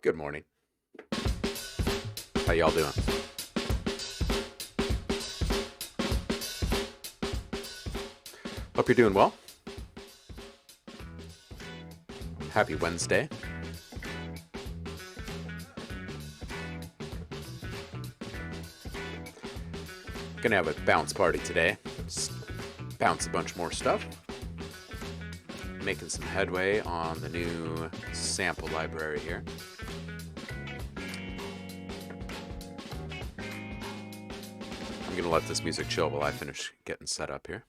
Good morning. How y'all doing? Hope you're doing well. Happy Wednesday. Gonna have a bounce party today. Just bounce a bunch more stuff. Making some headway on the new sample library here. I'm gonna let this music chill while I finish getting set up here.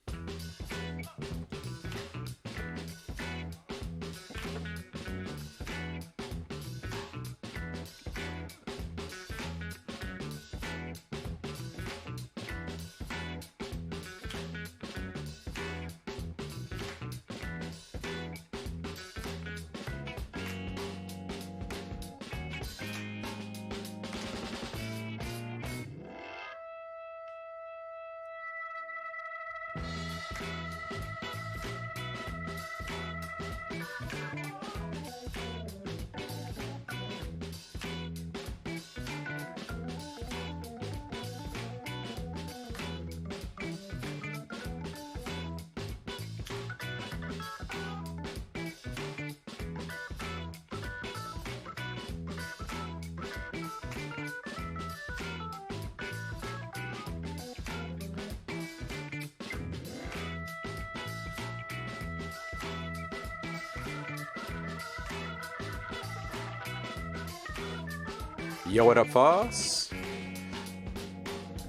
Yo, what up, Foss?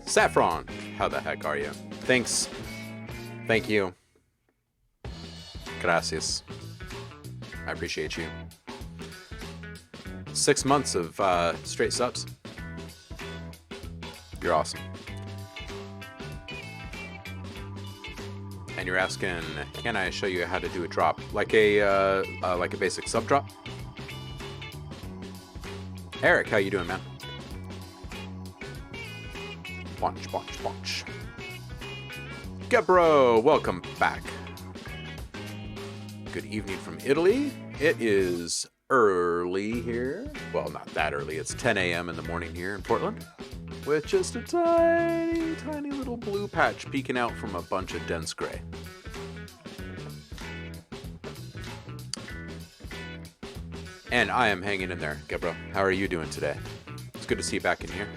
Saffron, how the heck are you? Thanks. Thank you. Gracias. I appreciate you. 6 months of straight subs. You're awesome. And you're asking, can I show you how to do a drop? Like a basic sub drop? Eric, how you doing, man? Watch. Gebro, welcome back. Good evening from Italy. It is early here. Well, not that early. It's 10 a.m. in the morning here in Portland, with just a tiny little blue patch peeking out from a bunch of dense gray. And I am hanging in there. Gebro, how are you doing today? It's good to see you back in here.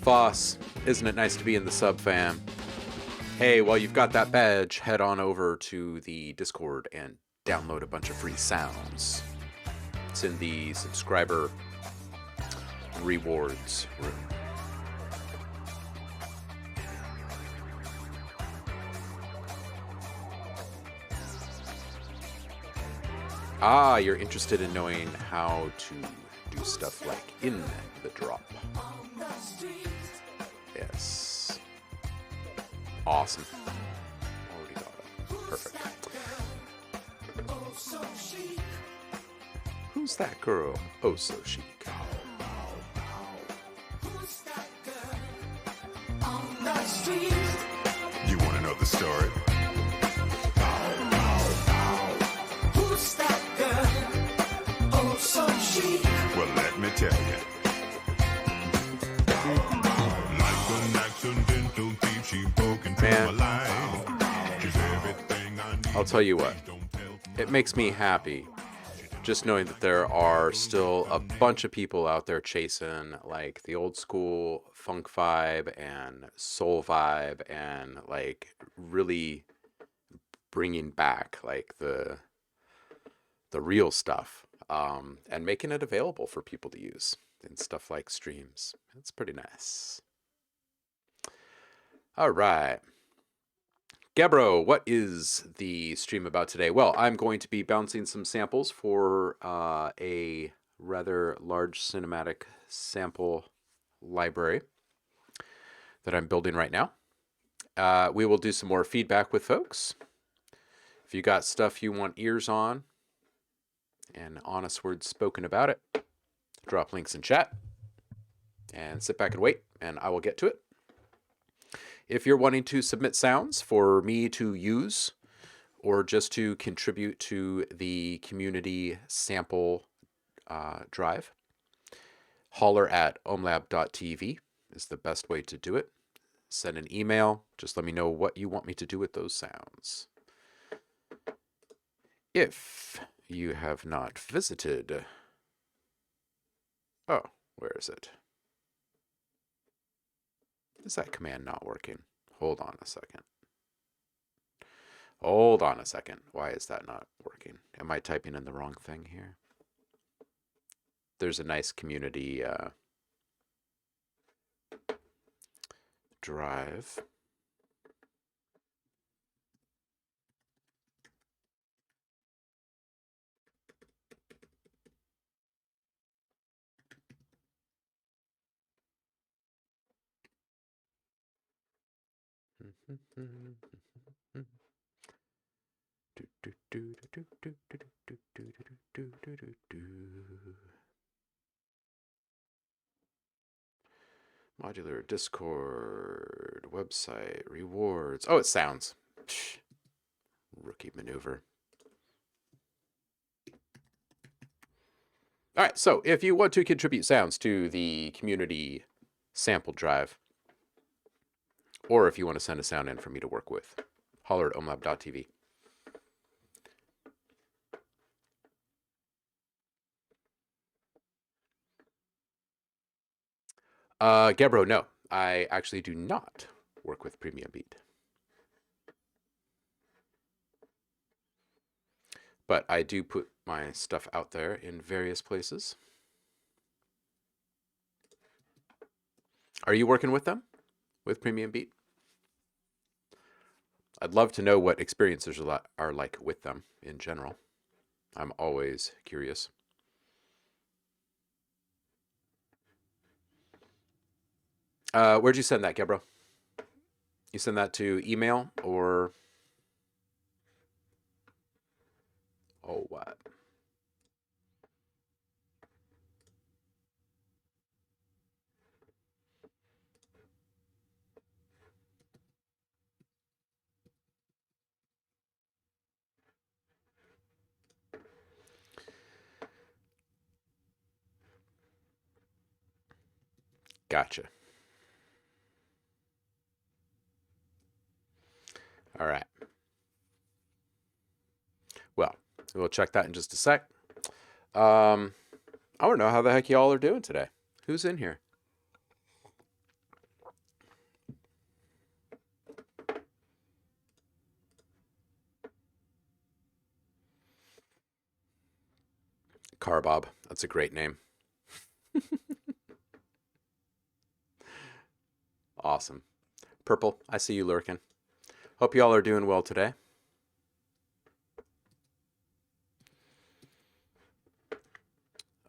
Foss, isn't it nice to be in the sub fam? Hey, while you've got that badge, head on over to the Discord and download a bunch of free sounds. It's in the subscriber rewards room. Ah, you're interested in knowing how to do stuff like in the drop. Yes. Awesome. Already got it. Perfect. Who's that girl? Oh, so chic. You want to know the story? Well, let me tell you. Like an accidental thief, she broke into my life. She's everything I need. I'll tell you what. It makes me happy just knowing that there are still a bunch of people out there chasing like the old school funk vibe and soul vibe and like really bringing back like the real stuff. And making it available for people to use in stuff like streams. It's pretty nice. All right. Gebro, what is the stream about today? Well, I'm going to be bouncing some samples for a rather large cinematic sample library that I'm building right now. We will do some more feedback with folks. If you got stuff you want ears on, and honest words spoken about it, drop links in chat and sit back and wait, and I will get to it. If you're wanting to submit sounds for me to use or just to contribute to the community sample drive, holler at ohmlab.tv is the best way to do it. Send an email. Just let me know what you want me to do with those sounds. If you have not visited... Oh, where is it? Is that command not working? Hold on a second. Hold on a second. Why is that not working? Am I typing in the wrong thing here? There's a nice community drive. Modular Discord website rewards. Oh, it sounds. Psh, rookie maneuver. All right, so if you want to contribute sounds to the community sample drive, or if you want to send a sound in for me to work with, holler at ohmlab.tv. Gebro, no, I actually do not work with Premium Beat. But I do put my stuff out there in various places. Are you working with them? With Premium Beat? I'd love to know what experiences are like with them in general. I'm always curious. Where'd you send that, Gebro? You send that to email or... Oh, what? Gotcha. All right. Well, we'll check that in just a sec. I want to know how the heck y'all are doing today. Who's in here? Carbob. That's a great name. Awesome. Purple, I see you lurking. Hope y'all are doing well today.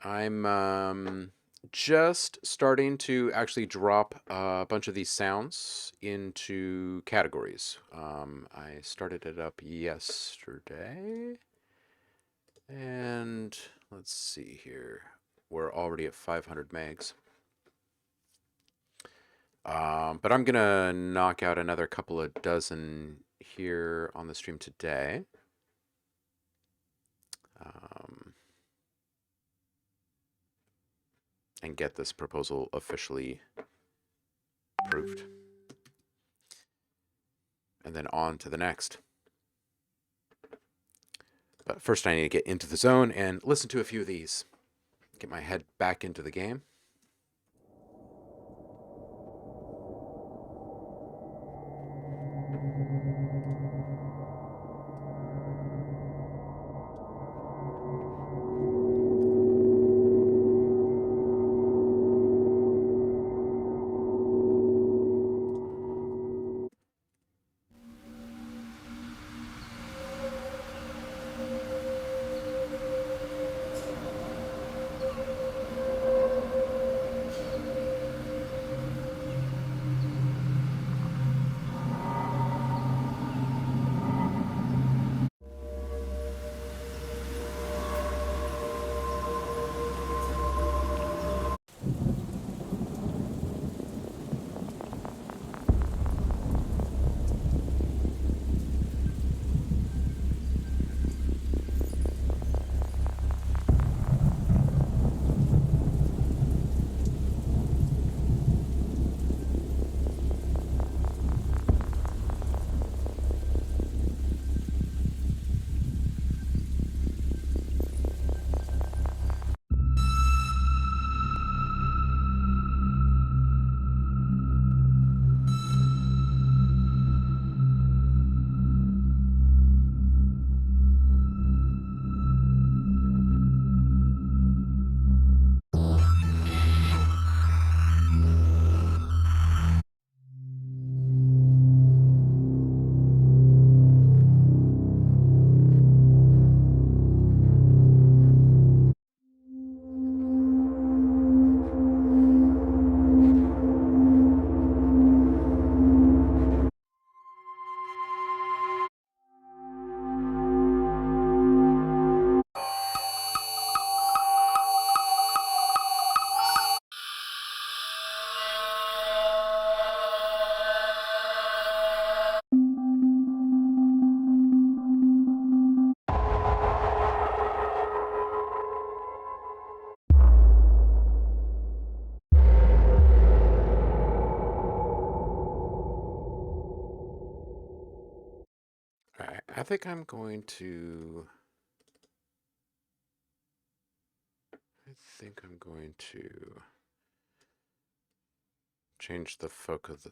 I'm just starting to actually drop a bunch of these sounds into categories. I started it up yesterday. And let's see here. We're already at 500 megs. But I'm going to knock out another couple of dozen here on the stream today. And get this proposal officially approved. And then on to the next. But first I need to get into the zone and listen to a few of these. Get my head back into the game. think I'm going to... change the focus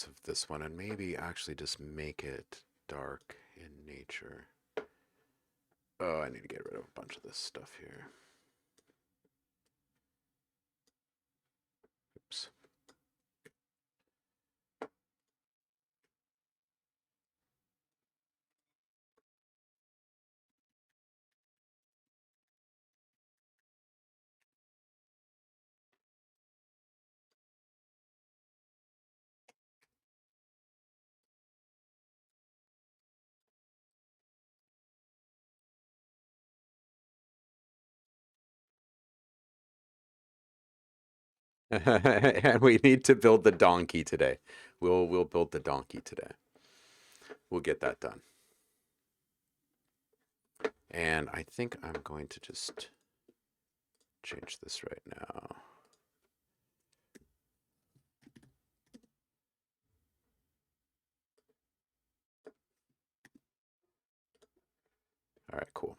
of this one and maybe actually just make it dark in nature. Oh, I need to get rid of a bunch of this stuff here. Oops. And we need to build the donkey today. We'll build the donkey today. We'll get that done. And I think I'm going to just change this right now. All right, cool.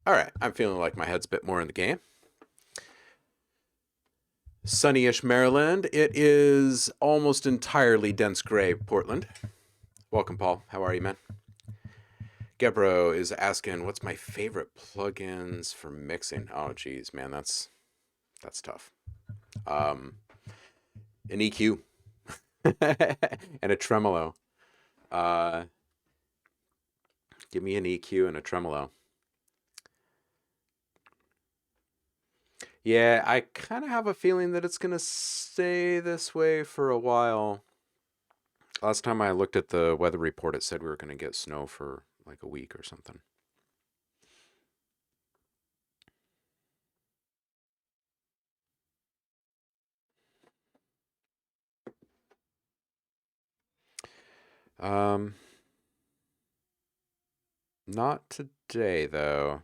All right, I'm feeling like my head's a bit more in the game. Sunny-ish Maryland. It is almost entirely dense gray Portland. Welcome, Paul. How are you, man? Gebro is asking, what's my favorite plugins for mixing? Oh, geez, man, that's tough. An EQ and a tremolo. Give me an EQ and a tremolo. Yeah, I kind of have a feeling that it's going to stay this way for a while. Last time I looked at the weather report, it said we were going to get snow for like a week or something. Not today, though.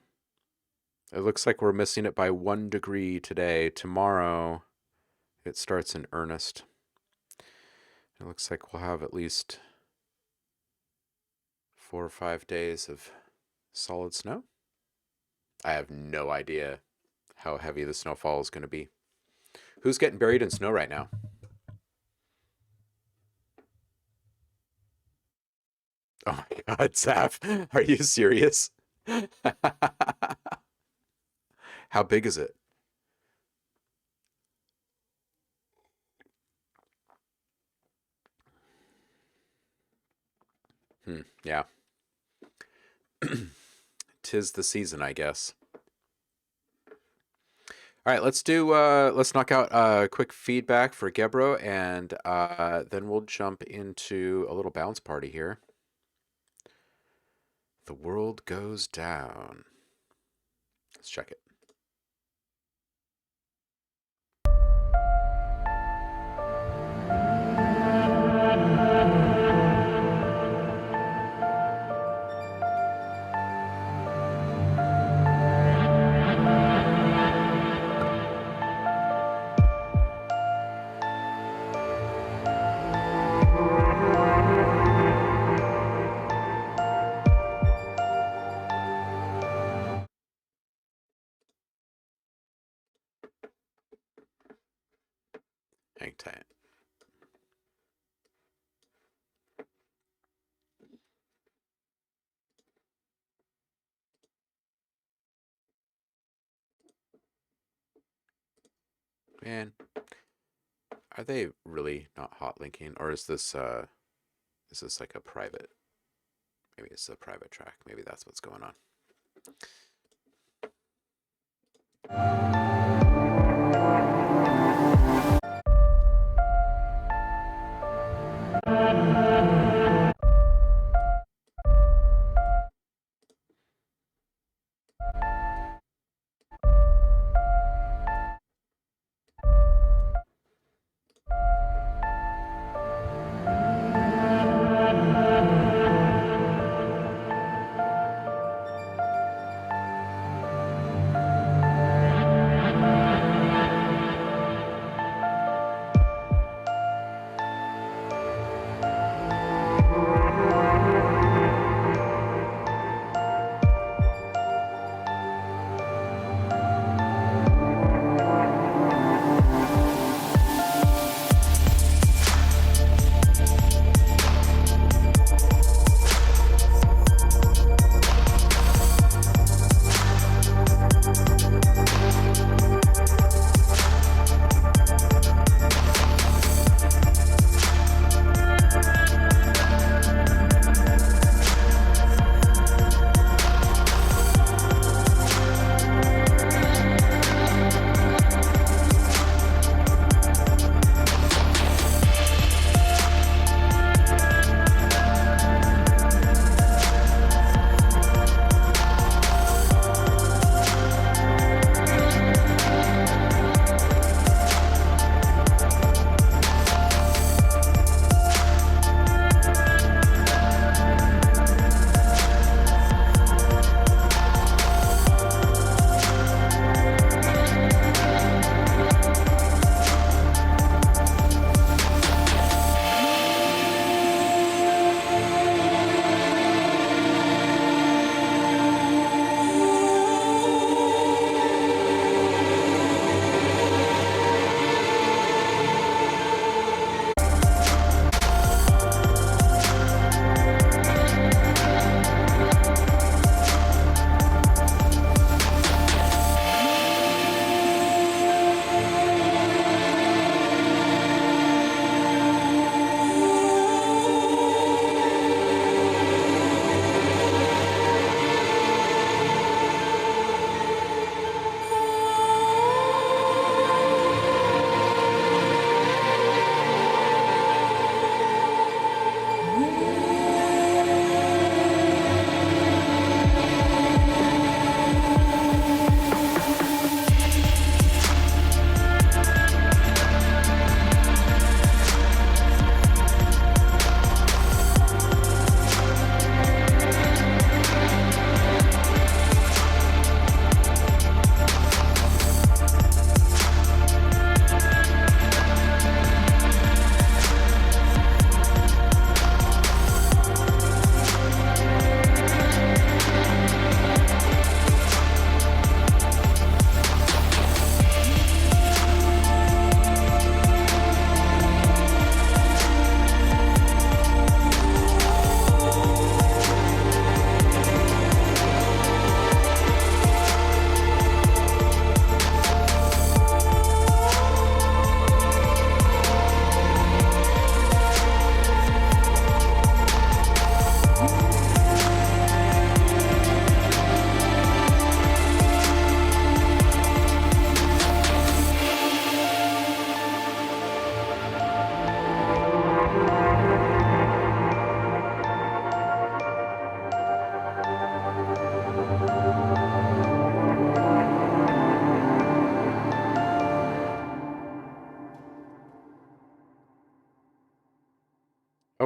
It looks like we're missing it by 1 degree today. Tomorrow, it starts in earnest. It looks like we'll have at least 4 or 5 days of solid snow. I have no idea how heavy the snowfall is going to be. Who's getting buried in snow right now? Oh my God, Saf, are you serious? How big is it? Yeah. 'Tis the season, I guess. All right, let's knock out quick feedback for Gebro, and then we'll jump into a little bounce party here. The world goes down. Let's check it. Hang tight. Man, are they really not hot linking, or is this like a private? Maybe it's a private track. Maybe that's what's going on.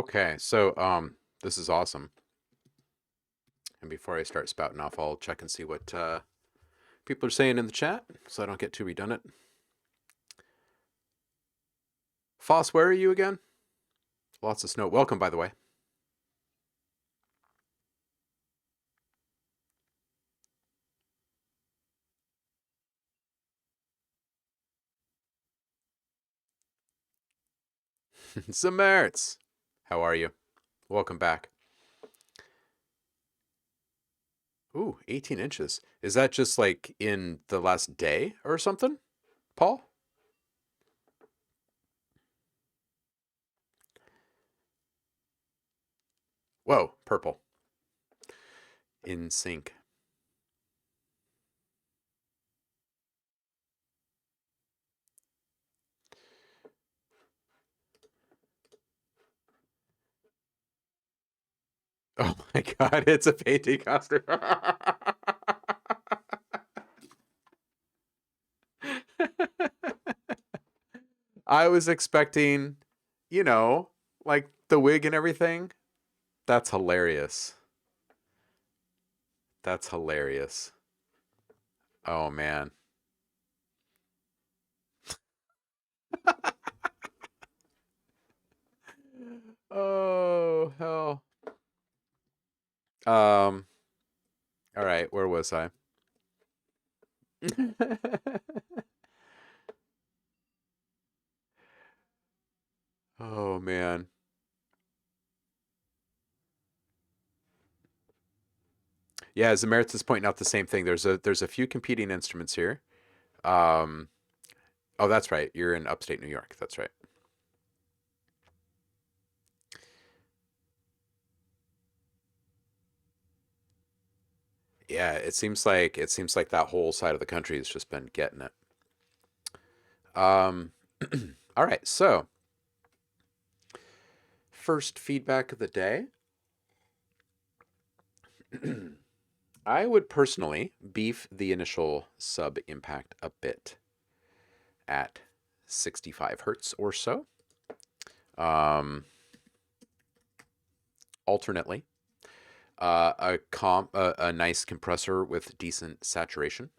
Okay, so this is awesome. And before I start spouting off, I'll check and see what people are saying in the chat, so I don't get too redundant. Foss, where are you again? Lots of snow. Welcome, by the way. Zamertz, how are you? Welcome back. Ooh, 18 inches. Is that just like in the last day or something, Paul? Whoa, purple. In sync. Oh my god, it's a painting costume. I was expecting, you know, like the wig and everything. That's hilarious. That's hilarious. Oh man. Oh hell. Um all right, where was I? Oh man. Yeah, Zameritz is pointing out the same thing. There's a few competing instruments here. Um oh, that's right. You're in upstate New York. That's right. Yeah, it seems like that whole side of the country has just been getting it. Um all right, so first feedback of the day. I would personally beef the initial sub impact a bit at 65 hertz or so. Alternately, a nice compressor with decent saturation.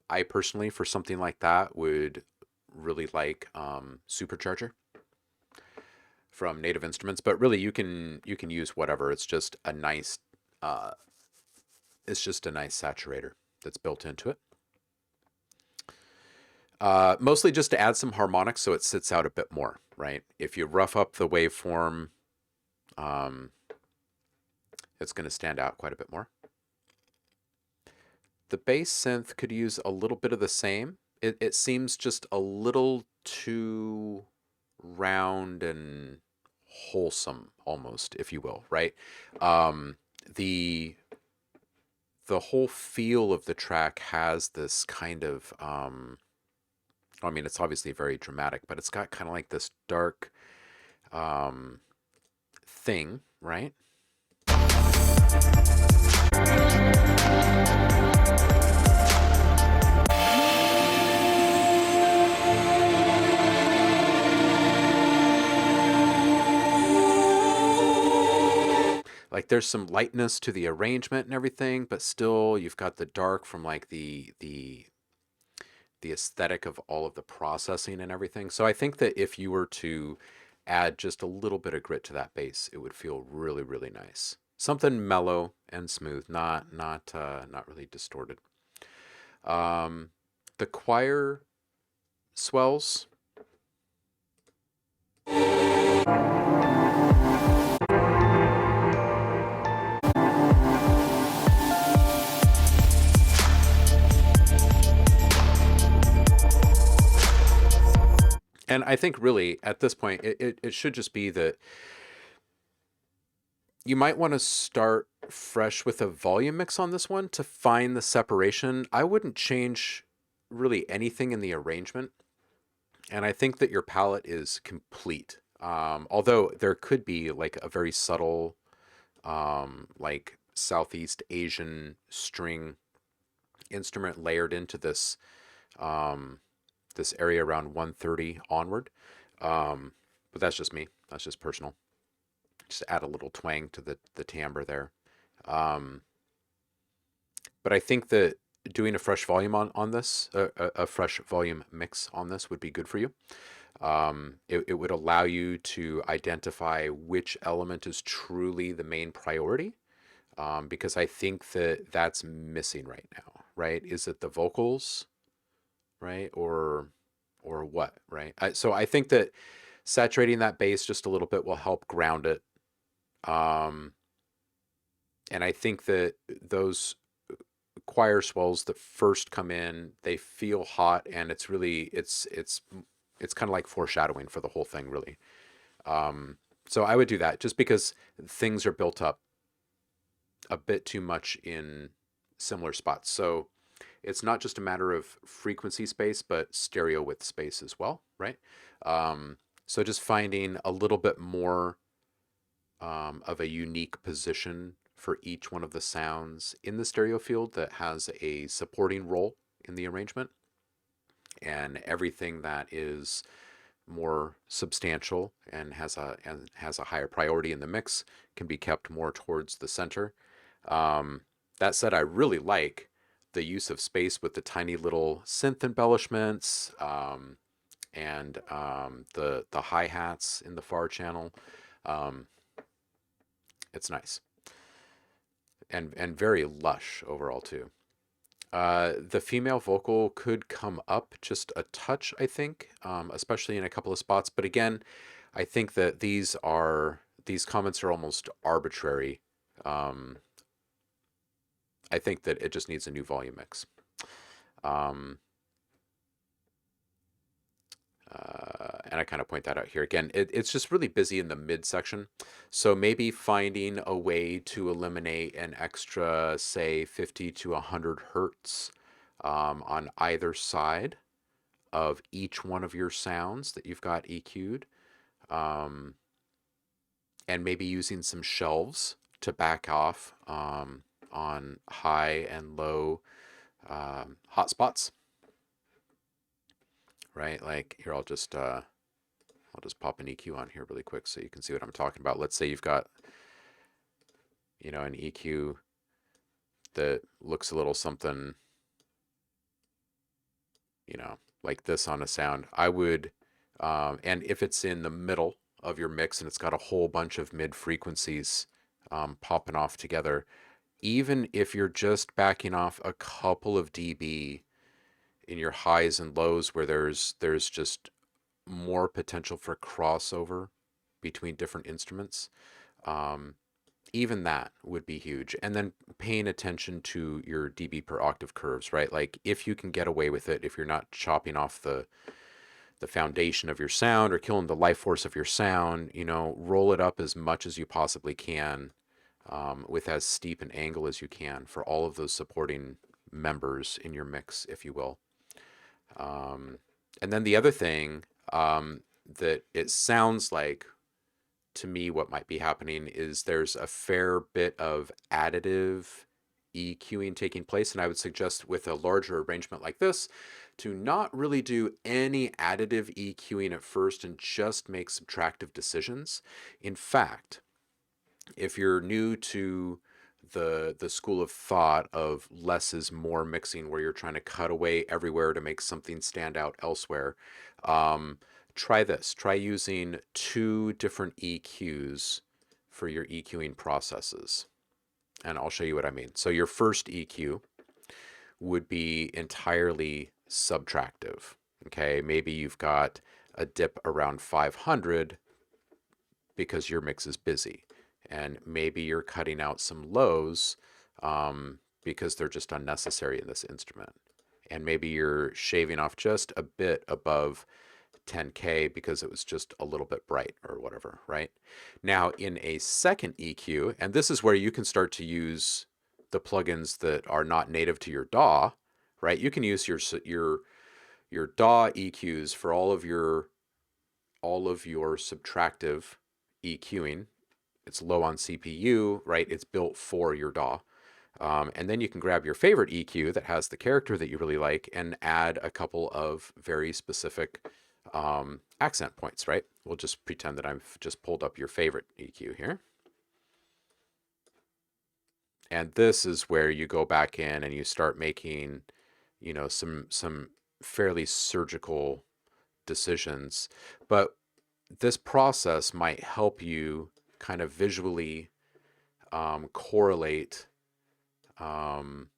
I personally, for something like that, would really like supercharger from Native Instruments, but really you can use whatever. Uh, it's just a nice saturator that's built into it. Mostly just to add some harmonics so it sits out a bit more, right? If you rough up the waveform, um, it's going to stand out quite a bit more. The bass synth could use a little bit of the same. It seems just a little too round and wholesome, almost, if you will, right? Um, the the whole feel of the track has this kind of I mean, it's obviously very dramatic, but it's got kind of like this dark um, thing, right? Like there's some lightness to the arrangement and everything, but still you've got the dark from like the aesthetic of all of the processing and everything. So I think that if you were to add just a little bit of grit to that bass, it would feel really, really nice. Something mellow and smooth, not really distorted. The choir swells. And I think really at this point, it should just be that you might want to start fresh with a volume mix on this one to find the separation. I wouldn't change really anything in the arrangement. And I think that your palette is complete. Although there could be like a very subtle, like Southeast Asian string instrument layered into this area around 130 onward. But that's just me. That's just personal. just add a little twang to the timbre there. Um, but I think that doing a fresh volume on this, a fresh volume mix on this would be good for you. It would allow you to identify which element is truly the main priority, because I think that that's missing right now, right? Is it the vocals, right, or what, right? So I think that saturating that bass just a little bit will help ground it. Um, and I think that those choir swells that first come in, they feel hot, and it's really it's kind of like foreshadowing for the whole thing, really. So I would do that just because things are built up a bit too much in similar spots. So it's not just a matter of frequency space, but stereo width space as well, right? So just finding a little bit more of a unique position for each one of the sounds in the stereo field that has a supporting role in the arrangement, and everything that is more substantial and has a higher priority in the mix can be kept more towards the center. That said, I really like the use of space with the tiny little synth embellishments, and the hi-hats in the far channel. Um, it's nice and very lush overall too. The female vocal could come up just a touch, I think, especially in a couple of spots. But again, I think that these comments are almost arbitrary. Um, I think that it just needs a new volume mix. Um, and I kind of point that out here again. It's just really busy in the midsection. So maybe finding a way to eliminate an extra, say, 50 to 100 hertz on either side of each one of your sounds that you've got EQ'd. And maybe using some shelves to back off on high and low hotspots. Right, like here I'll just pop an EQ on here really quick so you can see what I'm talking about. Let's say you've got, an EQ that looks a little something, like this on a sound. I would, and if it's in the middle of your mix and it's got a whole bunch of mid frequencies popping off together, even if you're just backing off a couple of dB in your highs and lows where there's just more potential for crossover between different instruments, even that would be huge. And then paying attention to your dB per octave curves, right? Like if you can get away with it, if you're not chopping off the foundation of your sound or killing the life force of your sound, roll it up as much as you possibly can, with as steep an angle as you can for all of those supporting members in your mix, if you will. And then the other thing that it sounds like to me what might be happening is there's a fair bit of additive EQing taking place, and I would suggest with a larger arrangement like this to not really do any additive EQing at first and just make subtractive decisions. In fact, if you're new to the school of thought of less is more mixing, where you're trying to cut away everywhere to make something stand out elsewhere, try this. Try using 2 different EQs for your EQing processes. And I'll show you what I mean. So your first EQ would be entirely subtractive. Okay, maybe you've got a dip around 500 because your mix is busy. And maybe you're cutting out some lows because they're just unnecessary in this instrument. And maybe you're shaving off just a bit above 10K because it was just a little bit bright or whatever, right? Now in a second EQ, and this is where you can start to use the plugins that are not native to your DAW, right? You can use your DAW EQs for all of your subtractive EQing. It's low on CPU, right? It's built for your DAW. And then you can grab your favorite EQ that has the character that you really like and add a couple of very specific accent points, right? We'll just pretend that I've just pulled up your favorite EQ here. And this is where you go back in and you start making, some fairly surgical decisions. But this process might help you kind of visually correlate, um,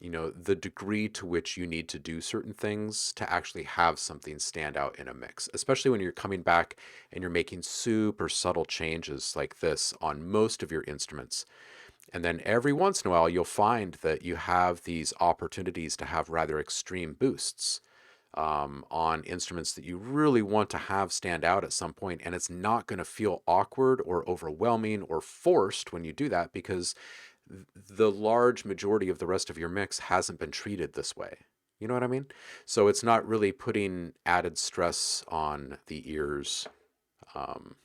the degree to which you need to do certain things to actually have something stand out in a mix, especially when you're coming back and you're making super subtle changes like this on most of your instruments. And then every once in a while, you'll find that you have these opportunities to have rather extreme boosts on instruments that you really want to have stand out at some point, and it's not going to feel awkward or overwhelming or forced when you do that because the large majority of the rest of your mix hasn't been treated this way. You know what I mean? So it's not really putting added stress on the ears um,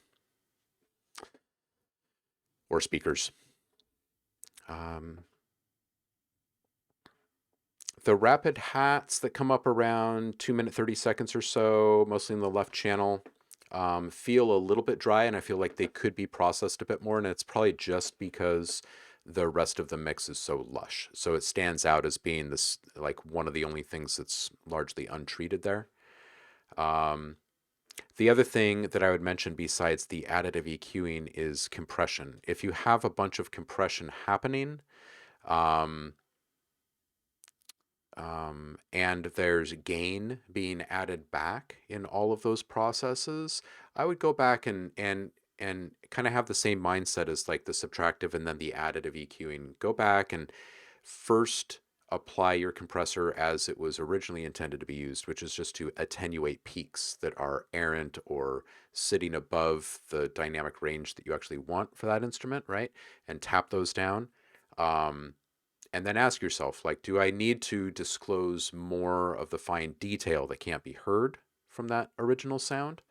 or speakers. Um, the rapid hats that come up around 2 minute 30 seconds or so, mostly in the left channel, feel a little bit dry, and I feel like they could be processed a bit more, and it's probably just because the rest of the mix is so lush. So it stands out as being this, like, one of the only things that's largely untreated there. Um, the other thing that I would mention besides the additive EQing is compression. If you have a bunch of compression happening, um, and there's gain being added back in all of those processes, I would go back and kind of have the same mindset as like the subtractive and then the additive EQing. Go back and first apply your compressor as it was originally intended to be used, which is just to attenuate peaks that are errant or sitting above the dynamic range that you actually want for that instrument, right? And tap those down. Um, and then ask yourself, like, do I need to disclose more of the fine detail that can't be heard from that original sound?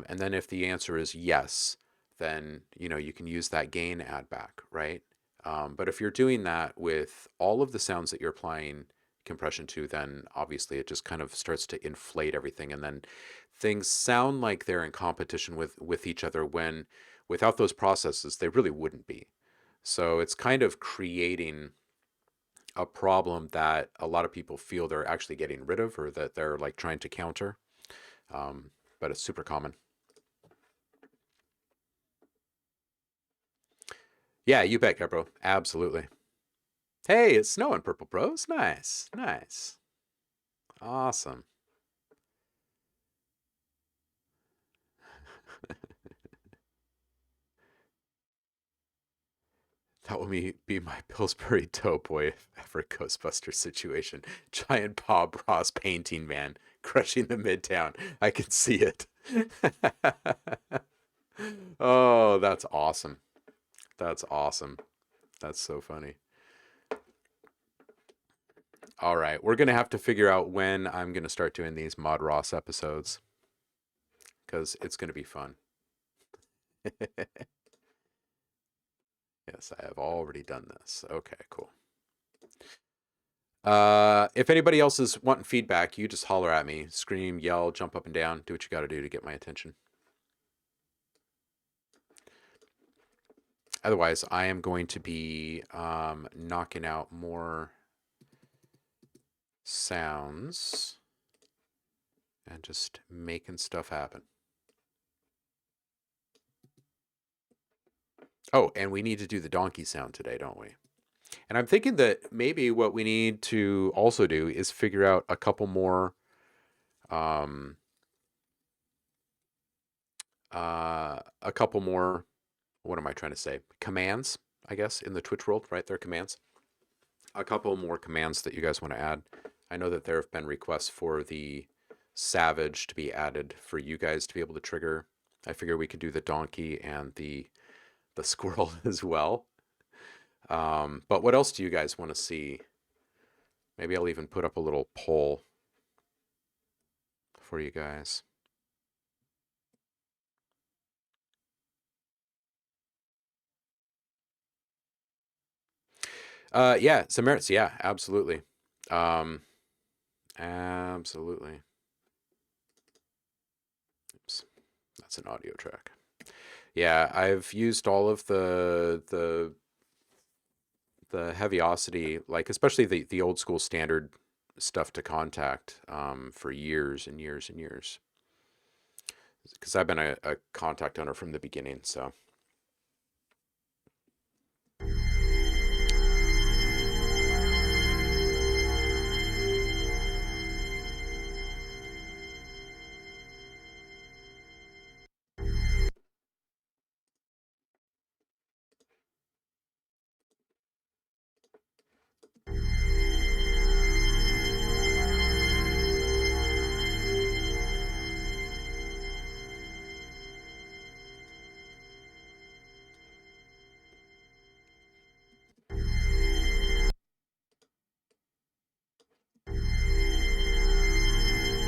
And then if the answer is yes, then you can use that gain add back, right? But if you're doing that with all of the sounds that you're applying compression to, then obviously it just kind of starts to inflate everything, and then things sound like they're in competition with each other when without those processes they really wouldn't be. So it's kind of creating a problem that a lot of people feel they're actually getting rid of or that they're like trying to counter. Um, but it's super common. Yeah, you bet, bro. Absolutely. Hey, it's snowing, Purple Bros. Nice, nice, awesome. That will be my Pillsbury Doughboy if ever Ghostbuster situation. Giant Bob Ross painting man crushing the midtown. I can see it. Oh, that's awesome. That's awesome. That's so funny. All right, we're gonna have to figure out when I'm gonna start doing these Mod Ross episodes because it's gonna be fun. Yes, I have already done this. Okay, cool. If anybody else is wanting feedback, you just holler at me, scream, yell, jump up and down, do what you got to do to get my attention. Otherwise, I am going to be knocking out more sounds and just making stuff happen. Oh, and we need to do the donkey sound today, don't we? And I'm thinking that maybe what we need to also do is figure out a couple more um, a couple more, what am I trying to say? Commands, I guess, in the Twitch world, right? They're commands. A couple more commands that you guys want to add. I know that there have been requests for the Savage to be added for you guys to be able to trigger. I figure we could do the donkey and the squirrel as well. But what else do you guys want to see? Maybe I'll even put up a little poll for you guys. Yeah, some merits. Yeah, absolutely. Absolutely. Oops, that's an audio track. Yeah, I've used all of the heaviosity, like especially the old school standard stuff to Kontakt for years and years and years. Because I've been a Kontakt owner from the beginning, so.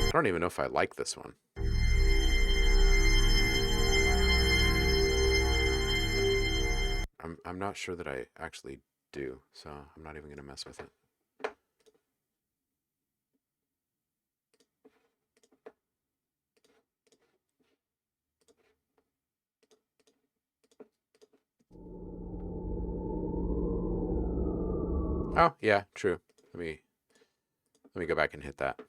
I don't even know if I like this one. I'm not sure that I actually do, so I'm not even going to mess with it. Oh, yeah, true. Let me go back and hit that.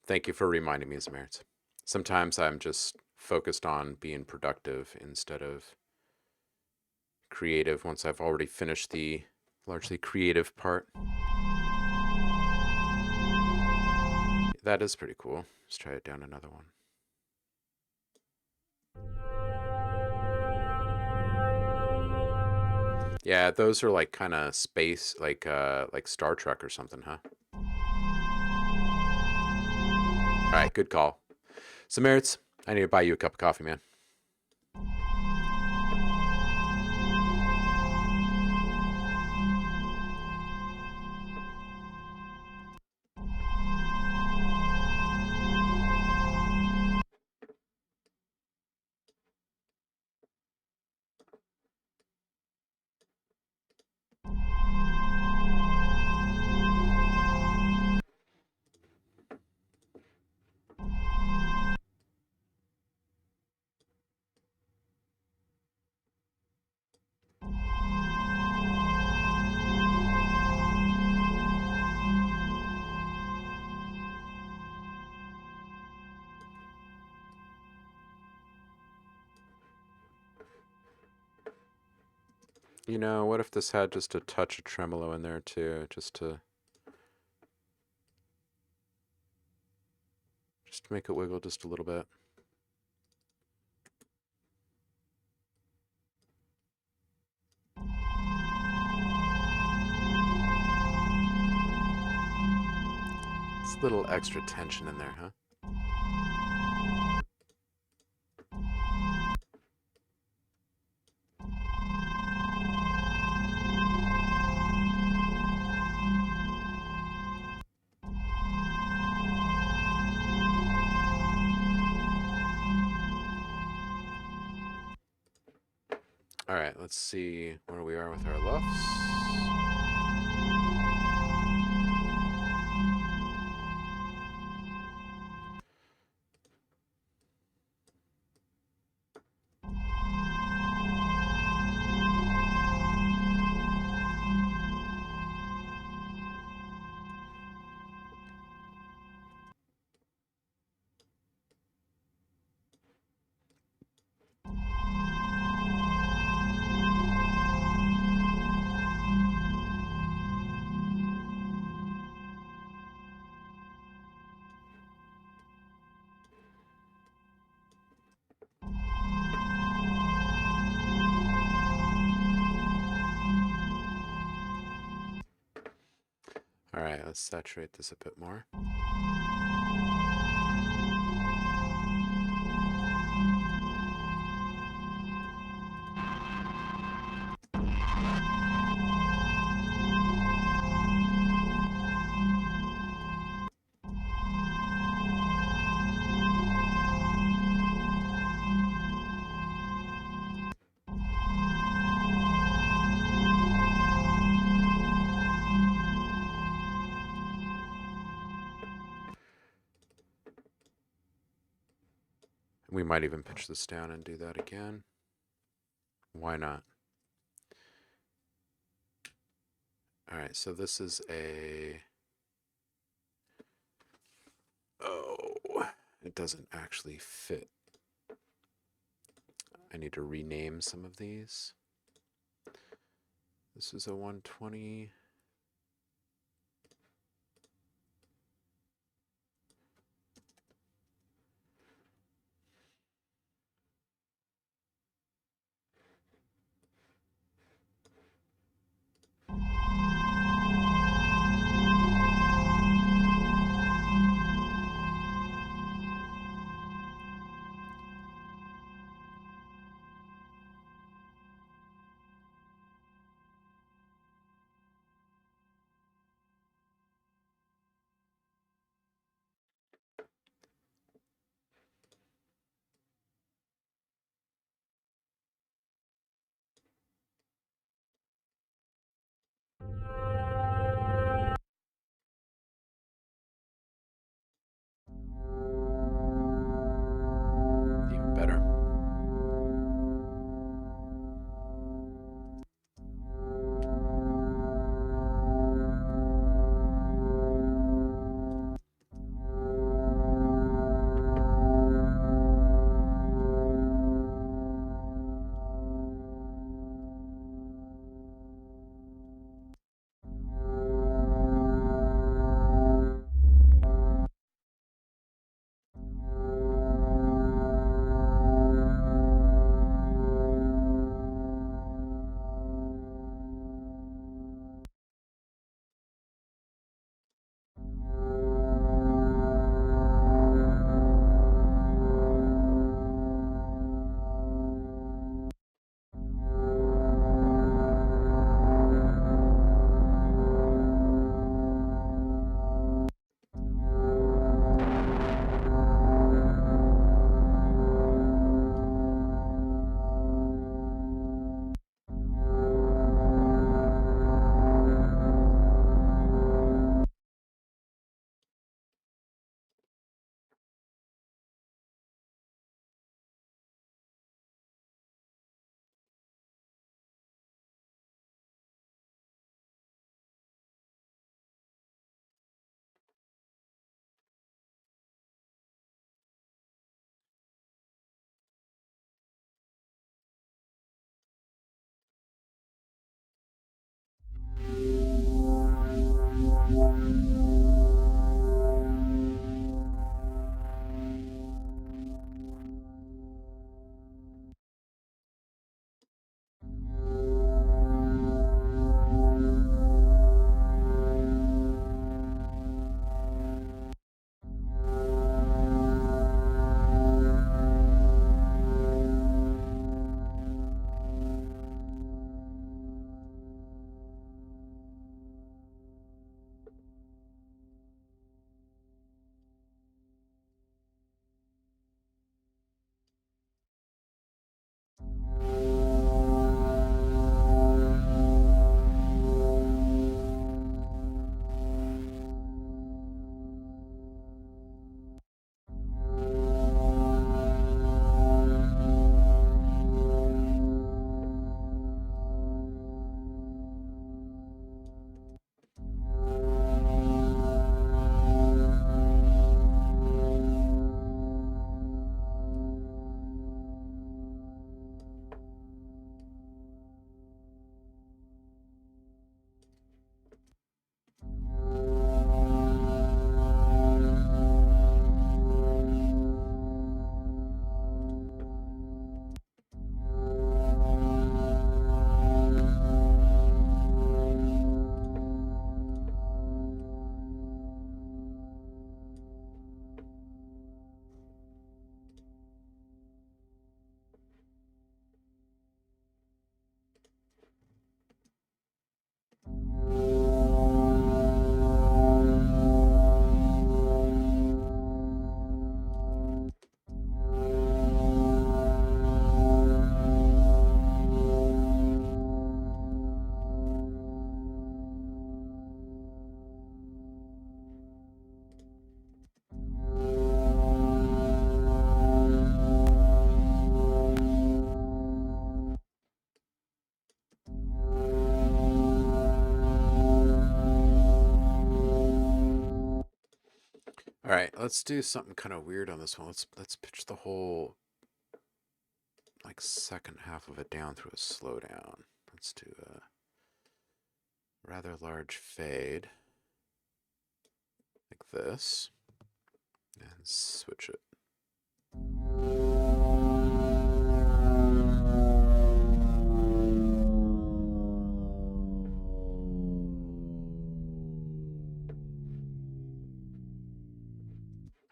Thank you for reminding me, Zamerits. Sometimes I'm just focused on being productive instead of creative once I've already finished the largely creative part. That is pretty cool. Let's try it down another one. Yeah, those are like kind of space, like Star Trek or something, huh? All right, good call. Zamerits, I need to buy you a cup of coffee, man. You know, what if this had just a touch of tremolo in there too, just to make it wiggle just a little bit. It's a little extra tension in there, huh? All right, let's see where we are with our luffs. All right, let's saturate this a bit more. We might even pitch this down and do that again. Why not? All right, so this is a... Oh, it doesn't actually fit. I need to rename some of these. This is a 120. let's do something kind of weird on this one. Let's pitch the whole like second half of it down through a slowdown. Let's do a rather large fade like this and switch it.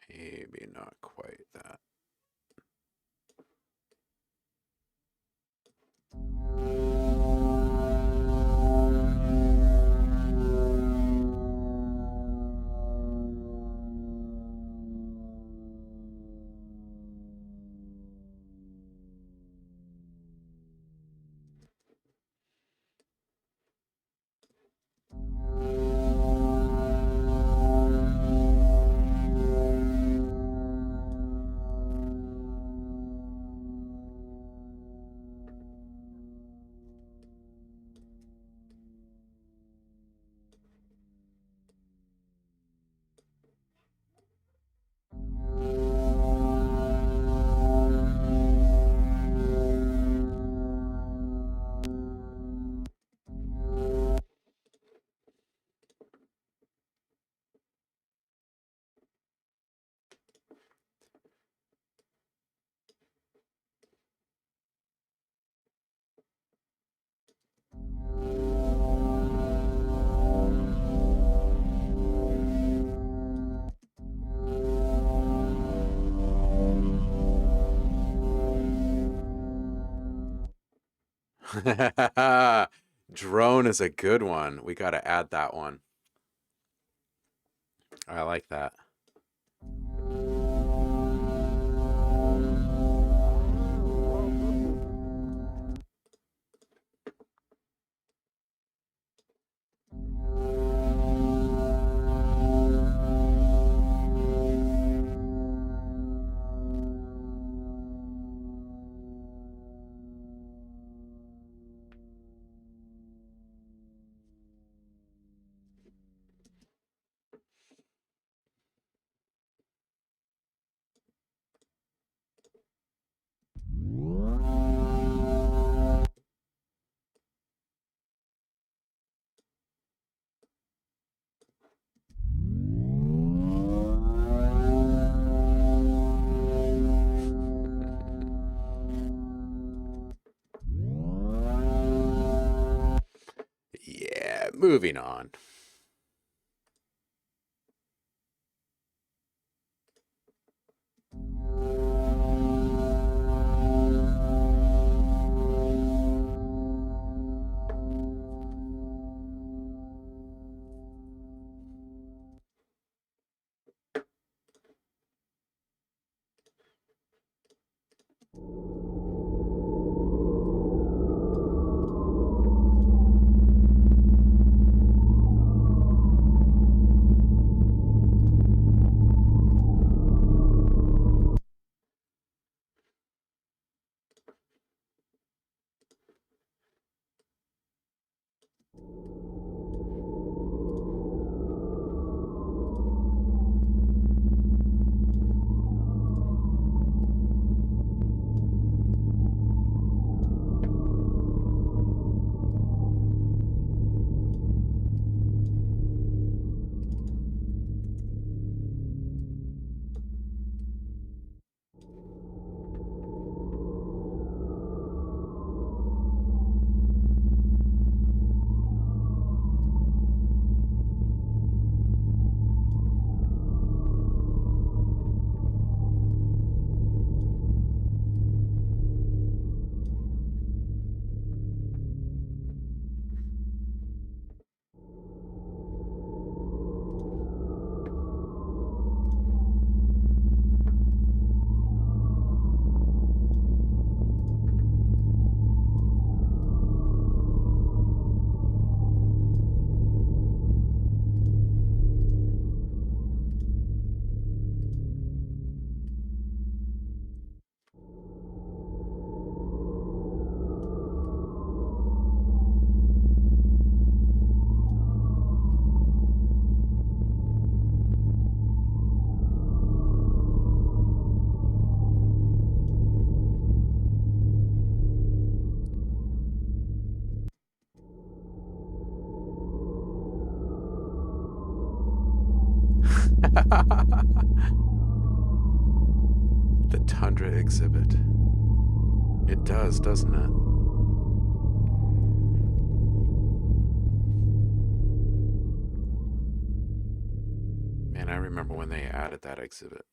Maybe not quite that. Drone is a good one. We got to add that one. I like that. Yeah, moving on. The tundra exhibit. It does, doesn't it? Man, I remember when they added that exhibit.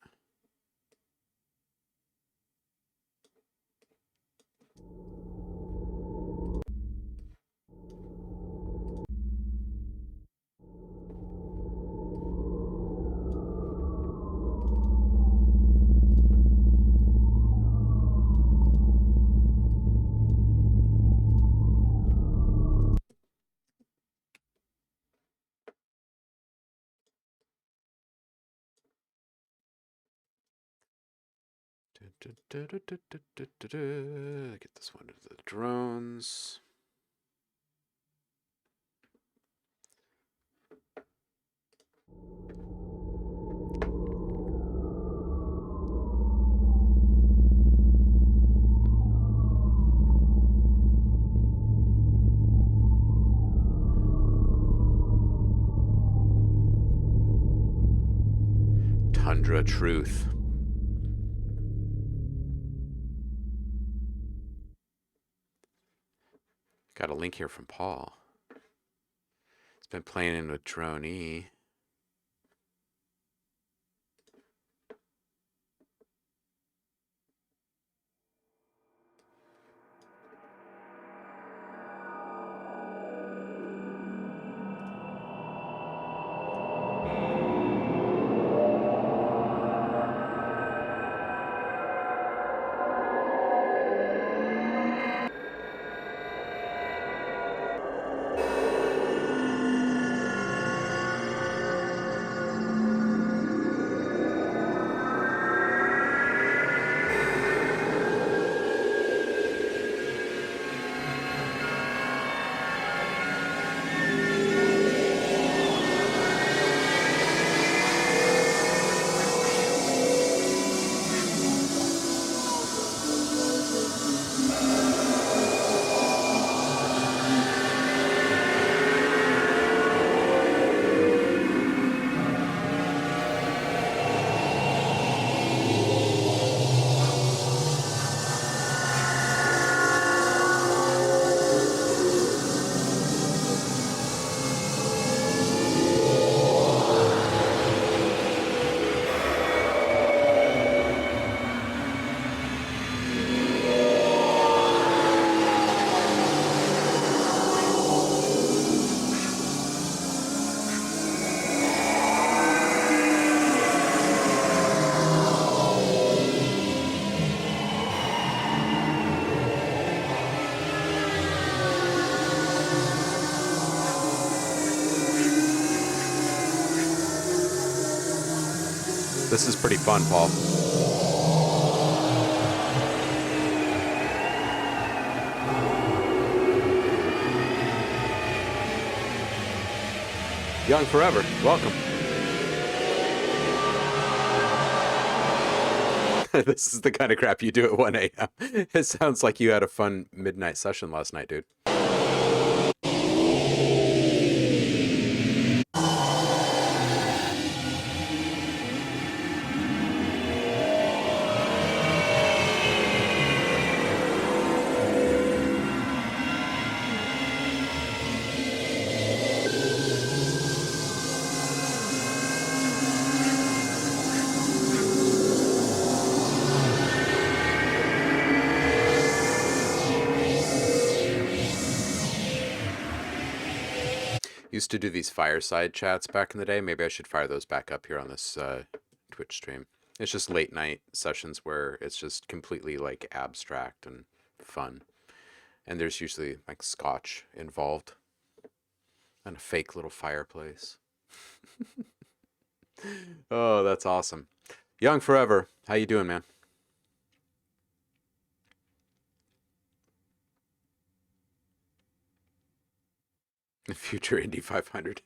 Get this one to the drones. Tundra Truth. Got a link here from Paul. It's been playing with Drone E. This is pretty fun, Paul. Young Forever, welcome. This is the kind of crap you do at 1 a.m. It sounds like you had a fun midnight session last night, dude. Used to do these fireside chats back in the day. Maybe I should fire those back up here on this Twitch stream. It's just late night sessions where it's just completely like abstract and fun. And there's usually like scotch involved and a fake little fireplace. Oh, that's awesome. Young Forever, how you doing, man? Future Indy 500.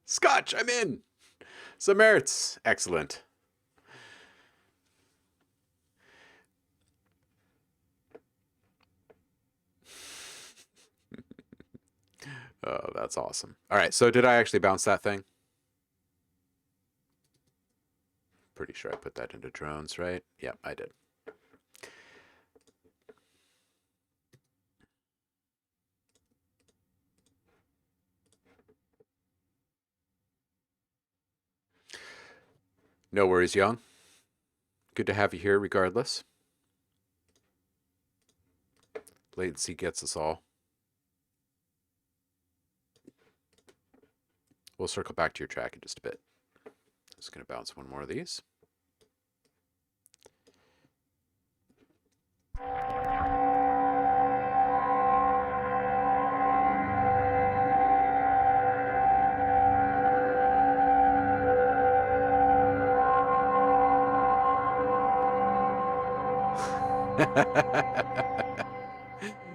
Scotch, I'm in. Some merits. Excellent. Oh, that's awesome. All right, so did I actually bounce that thing? Pretty sure I put that into drones, right? Yep, I did. No worries, Young. Good to have you here regardless. Latency gets us all. We'll circle back to your track in just a bit. Just going to bounce one more of these.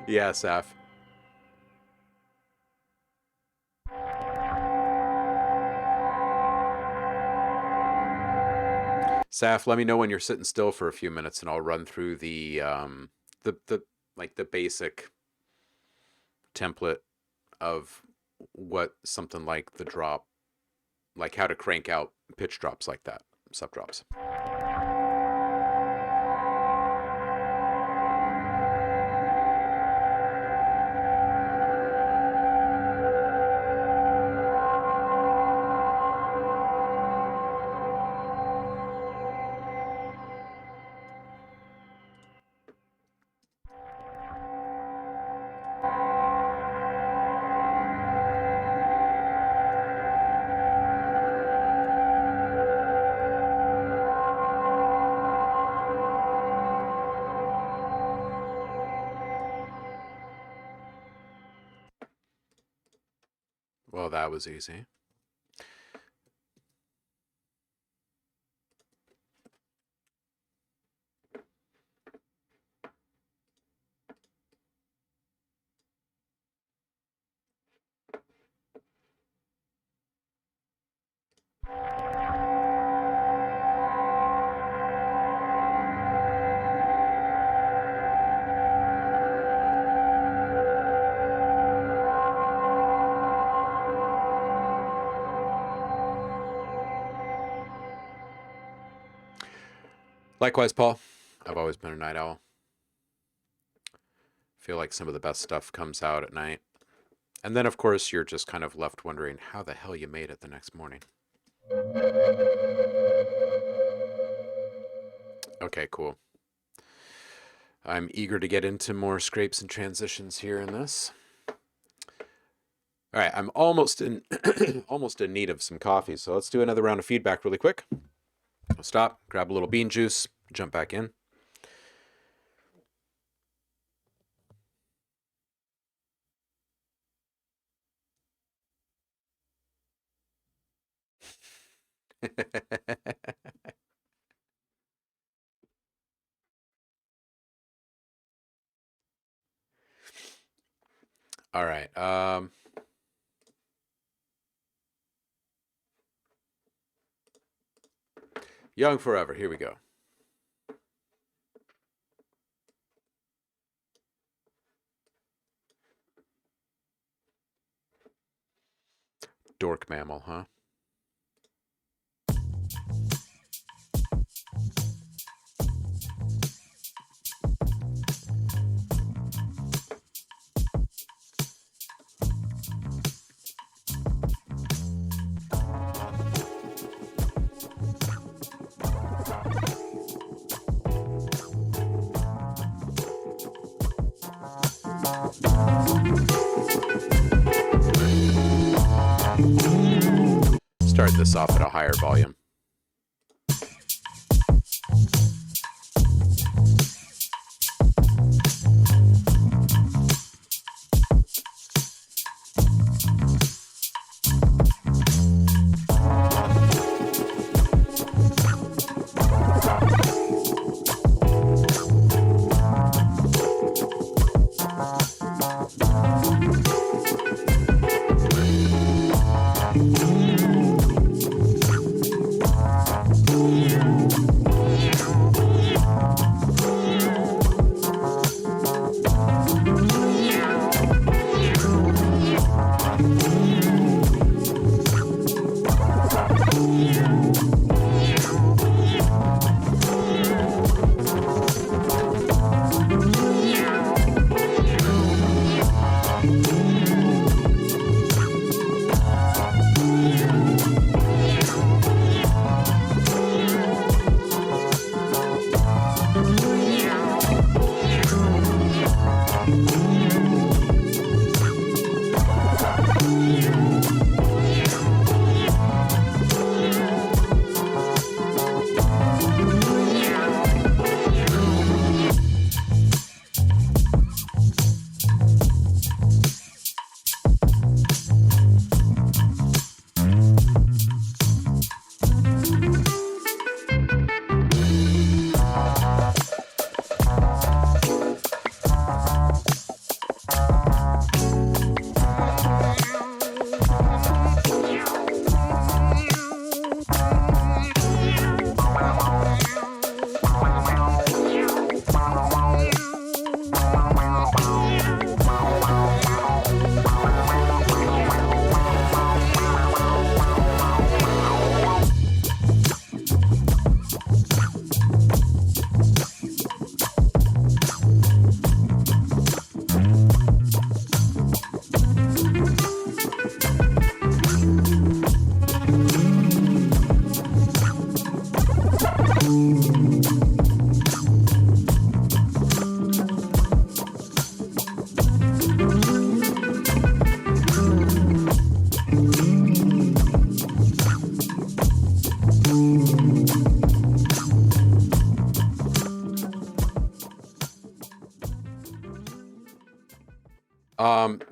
Yeah, Saf. Saf, let me know when you're sitting still for a few minutes, and I'll run through the like the basic template of what something like the drop, like how to crank out pitch drops like that, sub drops. Well, that was easy. Likewise, Paul. I've always been a night owl. Feel like some of the best stuff comes out at night. And then, of course, you're just kind of left wondering how the hell you made it the next morning. Okay, cool. I'm eager to get into more scrapes and transitions here in this. All right, I'm almost in almost in need of some coffee, so let's do another round of feedback really quick. I'll stop, grab a little bean juice, jump back in. All right. Young Forever. Here we go. Dork mammal, huh? Start this off at a higher volume.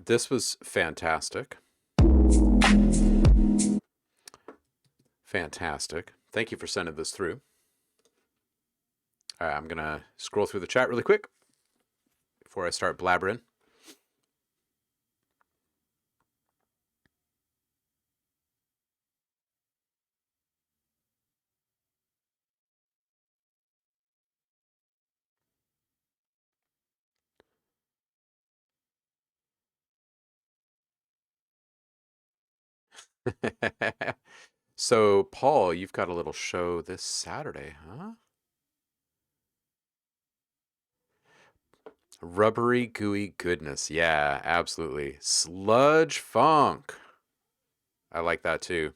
This was fantastic. Fantastic. Thank you for sending this through. All right, I'm going to scroll through the chat really quick before I start blabbering. So, Paul, you've got a little show this Saturday, huh? Rubbery, gooey goodness. Yeah, absolutely. Sludge funk. I like that too.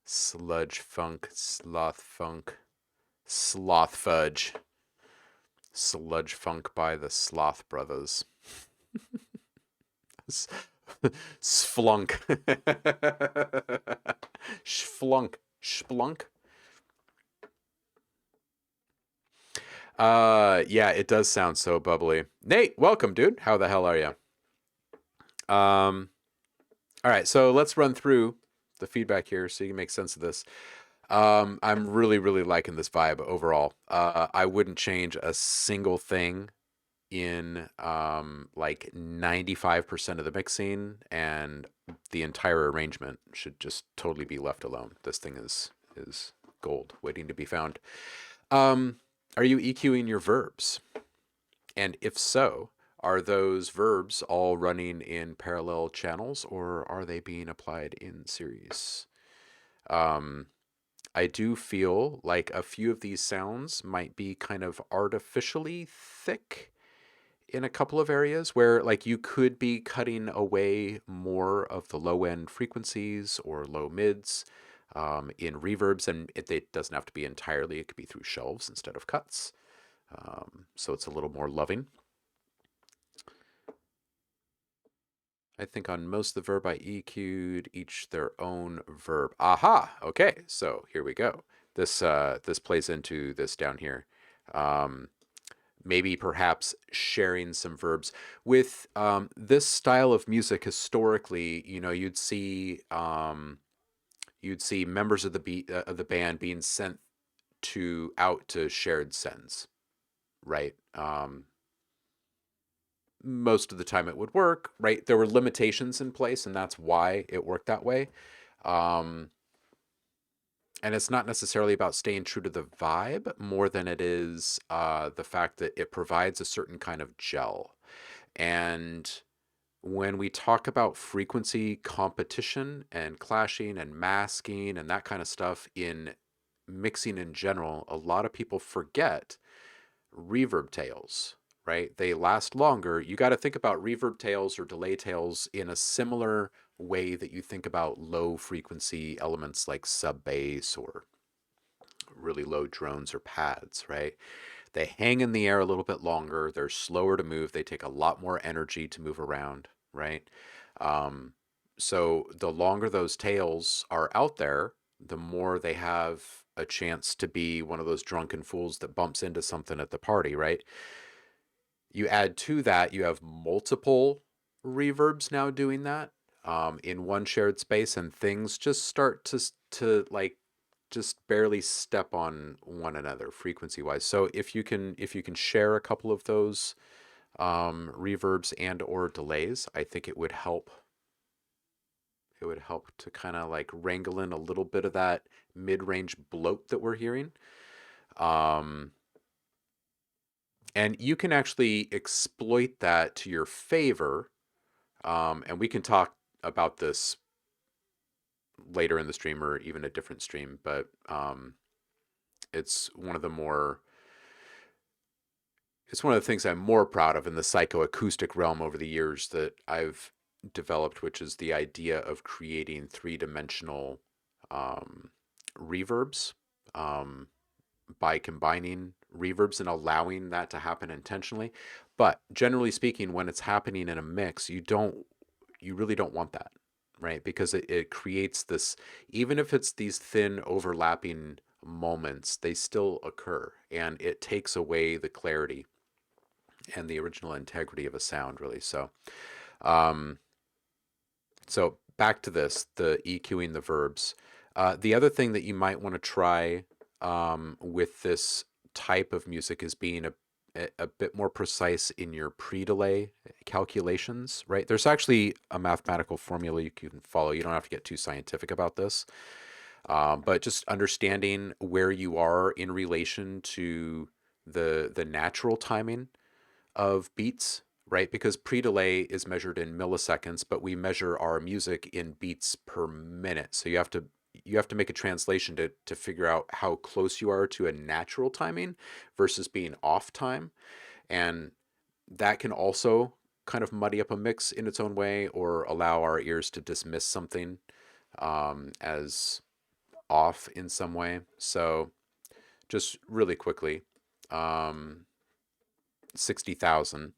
Sludge funk, sloth fudge. Sludge funk by the Sloth Brothers. Sflunk. Sflunk. Splunk. Yeah, it does sound so bubbly. Nate, welcome, dude. How the hell are you? All right, so let's run through the feedback here so you can make sense of this. I'm really, really liking this vibe overall. I wouldn't change a single thing in like 95% of the mixing, and the entire arrangement should just totally be left alone. This thing is gold waiting to be found. Are you EQing your verbs? And if so, are those verbs all running in parallel channels, or are they being applied in series? I do feel like a few of these sounds might be kind of artificially thick in a couple of areas where like you could be cutting away more of the low end frequencies or low mids in reverbs, and it doesn't have to be entirely, it could be through shelves instead of cuts. So it's a little more loving. I think on most of the verb I EQ'd each their own verb. Aha! Okay, so here we go. This plays into this down here. Maybe perhaps sharing some verbs with this style of music. Historically, you know, you'd see members of the band being sent out to shared sends, right? Most of the time it would work, right? There were limitations in place, and that's why it worked that way. And it's not necessarily about staying true to the vibe more than it is the fact that it provides a certain kind of gel. And when we talk about frequency competition and clashing and masking and that kind of stuff in mixing in general, a lot of people forget reverb tails, right? They last longer. You got to think about reverb tails or delay tails in a similar way that you think about low frequency elements like sub bass or really low drones or pads, right? They hang in the air a little bit longer. They're slower to move. They take a lot more energy to move around, right? So the longer those tails are out there, the more they have a chance to be one of those drunken fools that bumps into something at the party, right? You add to that, you have multiple reverbs now doing that in one shared space, and things just start to like just barely step on one another frequency wise. So if you can share a couple of those reverbs and or delays, I think it would help. It would help to kind of like wrangle in a little bit of that mid-range bloat that we're hearing. And you can actually exploit that to your favor. And we can talk about this later in the stream or even a different stream, but it's one of the things I'm more proud of in the psychoacoustic realm over the years, that I've developed, which is the idea of creating three-dimensional um, reverbs um, by combining reverbs and allowing that to happen intentionally. But generally speaking, when it's happening in a mix, you really don't want that, right? Because it creates this, even if it's these thin overlapping moments, they still occur, and it takes away the clarity and the original integrity of a sound, really. Um, so back to this, the EQing the verbs. The other thing that you might want to try with this type of music is being a bit more precise in your pre-delay calculations, right? There's actually a mathematical formula you can follow. You don't have to get too scientific about this, but just understanding where you are in relation to the natural timing of beats, right? Because pre-delay is measured in milliseconds, but we measure our music in beats per minute. So you have to make a translation to figure out how close you are to a natural timing versus being off time. And that can also kind of muddy up a mix in its own way, or allow our ears to dismiss something as off in some way. So just really quickly, um, 60,000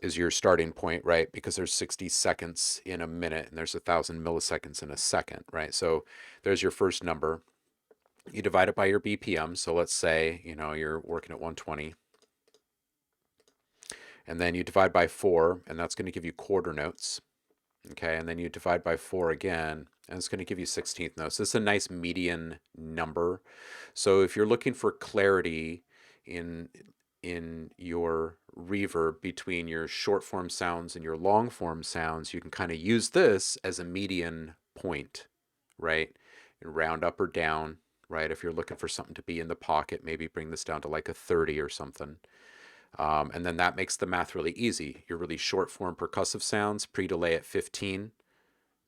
is your starting point, right? Because there's 60 seconds in a minute and there's 1,000 milliseconds in a second, right? So there's your first number. You divide it by your BPM. So let's say, you're working at 120. And then you divide by 4, and that's going to give you quarter notes. Okay, and then you divide by 4 again, and it's going to give you 16th notes. This is a nice median number. So if you're looking for clarity in your reverb between your short form sounds and your long form sounds, you can kind of use this as a median point, right? And round up or down, right? If you're looking for something to be in the pocket, maybe bring this down to like a 30 or something. And then that makes the math really easy. Your really short form percussive sounds, pre-delay at 15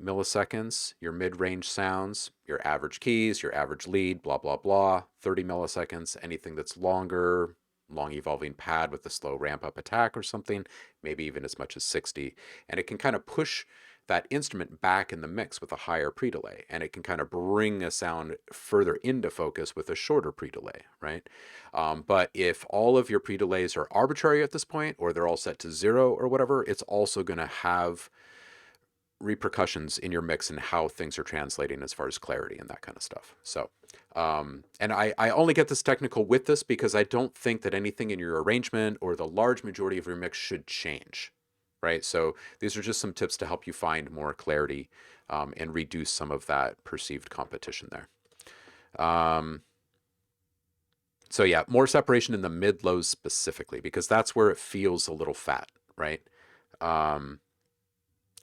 milliseconds. Your mid-range sounds, your average keys, your average lead, blah, blah, blah, 30 milliseconds. Anything that's longer, long evolving pad with a slow ramp up attack or something, maybe even as much as 60. And it can kind of push that instrument back in the mix with a higher pre-delay, and it can kind of bring a sound further into focus with a shorter pre-delay, right? But if all of your pre-delays are arbitrary at this point, or they're all set to 0 or whatever, it's also going to have repercussions in your mix and how things are translating as far as clarity and that kind of stuff. So, and I only get this technical with this because I don't think that anything in your arrangement or the large majority of your mix should change, right? So these are just some tips to help you find more clarity and reduce some of that perceived competition there. So yeah, more separation in the mid-lows specifically, because that's where it feels a little fat, right?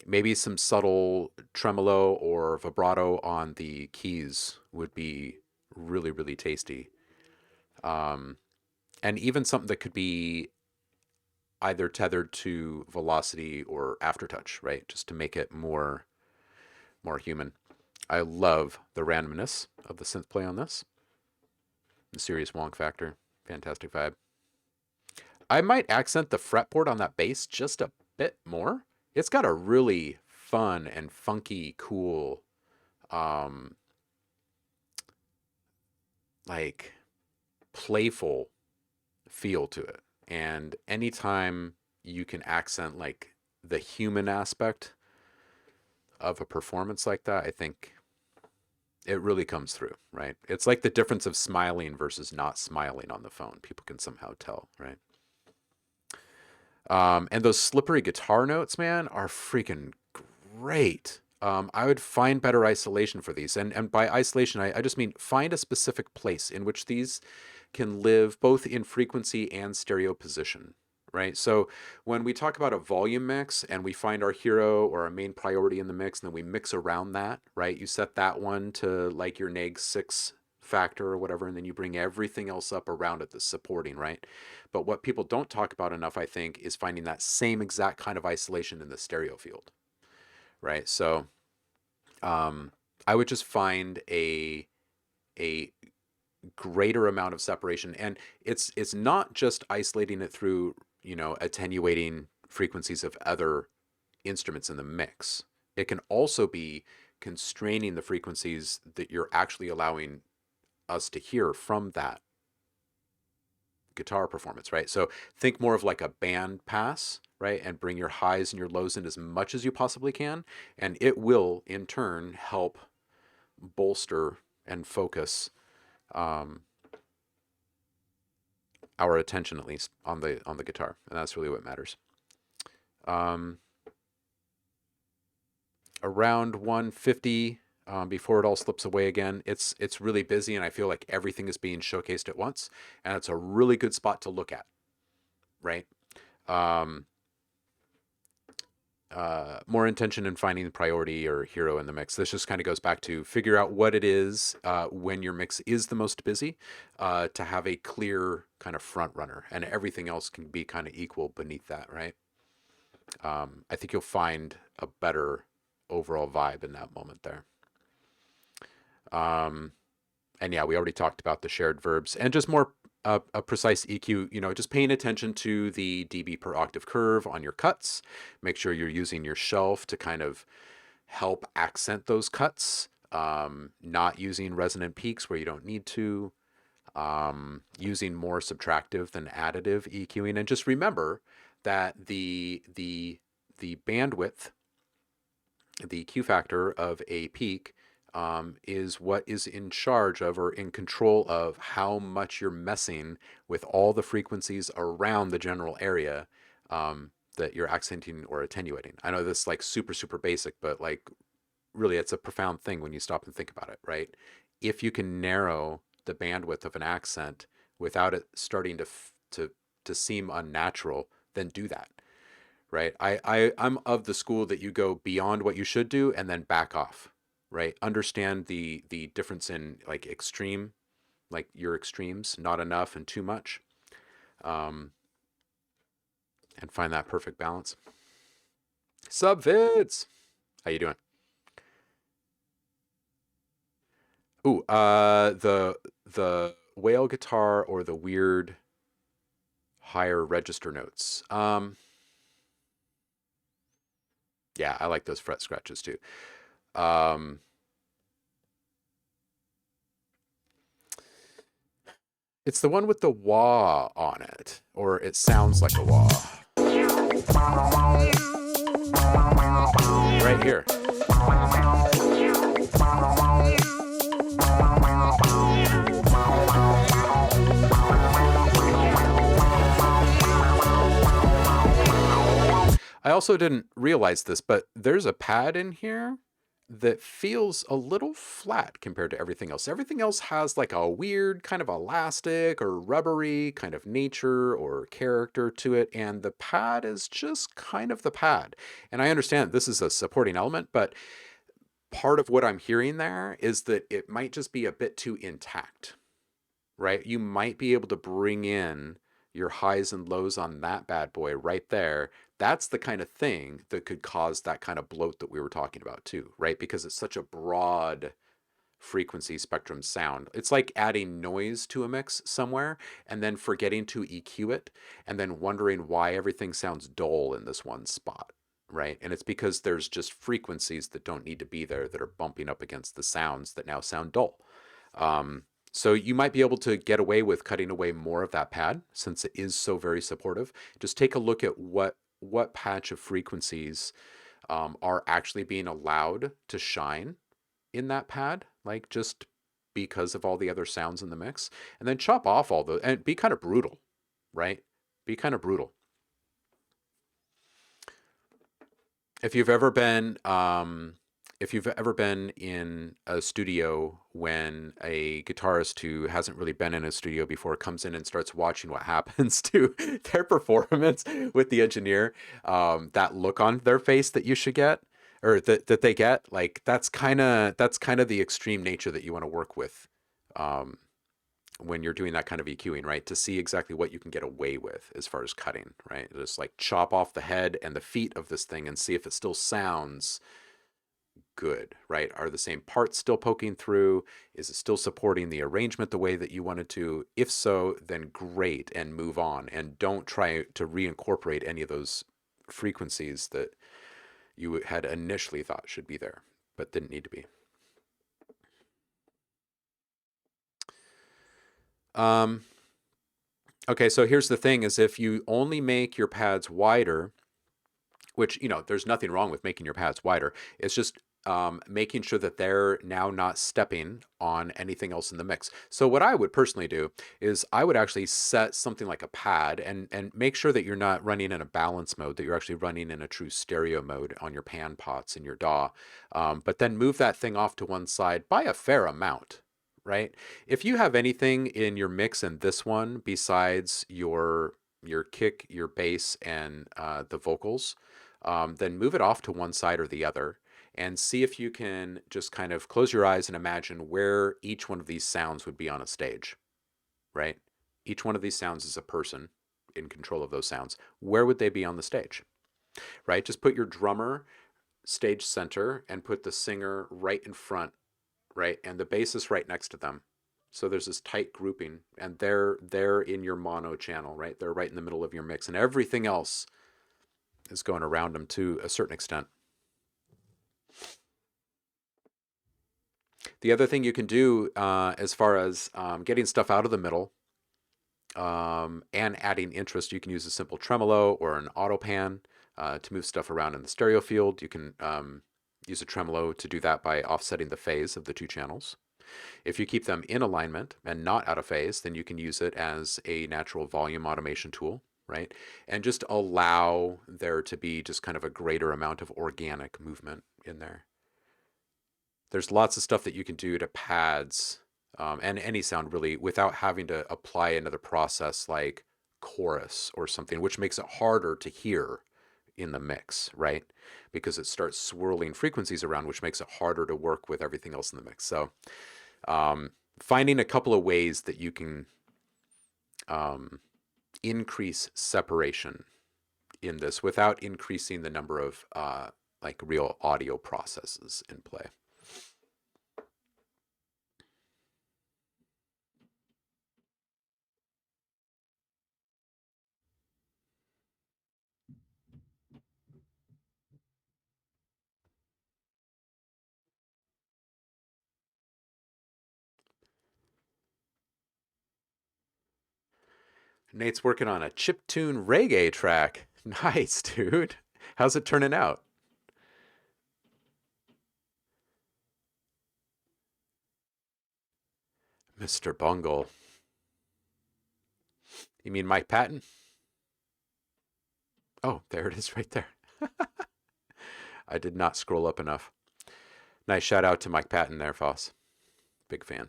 Maybe some subtle tremolo or vibrato on the keys would be really, really tasty. And even something that could be either tethered to velocity or aftertouch, right? Just to make it more human. I love the randomness of the synth play on this. The serious wonk factor. Fantastic vibe. I might accent the fretboard on that bass just a bit more. It's got a really fun and funky, cool, like playful feel to it. And anytime you can accent like the human aspect of a performance like that, I think it really comes through, right? It's like the difference of smiling versus not smiling on the phone. People can somehow tell, right? And those slippery guitar notes, man, are freaking great. I would find better isolation for these. And by isolation, I just mean find a specific place in which these can live both in frequency and stereo position, right? So when we talk about a volume mix and we find our hero or our main priority in the mix, and then we mix around that, right? You set that one to like your neg 6 factor or whatever, and then you bring everything else up around it that's supporting, right? But what people don't talk about enough, I think, is finding that same exact kind of isolation in the stereo field, right? So I would just find a greater amount of separation, and it's not just isolating it through attenuating frequencies of other instruments in the mix. It can also be constraining the frequencies that you're actually allowing us to hear from that guitar performance, right? So think more of like a band pass, right? And bring your highs and your lows in as much as you possibly can. And it will, in turn, help bolster and focus our attention, at least on the guitar, and that's really what matters. Around 150, before it all slips away again, it's really busy, and I feel like everything is being showcased at once, and it's a really good spot to look at, right? More intention in finding the priority or hero in the mix. This just kind of goes back to figure out what it is when your mix is the most busy, to have a clear kind of front runner, and everything else can be kind of equal beneath that, right? I think you'll find a better overall vibe in that moment there. And yeah, we already talked about the shared verbs and just more a precise EQ, just paying attention to the dB per octave curve on your cuts. Make sure you're using your shelf to kind of help accent those cuts, not using resonant peaks where you don't need to, using more subtractive than additive EQing. And just remember that the bandwidth, the Q factor of a peak, is what is in charge of or in control of how much you're messing with all the frequencies around the general area that you're accenting or attenuating. I know this is like super, super basic, but like really it's a profound thing when you stop and think about it, right? If you can narrow the bandwidth of an accent without it starting to seem unnatural, then do that. Right. I'm of the school that you go beyond what you should do and then back off. Right. Understand the difference in like extreme, like your extremes, not enough and too much, and find that perfect balance. Sub Vids, how you doing? Ooh, the whale guitar or the weird higher register notes. Yeah, I like those fret scratches too. It's the one with the wah on it, or it sounds like a wah. Right here. I also didn't realize this, but there's a pad in here that feels a little flat compared to everything else. Everything else has like a weird kind of elastic or rubbery kind of nature or character to it, and the pad is just kind of the pad. And I understand this is a supporting element, but part of what I'm hearing there is that it might just be a bit too intact, right? You might be able to bring in your highs and lows on that bad boy right there. That's the kind of thing that could cause that kind of bloat that we were talking about too, right? Because it's such a broad frequency spectrum sound. It's like adding noise to a mix somewhere and then forgetting to EQ it and then wondering why everything sounds dull in this one spot, right? And it's because there's just frequencies that don't need to be there that are bumping up against the sounds that now sound dull. So you might be able to get away with cutting away more of that pad since it is so very supportive. Just take a look at what patch of frequencies are actually being allowed to shine in that pad, like just because of all the other sounds in the mix, and then chop off all those and be kind of brutal, right? Be kind of brutal. If you've ever been in a studio when a guitarist who hasn't really been in a studio before comes in and starts watching what happens to their performance with the engineer, that look on their face that you should get, or that they get, like that's kind of the extreme nature that you want to work with when you're doing that kind of EQing, right? To see exactly what you can get away with as far as cutting, right? Just like chop off the head and the feet of this thing and see if it still sounds good, right? Are the same parts still poking through? Is it still supporting the arrangement the way that you wanted to? If so, then great, and move on. And don't try to reincorporate any of those frequencies that you had initially thought should be there, but didn't need to be. Okay, so here's the thing is if you only make your pads wider, which, there's nothing wrong with making your pads wider. It's just making sure that they're now not stepping on anything else in the mix. So what I would personally do is I would actually set something like a pad and make sure that you're not running in a balance mode, that you're actually running in a true stereo mode on your pan pots in your DAW. But then move that thing off to one side by a fair amount, right? If you have anything in your mix in this one besides your kick, your bass, and the vocals, then move it off to one side or the other and see if you can just kind of close your eyes and imagine where each one of these sounds would be on a stage, right? Each one of these sounds is a person in control of those sounds. Where would they be on the stage, right? Just put your drummer stage center and put the singer right in front, right? And the bassist right next to them. So there's this tight grouping, and they're in your mono channel, right? They're right in the middle of your mix, and everything else is going around them to a certain extent. The other thing you can do as far as getting stuff out of the middle and adding interest, you can use a simple tremolo or an auto pan to move stuff around in the stereo field. You can use a tremolo to do that by offsetting the phase of the two channels. If you keep them in alignment and not out of phase, then you can use it as a natural volume automation tool, right? And just allow there to be just kind of a greater amount of organic movement in there. There's lots of stuff that you can do to pads and any sound really without having to apply another process like chorus or something, which makes it harder to hear in the mix, right? Because it starts swirling frequencies around, which makes it harder to work with everything else in the mix. So finding a couple of ways that you can increase separation in this without increasing the number of like real audio processes in play. Nate's working on a chiptune reggae track. Nice, dude. How's it turning out? Mr. Bungle. You mean Mike Patton? Oh, there it is right there. I did not scroll up enough. Nice shout out to Mike Patton there, Foss. Big fan.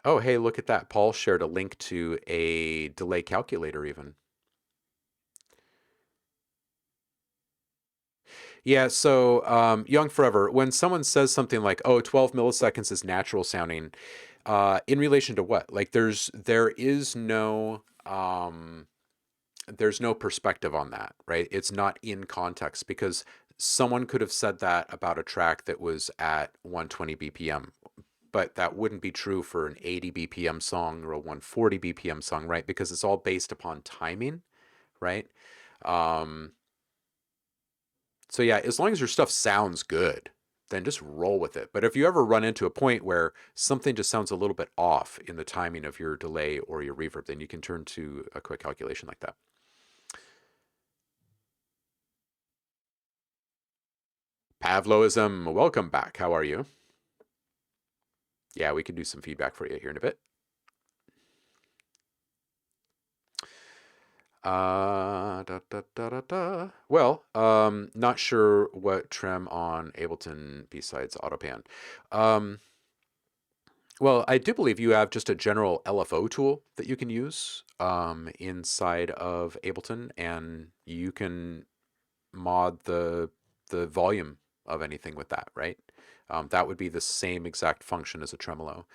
Oh, hey, look at that. Paul shared a link to a delay calculator even. Yeah, so Young Forever, when someone says something like, oh, 12 milliseconds is natural sounding, in relation to what? Like there's no perspective on that, right? It's not in context because someone could have said that about a track that was at 120 BPM, but that wouldn't be true for an 80 BPM song or a 140 BPM song, right? Because it's all based upon timing, right? So yeah, as long as your stuff sounds good, then just roll with it. But if you ever run into a point where something just sounds a little bit off in the timing of your delay or your reverb, then you can turn to a quick calculation like that. Pavloism, welcome back. How are you? Yeah, we can do some feedback for you here in a bit. Well, not sure what trem on Ableton besides Autopan. Well, I do believe you have just a general LFO tool that you can use inside of Ableton, and you can mod the volume of anything with that, right? That would be the same exact function as a tremolo.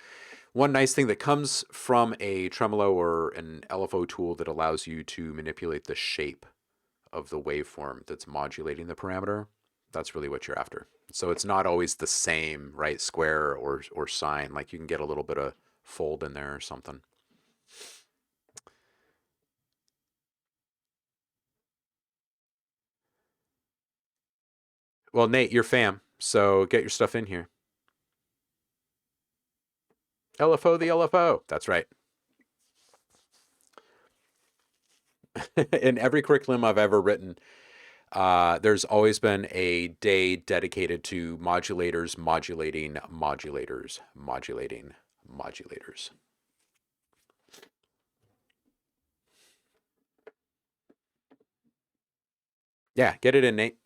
one nice thing that comes from a tremolo or an LFO tool that allows you to manipulate the shape of the waveform that's modulating the parameter, that's really what you're after. So it's not always the same, right, square or sine. Like you can get a little bit of fold in there or something. Well, Nate, you're fam, so get your stuff in here. LFO the LFO. That's right. In every curriculum I've ever written, there's always been a day dedicated to modulators, modulating, modulators, modulating, modulators. Yeah, get it in, Nate.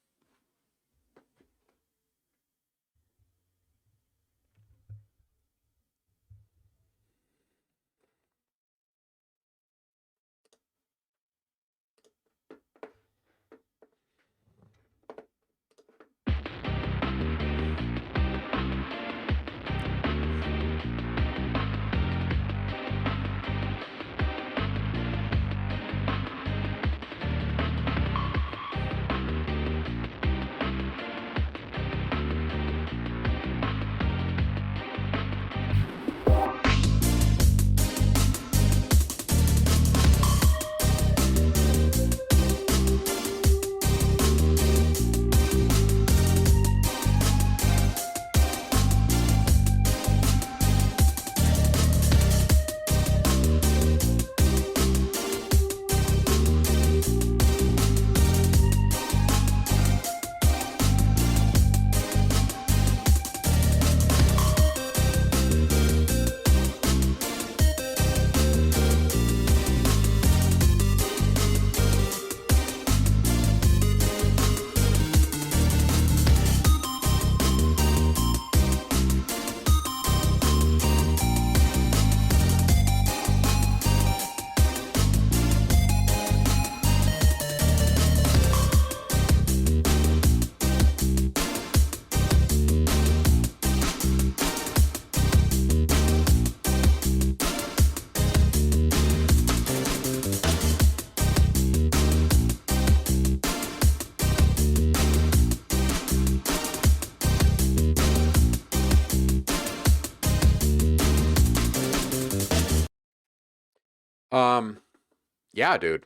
Yeah, dude.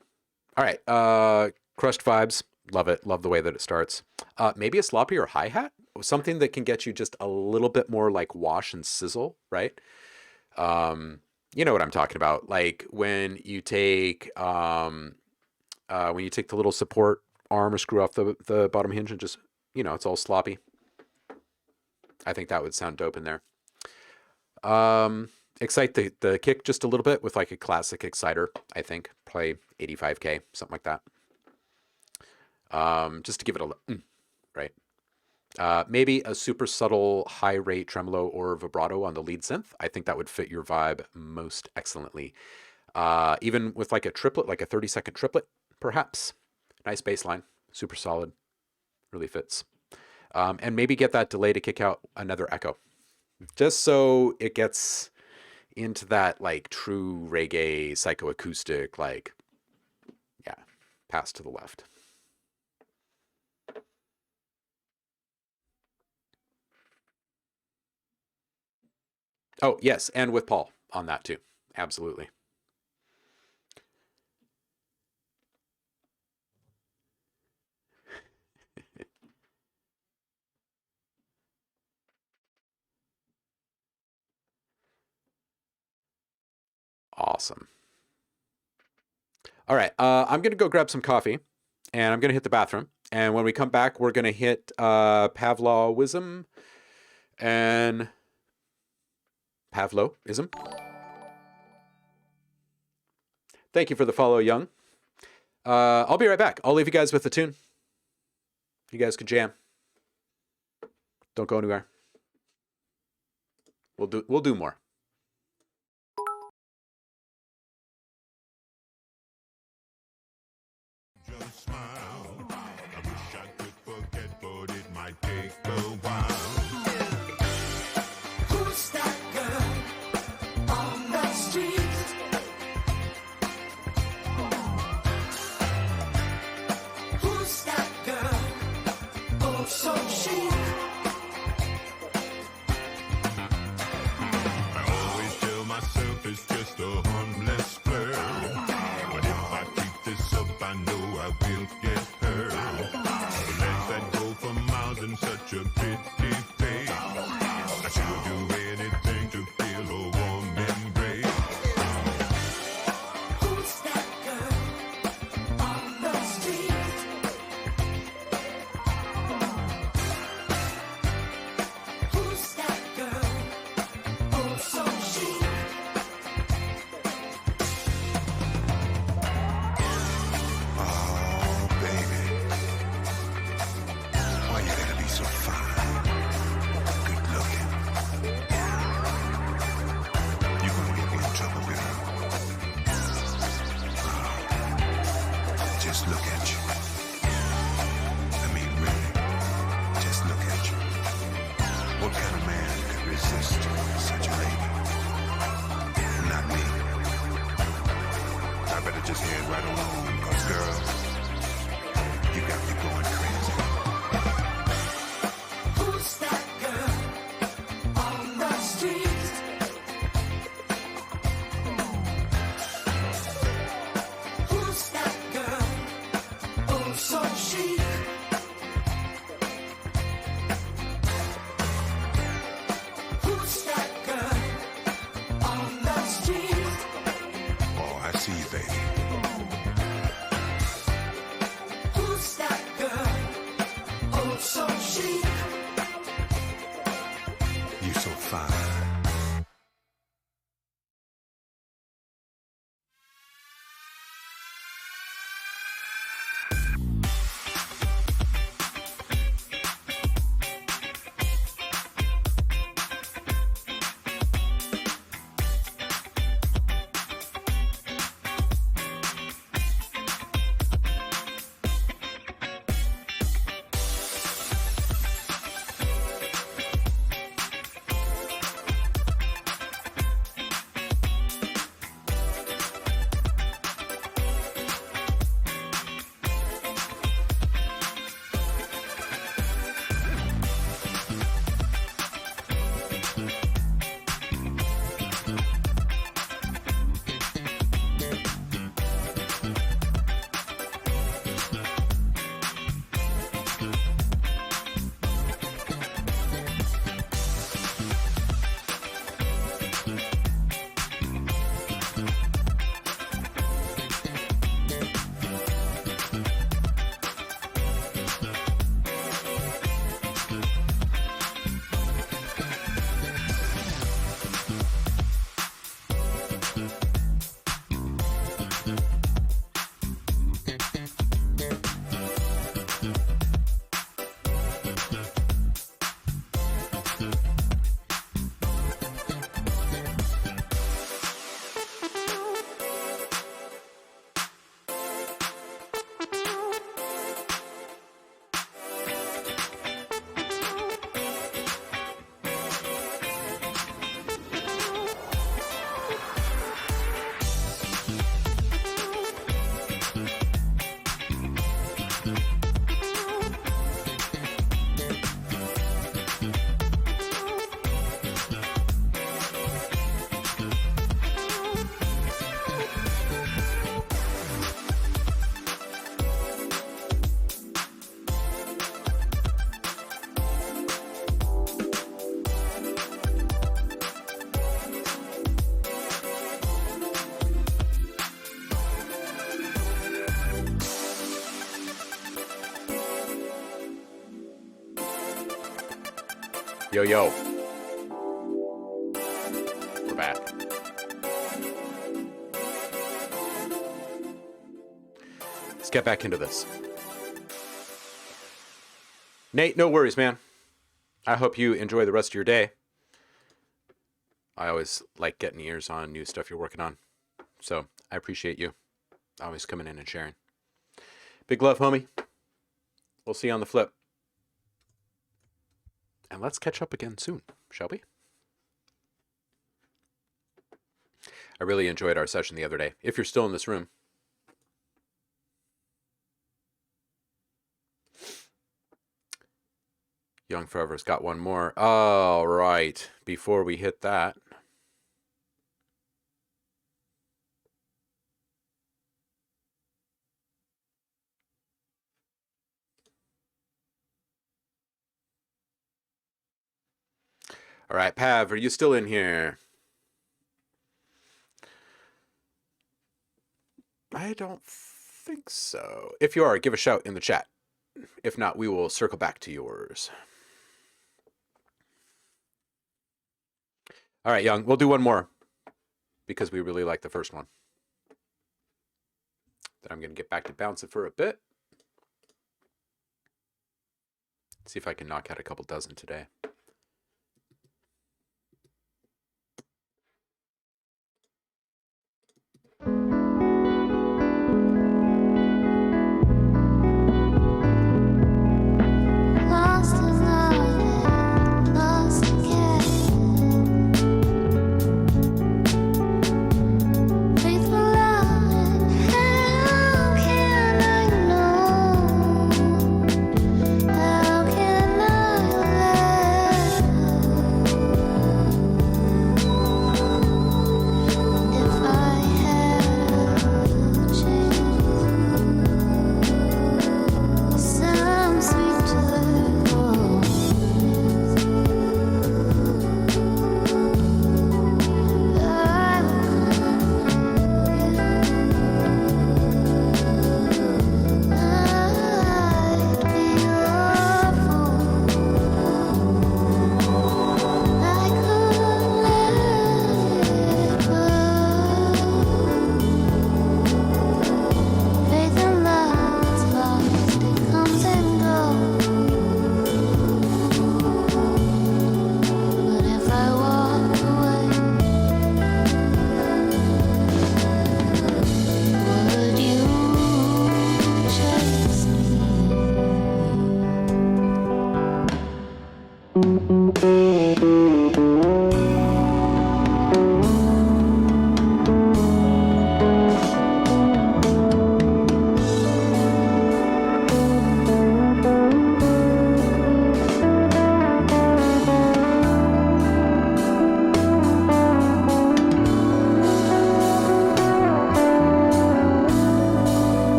All right. Crushed vibes. Love it. Love the way that it starts. Maybe a sloppier hi-hat. Something that can get you just a little bit more like wash and sizzle, right? You know what I'm talking about. Like when you take the little support arm or screw off the bottom hinge and just, it's all sloppy. I think that would sound dope in there. Excite the kick just a little bit with like a classic exciter, I think. Play 85K, something like that. Just to give it a, right? Maybe a super subtle high rate tremolo or vibrato on the lead synth. I think that would fit your vibe most excellently. Even with like a triplet, like a 30-second triplet, perhaps. Nice bass line, super solid, really fits. And maybe get that delay to kick out another echo. Just so it gets into that like true reggae psychoacoustic, like, yeah, pass to the left. Oh, yes, and with Paul on that too. Absolutely. Awesome. All right, I'm going to go grab some coffee, and I'm going to hit the bathroom. And when we come back, we're going to hit Pavlowism and Pavloism. Thank you for the follow, Young. I'll be right back. I'll leave you guys with the tune. You guys can jam. Don't go anywhere. We'll do more. Just smile. I wish I could forget, but it might take a while. Who's that girl so chic. I always tell myself it's just a harmless flirt. But if I keep this up, I know I will get hurt. Legs that go for miles in such a pretty face. I should do anything to feel a warm embrace. Who's that girl on the street? Who's that girl? Oh, so chic. Oh, baby. Why you gotta be so fine? Good looking. You gonna get me in trouble, girl. Just look at you. I mean, really, just look at you. What kind of man could resist such a lady? Not me. I better just head right on home, 'cause girl, you got me going crazy. Who's that girl on the street? Who's that girl? Oh, so chic. Who's that girl on the street? Oh, I see you, baby. Who's that girl? Oh, so chic. You're so fine. Yo, yo. We're back. Let's get back into this. Nate, no worries, man. I hope you enjoy the rest of your day. I always like getting ears on new stuff you're working on. So I appreciate you always coming in and sharing. Big love, homie. We'll see you on the flip. And let's catch up again soon, shall we? I really enjoyed our session the other day. If you're still in this room, Young Forever's got one more. All right. Before we hit that, all right, Pav, are you still in here? I don't think so. If you are, give a shout in the chat. If not, we will circle back to yours. All right, Young, we'll do one more because we really like the first one. Then I'm going to get back to bouncing for a bit. See if I can knock out a couple dozen today.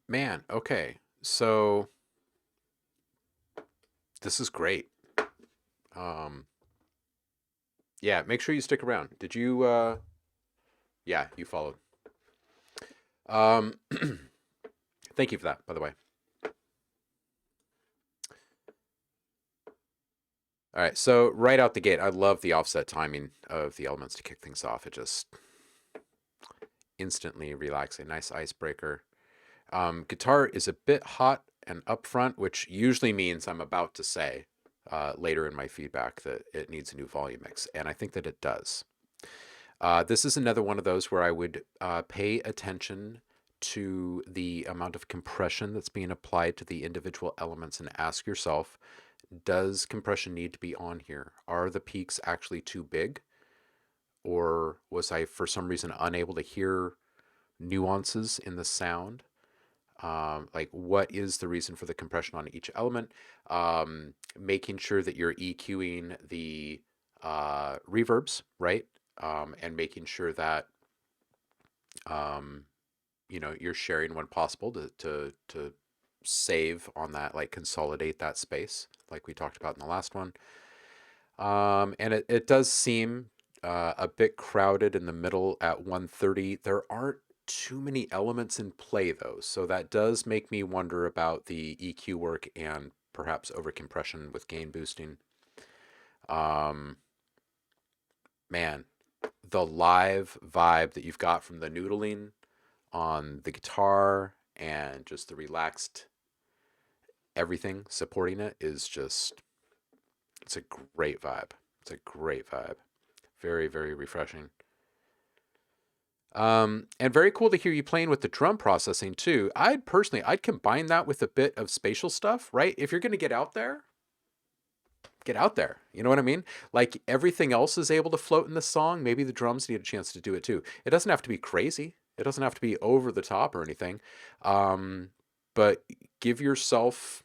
Man, okay. So this is great. Yeah, make sure you stick around. Did you yeah, you followed. Thank you for that, by the way. All right, so right out the gate, I love the offset timing of the elements to kick things off. It just instantly relaxing. Nice icebreaker. Guitar is a bit hot and upfront, which usually means I'm about to say later in my feedback that it needs a new volume mix, and I think that it does. This is another one of those where I would pay attention to the amount of compression that's being applied to the individual elements and ask yourself, does compression need to be on here? Are the peaks actually too big? Or was I, for some reason, unable to hear nuances in the sound? Like what is the reason for the compression on each element, making sure that you're EQing the reverbs, right? And making sure that um, you're sharing when possible to save on that, like consolidate that space, like we talked about in the last one. And it does seem a bit crowded in the middle at 130. There aren't too many elements in play though, so that does make me wonder about the EQ work and perhaps overcompression with gain boosting. Um, Man, the live vibe that you've got from the noodling on the guitar and just the relaxed everything supporting it is just, it's a great vibe. It's a great vibe. Very, very refreshing. And very cool to hear you playing with the drum processing too. I'd combine that with a bit of spatial stuff, right? If you're going to get out there, get out there. You know what I mean? Like everything else is able to float in the song. Maybe the drums need a chance to do it too. It doesn't have to be crazy. It doesn't have to be over the top or anything. Um, but give yourself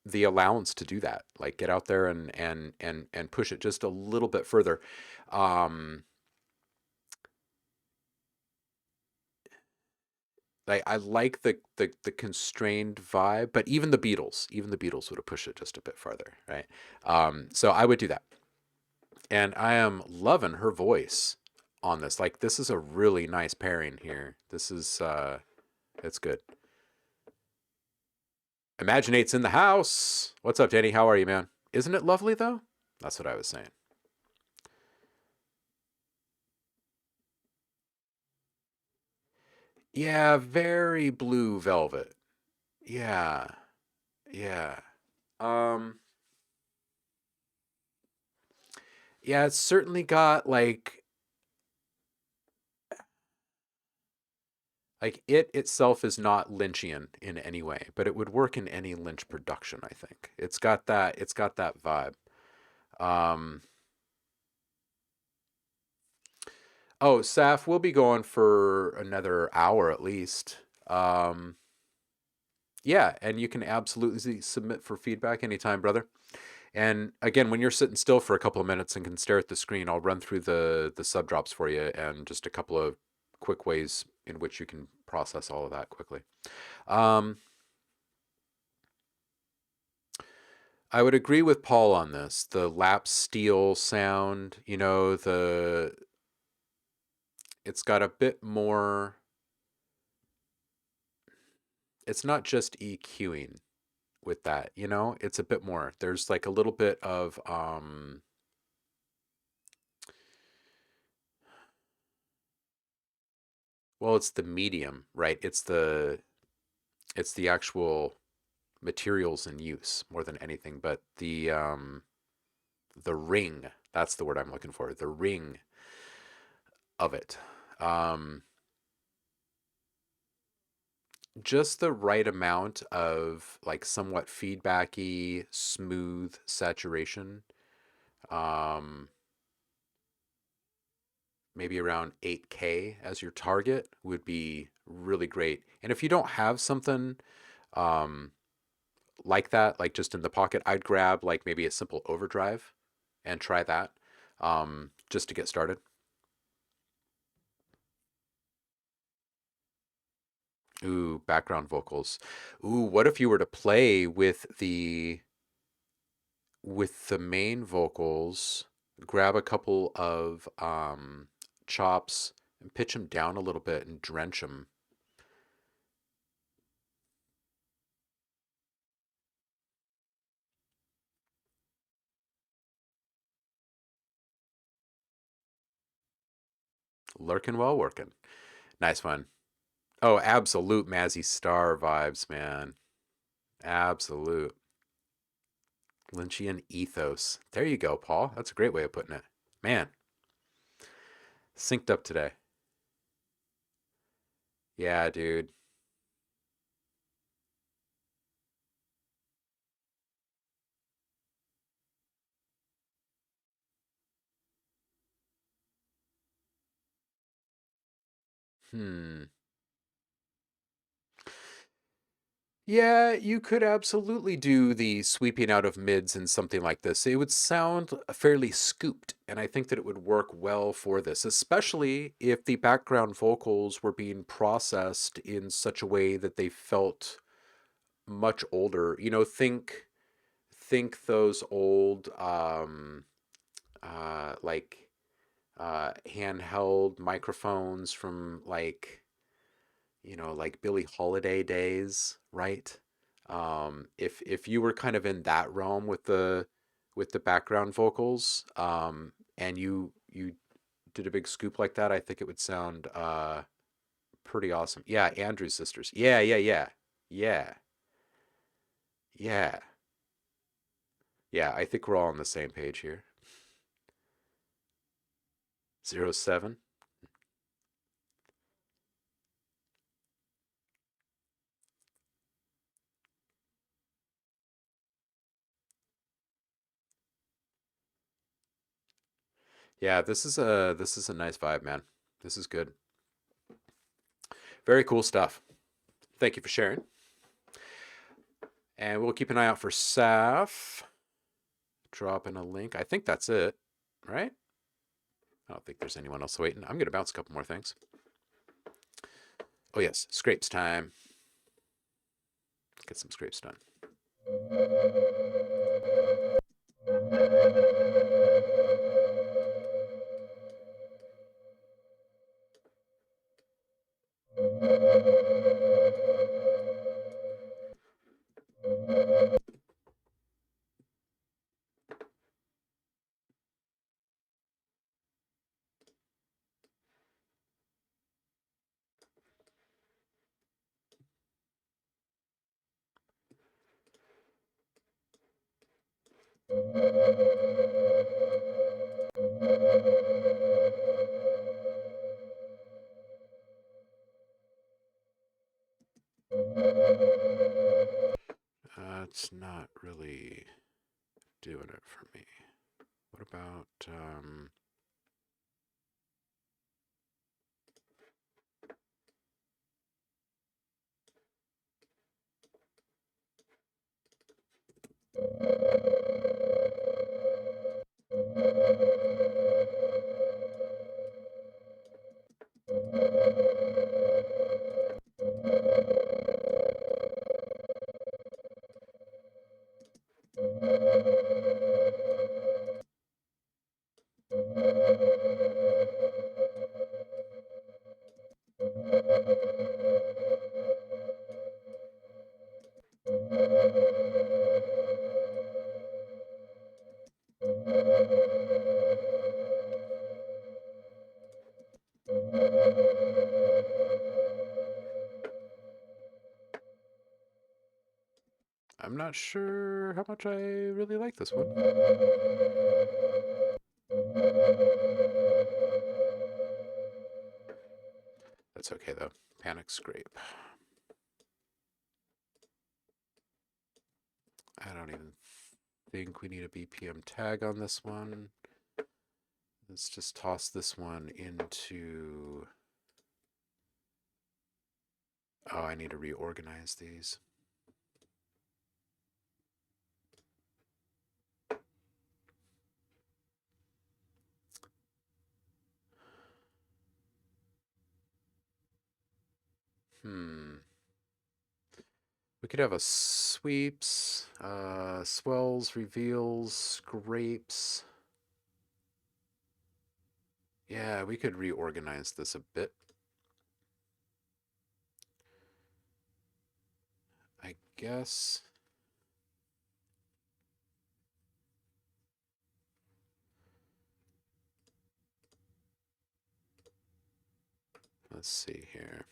the allowance to do that. Like get out there and push it just a little bit further. Um, I like the constrained vibe, but even the Beatles would have pushed it just a bit farther, right? So I would do that, and I am loving her voice on this. Like this is a really nice pairing here. This is it's good. Imaginate's in the house. What's up, Danny? How are you, man? Isn't it lovely though? That's what I was saying. Yeah, very blue velvet. Yeah, yeah. Um, yeah, it's certainly got like it itself is not Lynchian in any way, but it would work in any Lynch production, I think. It's got that vibe. Um oh, Saf, we'll be going for another hour at least. Um yeah, and you can absolutely submit for feedback anytime, brother. And again, when you're sitting still for a couple of minutes and can stare at the screen, I'll run through the sub drops for you and just a couple of quick ways in which you can process all of that quickly. Um, I would agree with Paul on this. The lap steel sound, it's got a bit more. It's not just EQing with that, it's a bit more. There's like a little bit of well, it's the medium, right? It's the actual materials in use more than anything, but the ring, that's the word I'm looking for. The ring of it. Um just the right amount of like somewhat feedbacky, smooth saturation. Um, Maybe around 8K as your target would be really great. And if you don't have something um, like that, like just in the pocket, I'd grab like maybe a simple overdrive and try that just to get started. Ooh, background vocals. Ooh, what if you were to play with the main vocals, grab a couple of chops and pitch them down a little bit and drench them. Lurking while working. Nice one. Oh, absolute Mazzy Star vibes, man. Absolute. Lynchian ethos. There you go, Paul. That's a great way of putting it. Man, synced up today. Yeah, dude. Hmm. Yeah, you could absolutely do the sweeping out of mids in something like this. It would sound fairly scooped, and I think that it would work well for this, especially if the background vocals were being processed in such a way that they felt much older. Think those old like handheld microphones from like Billie Holiday days, right? If you were kind of in that realm with the background vocals, and you did a big scoop like that, I think it would sound pretty awesome. Yeah, Andrew's sisters. Yeah, yeah, yeah, yeah, yeah, yeah. I think we're all on the same page here. 07. Yeah, this is a nice vibe, man. This is good. Very cool stuff. Thank you for sharing. And we'll keep an eye out for Saf. Drop in a link. I think that's it, right? I don't think there's anyone else waiting. I'm going to bounce a couple more things. Oh, yes. Scrapes time. Get some scrapes done. It's not really doing it for me. What about I'm not sure how much I really like this one. That's okay though. Panic scrape. I don't even think we need a BPM tag on this one. Let's just toss this one into... Oh, I need to reorganize these. We could have a sweeps, swells, reveals, scrapes. Yeah, we could reorganize this a bit. I guess. Let's see here.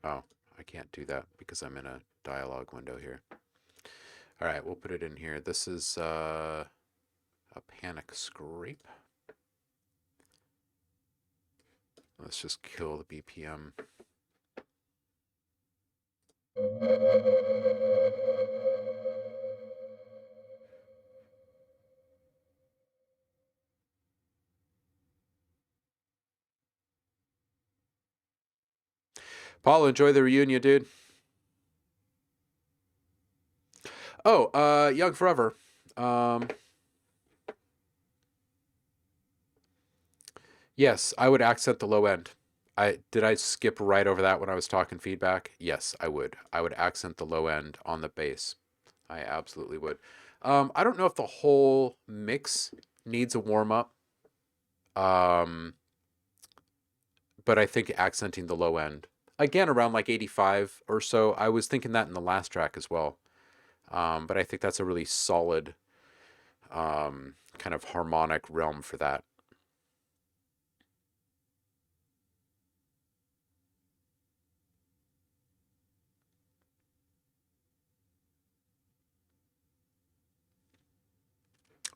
Oh, I can't do that because I'm in a dialog window here. All right, we'll put it in here. This is a panic scrape. Let's just kill the BPM. Paul, enjoy the reunion, dude. Oh, Young Forever. Yes, I would accent the low end. Did I skip right over that when I was talking feedback? Yes, I would. I would accent the low end on the bass. I absolutely would. I don't know if the whole mix needs a warm up. Um, but I think accenting the low end again around like 85 or so. I was thinking that in the last track as well. But I think that's a really solid kind of harmonic realm for that.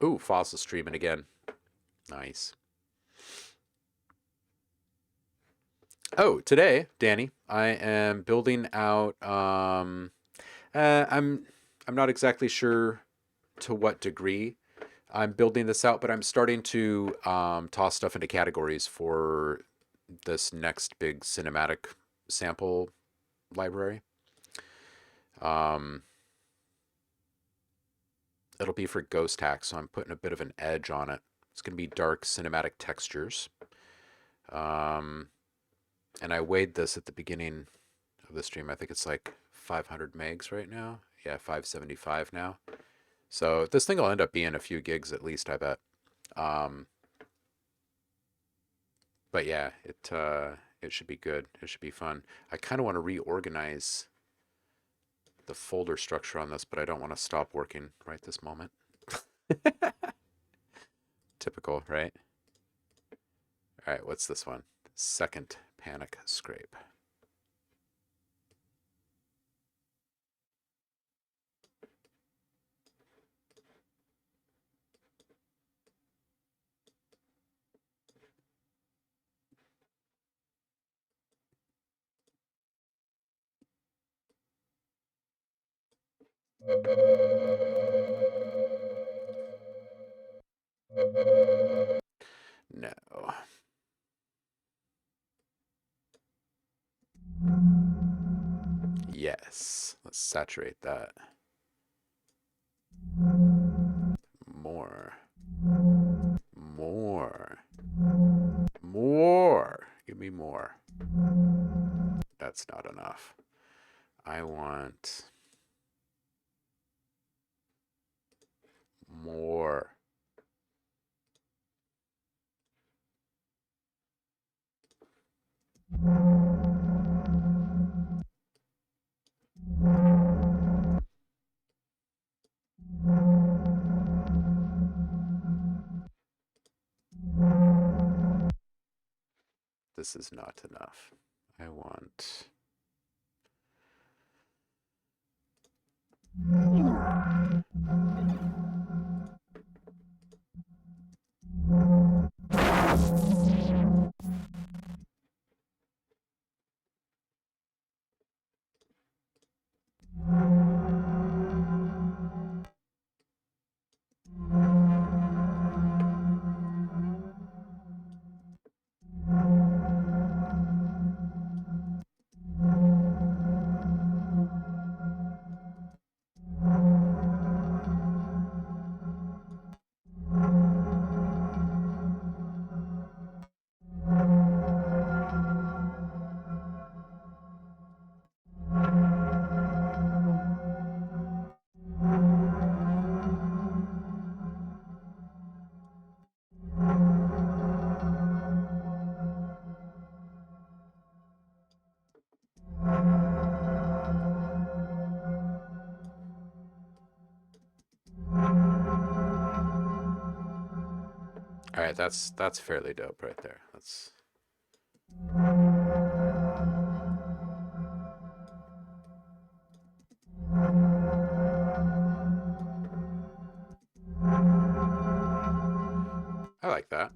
Ooh, fossil streaming again. Nice. Oh, today, Danny, I am building out. I'm not exactly sure to what degree I'm building this out, but I'm starting to toss stuff into categories for this next big cinematic sample library. Um, it'll be for ghost hack, so I'm putting a bit of an edge on it. It's going to be dark cinematic textures. And I weighed this at the beginning of the stream. I think it's like 500 megs right now. Yeah, 575 now. So this thing will end up being a few gigs at least, I bet. But yeah, it should be good. It should be fun. I kind of want to reorganize the folder structure on this, but I don't want to stop working right this moment. Typical, right? All right, what's this one? Second panic scrape. No. Yes. Let's saturate that. More. More. More. Give me more. That's not enough. I want more. This is not enough. I want... All right, that's fairly dope right there. That's... I like that.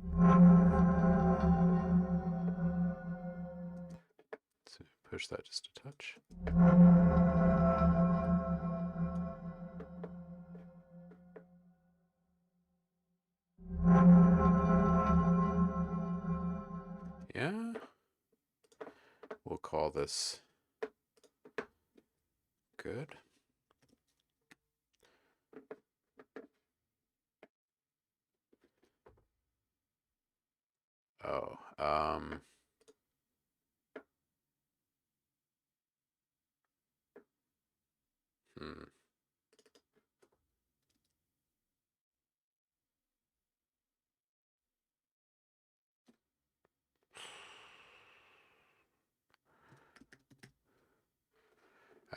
So push that just a touch. Yeah. We'll call this good. Oh, hmm.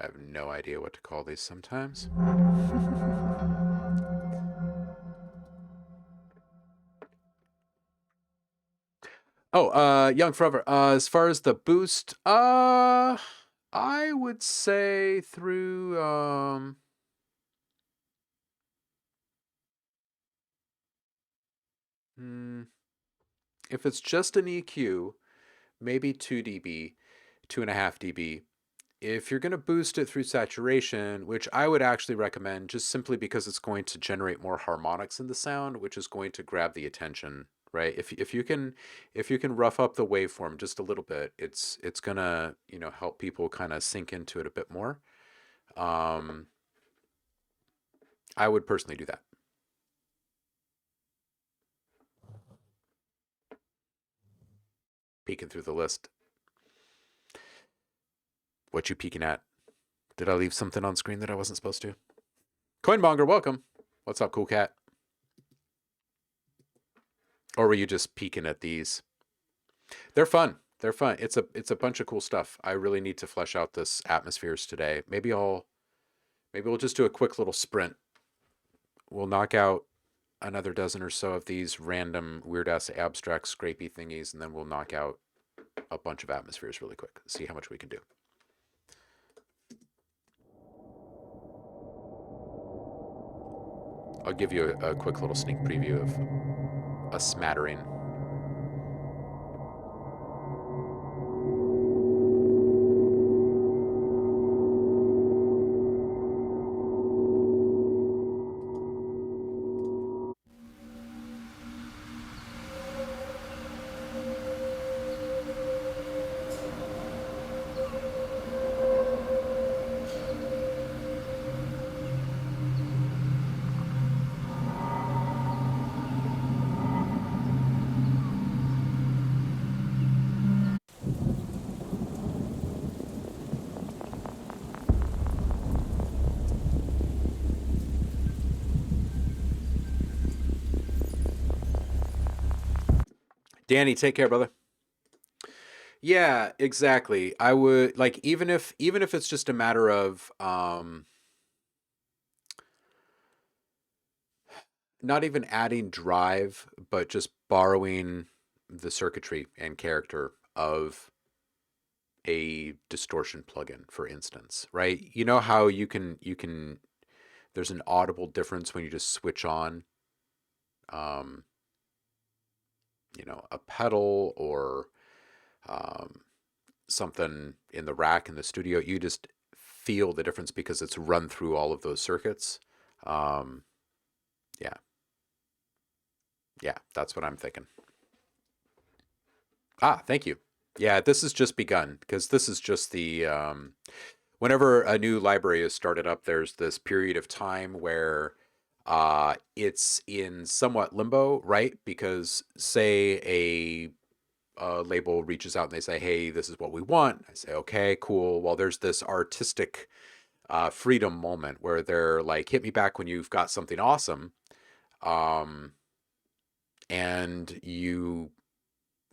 I have no idea what to call these sometimes. Oh, Young Forever. As far as the boost, I would say through if it's just an EQ, maybe 2 dB, 2.5 dB. If you're going to boost it through saturation, which I would actually recommend just simply because it's going to generate more harmonics in the sound, which is going to grab the attention, right? If you can rough up the waveform just a little bit, it's going to, help people kind of sink into it a bit more. I would personally do that. Peeking through the list. What you peeking at? Did I leave something on screen that I wasn't supposed to? Coinmonger, welcome. What's up, cool cat? Or were you just peeking at these? They're fun. They're fun. It's a bunch of cool stuff. I really need to flesh out this atmospheres today. Maybe we'll just do a quick little sprint. We'll knock out another dozen or so of these random weird ass abstract scrapey thingies, and then we'll knock out a bunch of atmospheres really quick. See how much we can do. I'll give you a quick little sneak preview of a smattering. Danny, take care, brother. Yeah, exactly. I would like even if it's just a matter of not even adding drive, but just borrowing the circuitry and character of a distortion plugin, for instance, right? You know how you can there's an audible difference when you just switch on um, a pedal or um, something in the rack in the studio. You just feel the difference because it's run through all of those circuits. Um, yeah, yeah, that's what I'm thinking. Ah, thank you. Yeah, this has just begun because this is just the whenever a new library is started up, there's this period of time where it's in somewhat limbo, right? Because say a label reaches out and they say, "Hey, this is what we want." I say, "Okay, cool." Well, there's this artistic freedom moment where they're like, "Hit me back when you've got something awesome," um, and you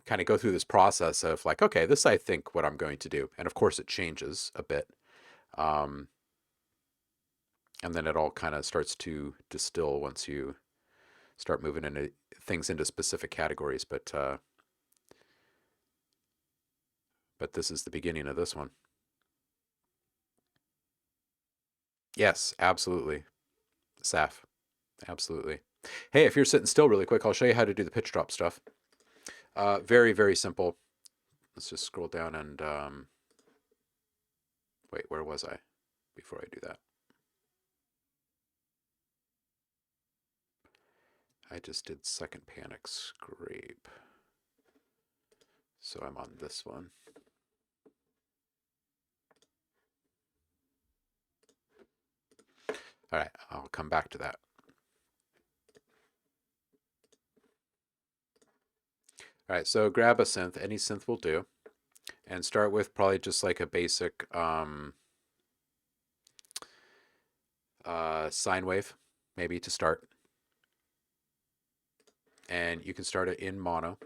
kind of go through this process of like, okay, this I think what I'm going to do, and of course it changes a bit, um, and then it all kind of starts to distill once you start moving into things into specific categories. But this is the beginning of this one. Yes, absolutely, Saf, absolutely. Hey, if you're sitting still really quick, I'll show you how to do the pitch drop stuff. Very, very simple. Let's just scroll down and wait, where was I before I do that? I just did second panic scrape. So I'm on this one. All right, I'll come back to that. All right, so grab a synth. Any synth will do. And start with probably just like a basic sine wave, maybe to start. And you can start it in mono,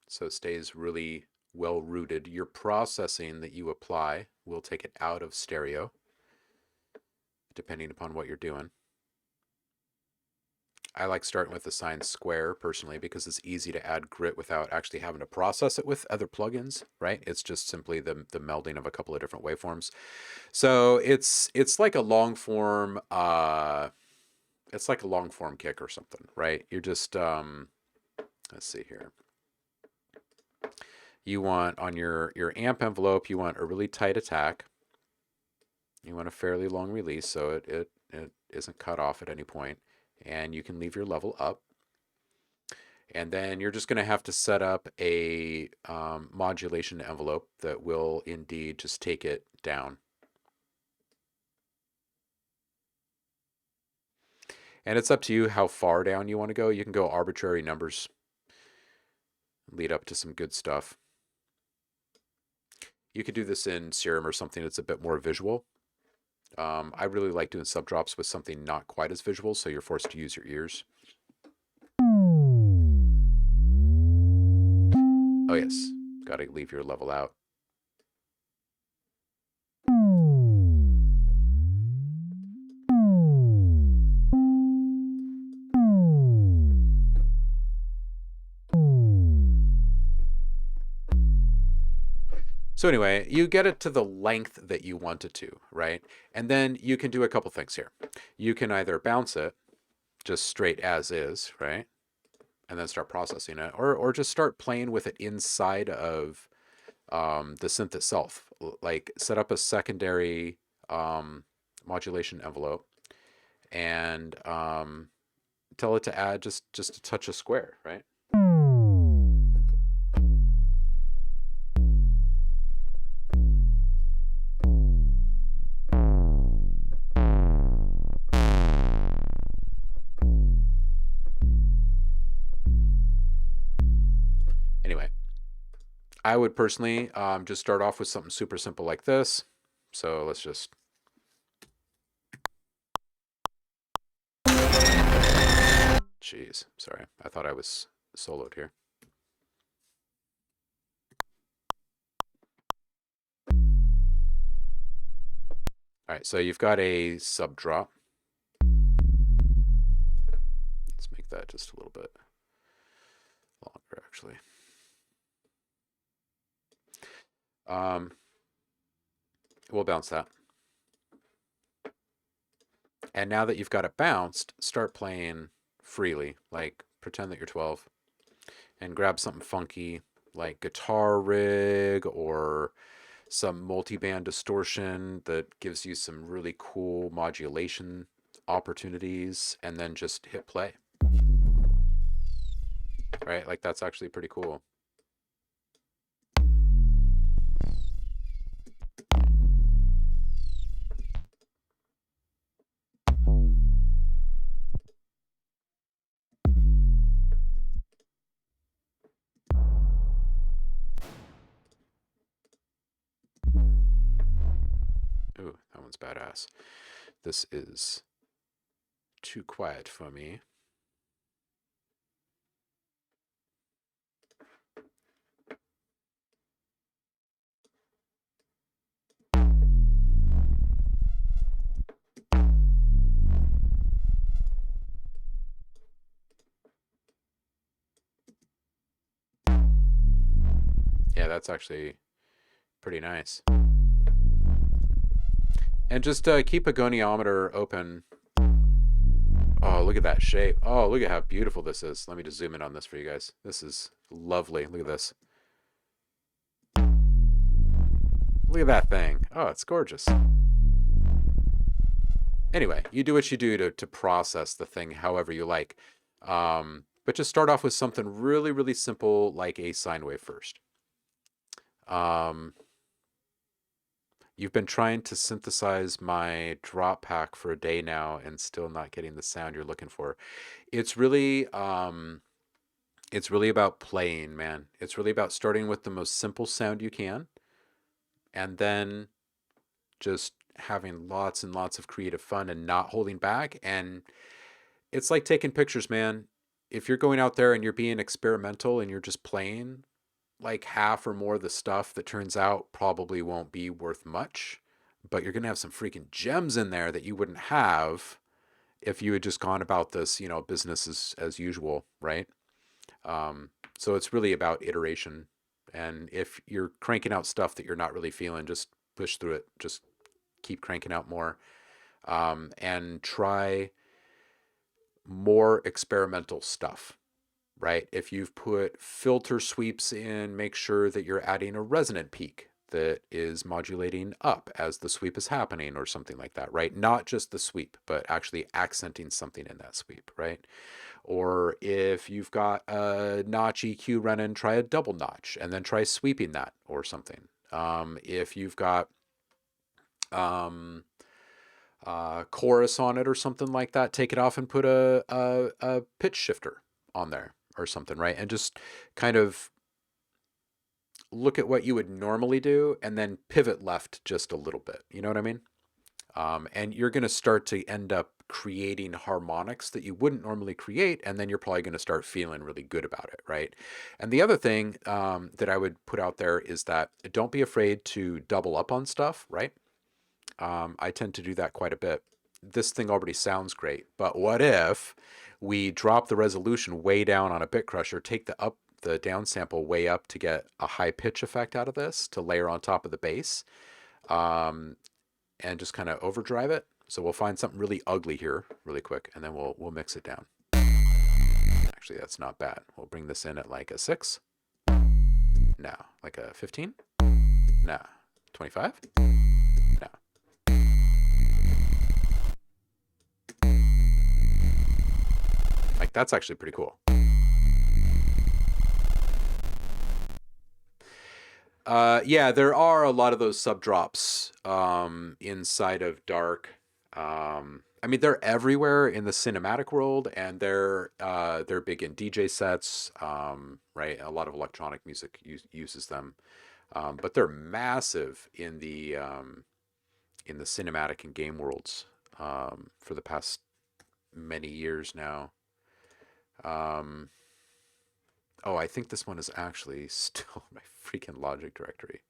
so it stays really well rooted. Your processing that you apply will take it out of stereo, depending upon what you're doing. I like starting with the sine square personally because it's easy to add grit without actually having to process it with other plugins, right? It's just simply the melding of a couple of different waveforms. So it's like a long form it's like a long form kick or something, right? You're just let's see here. You want on your amp envelope, you want a really tight attack. You want a fairly long release so it isn't cut off at any point. And you can leave your level up. And then you're just going to have to set up a modulation envelope that will indeed just take it down. And it's up to you how far down you want to go. You can go arbitrary numbers, lead up to some good stuff. You could do this in Serum or something that's a bit more visual. I really like doing subdrops with something not quite as visual, so you're forced to use your ears. Oh yes, got to leave your level out. So anyway, you get it to the length that you want it to, right? And then you can do a couple things here. You can either bounce it just straight as is, right? And then start processing it, or just start playing with it inside of the synth itself. Like set up a secondary modulation envelope and tell it to add just a touch of square, right? Anyway, I would personally just start off with something super simple like this. So let's just. Jeez, sorry. I thought I was soloed here. All right, so you've got a sub drop. Let's make that just a little bit longer, actually. We'll bounce that. And now that you've got it bounced, start playing freely. Like pretend that you're 12 and grab something funky like guitar rig or some multi-band distortion that gives you some really cool modulation opportunities, and then just hit play. Right? Like that's actually pretty cool. Ooh, that one's badass. This is too quiet for me. Yeah, that's actually pretty nice. And just keep a goniometer open. Oh, look at that shape. Oh, look at how beautiful this is. Let me just zoom in on this for you guys. This is lovely. Look at this. Look at that thing. Oh, it's gorgeous. Anyway, you do what you do to process the thing however you like. But just start off with something really, really simple like a sine wave first. You've been trying to synthesize my drop pack for a day now and still not getting the sound you're looking for. It's really it's really about playing, man. It's really about starting with the most simple sound you can and then just having lots and lots of creative fun and not holding back. And it's like taking pictures, man. If you're going out there and you're being experimental and you're just playing, like half or more of the stuff that turns out probably won't be worth much, but you're going to have some freaking gems in there that you wouldn't have if you had just gone about this, business as usual, right? So it's really about iteration. And if you're cranking out stuff that you're not really feeling, just push through it. Just keep cranking out more, and try more experimental stuff, right? If you've put filter sweeps in, make sure that you're adding a resonant peak that is modulating up as the sweep is happening or something like that, right? Not just the sweep, but actually accenting something in that sweep, right? Or if you've got a notch EQ running, try a double notch and then try sweeping that or something. If you've got um, chorus on it or something like that, take it off and put a pitch shifter on there or something, right? And just kind of look at what you would normally do and then pivot left just a little bit. You know what I mean? And you're going to start to end up creating harmonics that you wouldn't normally create, and then you're probably going to start feeling really good about it, right? And the other thing that I would put out there is that don't be afraid to double up on stuff, right? I tend to do that quite a bit. This thing already sounds great, but what if we drop the resolution way down on a bit crusher, take the down sample way up to get a high pitch effect out of this to layer on top of the bass, um, and just kind of overdrive it. So we'll find something really ugly here really quick, and then we'll mix it down. Actually, that's not bad. We'll bring this in at like a 6. No. Like a 15? No. 25? No. Like, that's actually pretty cool. Yeah, there are a lot of those sub drops inside of Dark. I mean, they're everywhere in the cinematic world, and they're big in DJ sets, right? A lot of electronic music uses them, but they're massive in the cinematic and game worlds for the past many years now. Um, oh, I think this one is actually still my freaking Logic directory.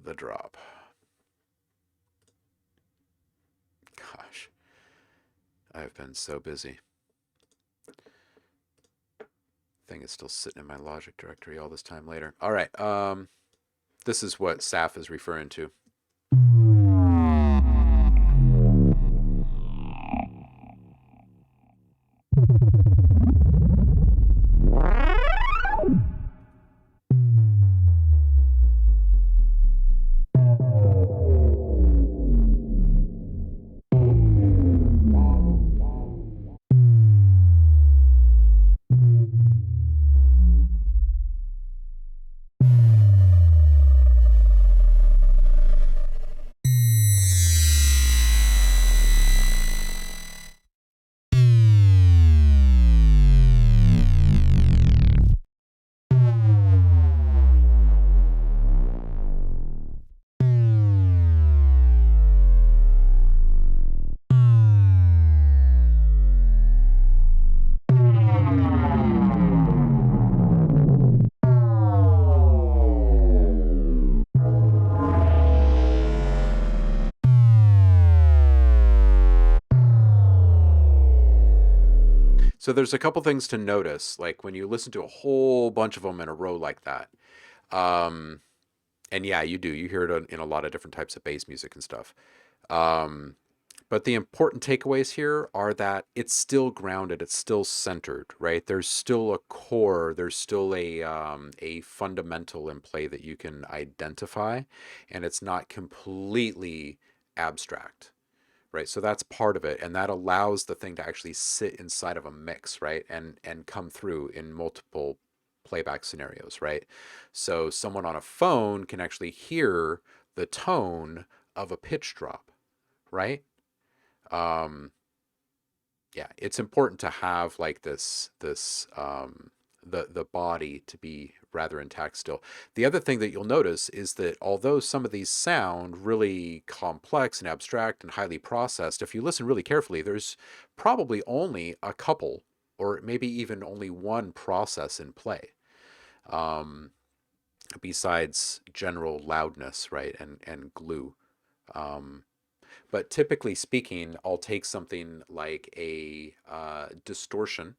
The drop. Gosh, I've been so busy. Thing is still sitting in my Logic directory all this time later. All right, this is what Saf is referring to. So there's a couple things to notice, like when you listen to a whole bunch of them in a row like that. Um, and yeah, you do. You hear it in a lot of different types of bass music and stuff. Um, but the important takeaways here are that it's still grounded, it's still centered, right? There's still a core, there's still a fundamental in play that you can identify, and it's not completely abstract, right? So that's part of it, and that allows the thing to actually sit inside of a mix, right? And come through in multiple playback scenarios, right? So someone on a phone can actually hear the tone of a pitch drop, right? Um, yeah, it's important to have like the body to be rather intact still. The other thing that you'll notice is that although some of these sound really complex and abstract and highly processed, if you listen really carefully, there's probably only a couple or maybe even only one process in play. Um, Besides general loudness, right, and glue. Um, but typically speaking, I'll take something like a distortion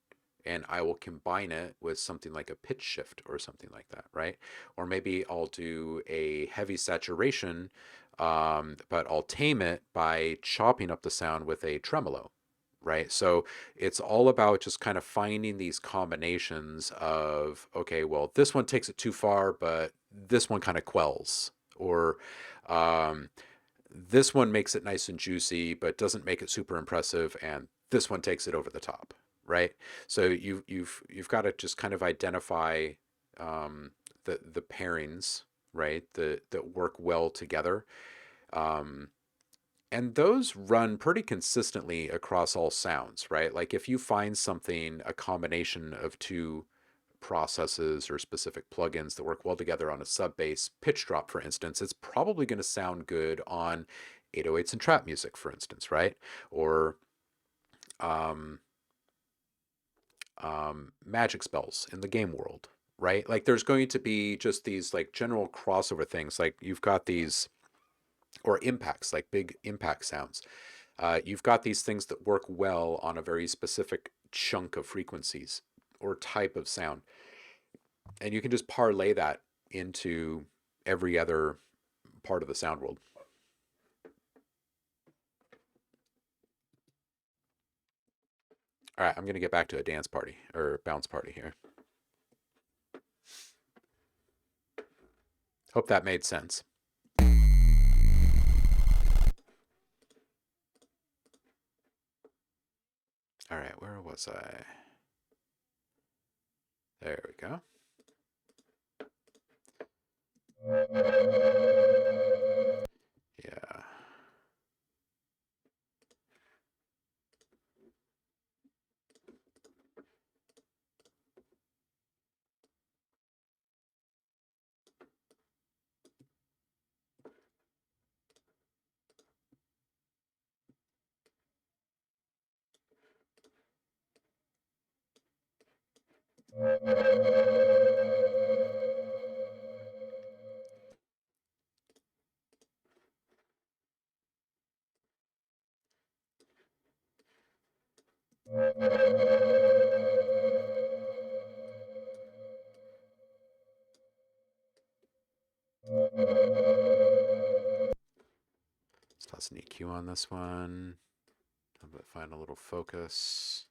and I will combine it with something like a pitch shift or something like that, right? Or maybe I'll do a heavy saturation, but I'll tame it by chopping up the sound with a tremolo, right? So it's all about just kind of finding these combinations of, okay, well, this one takes it too far, but this one kind of quells. Or um, this one makes it nice and juicy, but doesn't make it super impressive, and this one takes it over the top, right? So you've got to just kind of identify the pairings, right? That work well together, um, and those run pretty consistently across all sounds, right? Like if you find something, a combination of two processes or specific plugins that work well together on a sub bass pitch drop, for instance, it's probably going to sound good on 808s and trap music, for instance, right? Or um, magic spells in the game world, right? Like there's going to be just these like general crossover things. Like you've got these, or impacts, like big impact sounds. You've got these things that work well on a very specific chunk of frequencies or type of sound, and you can just parlay that into every other part of the sound world. All right, I'm going to get back to a dance party or bounce party here. Hope that made sense. All right, where was I? There we go. Yeah. Let's toss an EQ on this one. Find a little focus.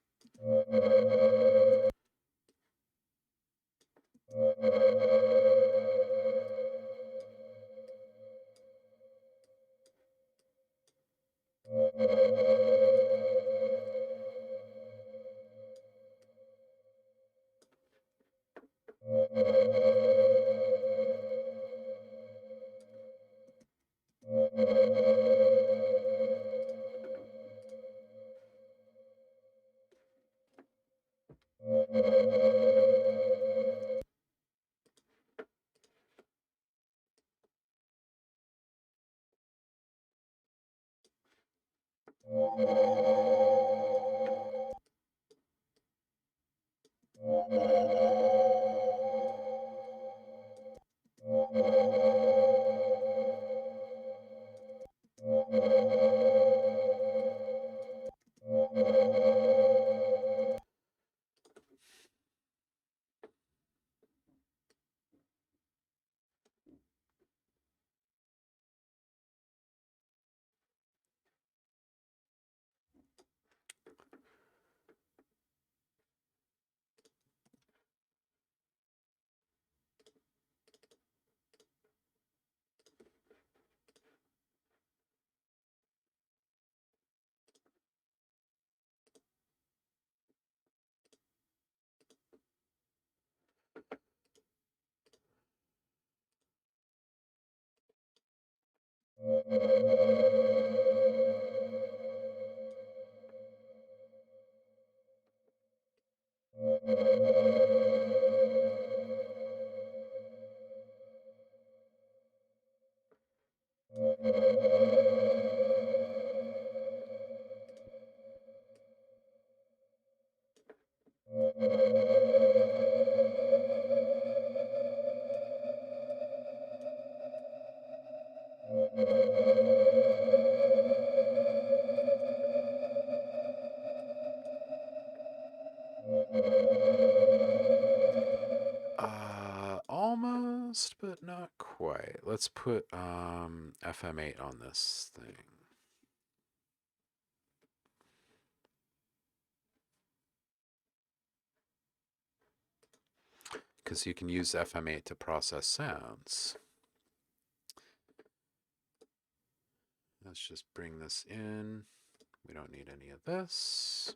Almost, but not quite. Let's put FM8 on this thing. Because you can use FM8 to process sounds. Let's just bring this in. We don't need any of this.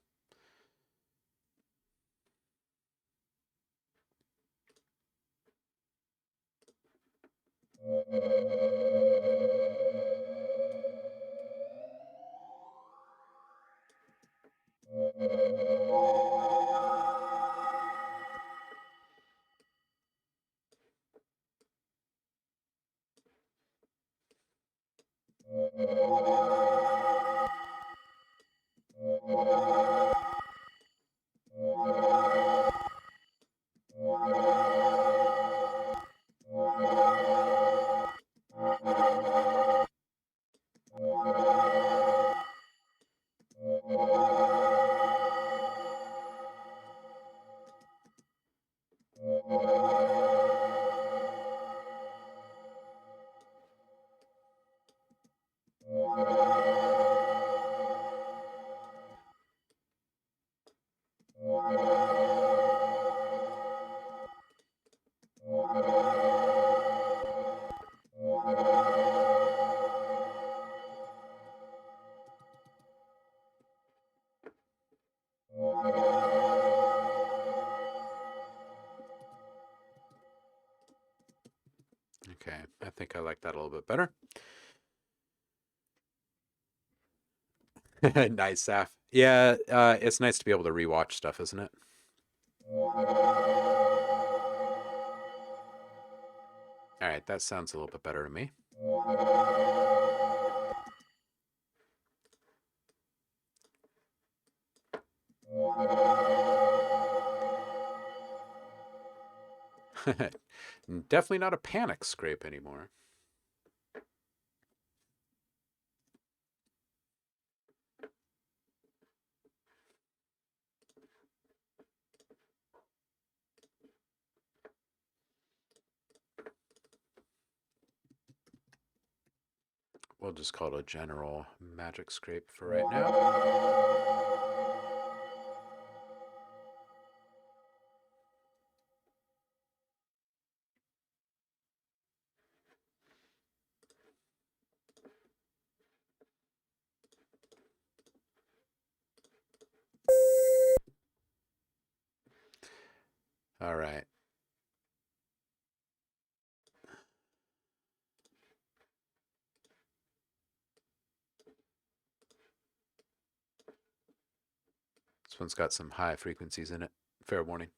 Okay, I think I like that a little bit better. Nice, Saf. Yeah, it's nice to be able to rewatch stuff, isn't it? All right, that sounds a little bit better to me. Definitely not a panic scrape anymore. We'll just call it a general magic scrape for right now. All right. This one's got some high frequencies in it. Fair warning.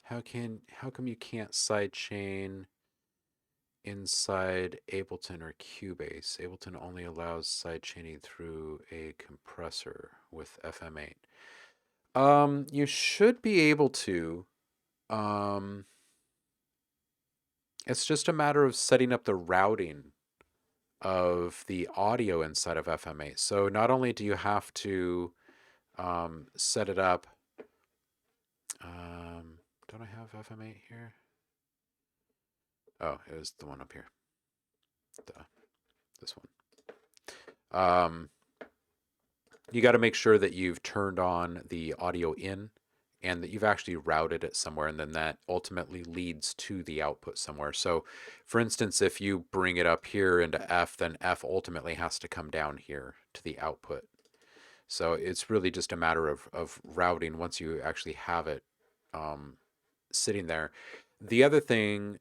How come you can't sidechain inside Ableton or Cubase? Ableton only allows sidechaining through a compressor with FM8. You should be able to. Um, it's just a matter of setting up the routing of the audio inside of FM8. So not only do you have to set it up. Don't I have FM8 here? Oh, it was the one up here. This one. You got to make sure that you've turned on the audio in and that you've actually routed it somewhere, and then that ultimately leads to the output somewhere. So for instance, if you bring it up here into F, then F ultimately has to come down here to the output. So it's really just a matter of routing once you actually have it sitting there. The other thing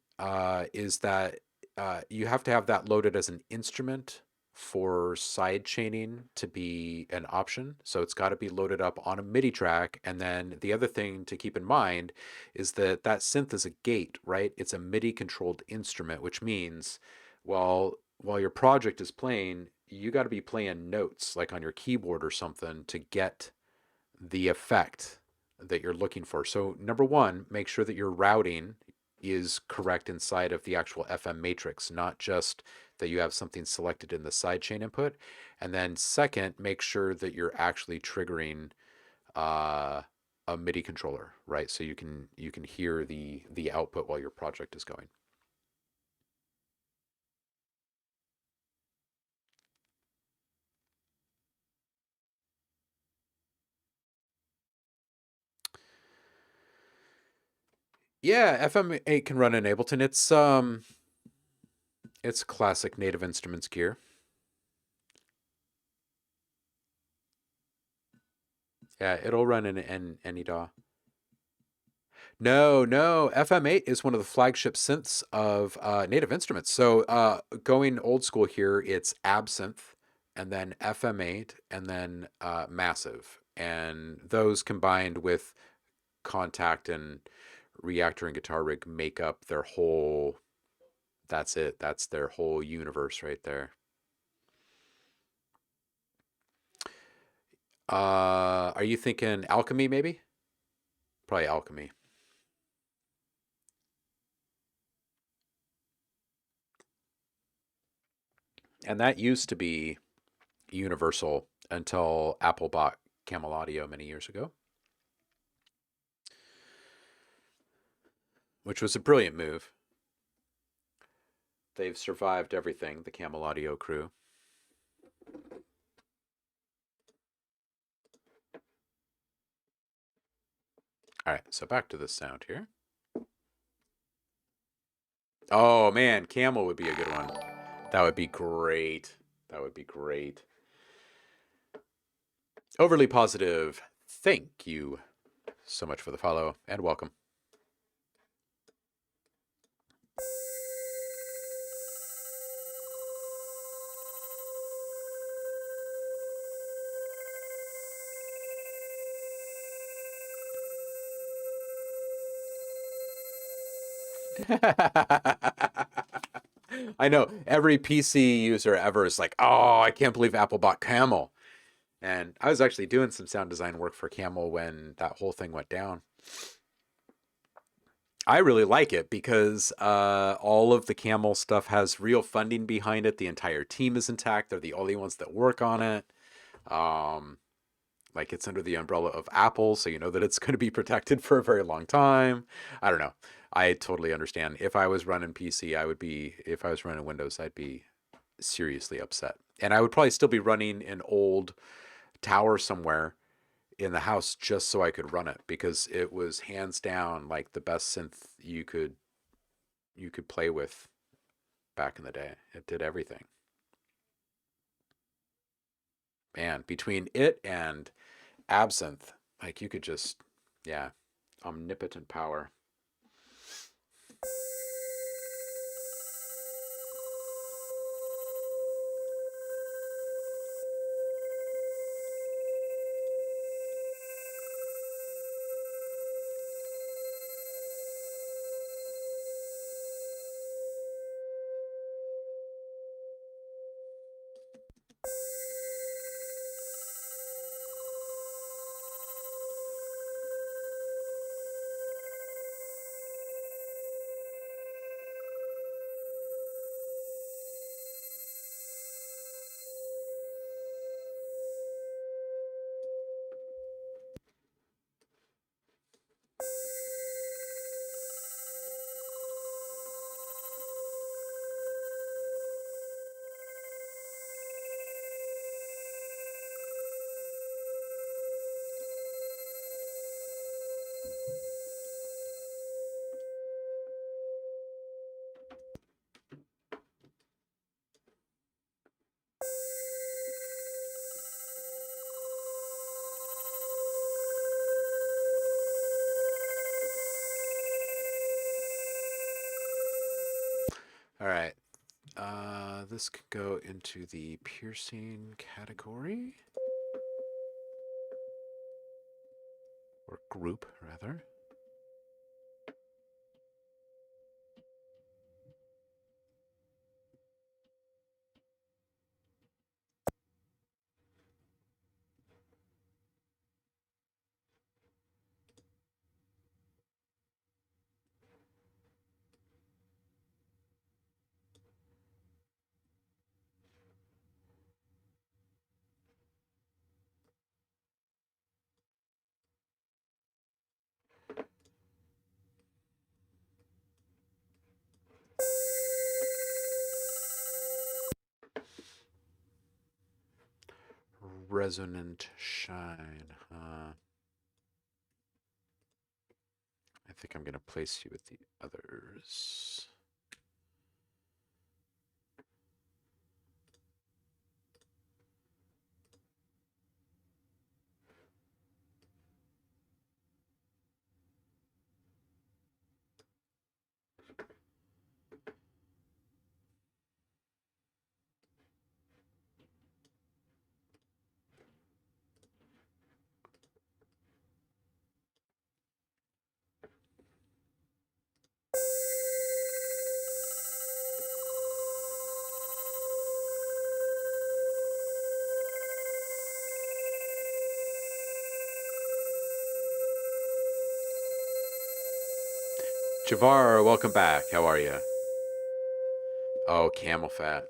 is that you have to have that loaded as an instrument for side chaining to be an option. So it's got to be loaded up on a MIDI track. And then the other thing to keep in mind is that that synth is a gate, right? It's a MIDI controlled instrument, which means while your project is playing, you got to be playing notes like on your keyboard or something to get the effect that you're looking for. So number one, make sure that your routing is correct inside of the actual FM matrix, not just that you have something selected in the sidechain input. And then second, make sure that you're actually triggering a MIDI controller, right? So you can hear the output while your project is going. Yeah, FM8 can run in Ableton. It's classic Native Instruments gear. Yeah, it'll run in any DAW. No. FM8 is one of the flagship synths of Native Instruments. So going old school here, it's Absinthe, and then FM8, and then Massive. And those combined with Kontakt and Reaktor and Guitar Rig make up their whole, that's it. That's their whole universe right there. Are you thinking Alchemy maybe? Probably Alchemy. And that used to be universal until Apple bought Camel Audio many years ago, which was a brilliant move. They've survived everything, the Camel Audio crew. All right, so back to the sound here. Oh man, Camel would be a good one. That would be great. That would be great. Overly positive. Thank you so much for the follow and welcome. I know every PC user ever is like, oh, I can't believe Apple bought Camel. And I was actually doing some sound design work for Camel when that whole thing went down. I really like it because all of the Camel stuff has real funding behind it. The entire team is intact. They're the only ones that work on it. Like it's under the umbrella of Apple, so you know that it's going to be protected for a very long time. I don't know. I totally understand. If I was running PC, I would be, if I was running Windows, I'd be seriously upset. And I would probably still be running an old tower somewhere in the house just so I could run it because it was hands down like the best synth you could play with back in the day. It did everything. Man, between it and Absinthe, like you could just, yeah, omnipotent power. All right. This could go into the piercing category. Or group, rather. Resonant shine. I think I'm going to place you with the others. Javar, welcome back. How are you? Oh, camel fat.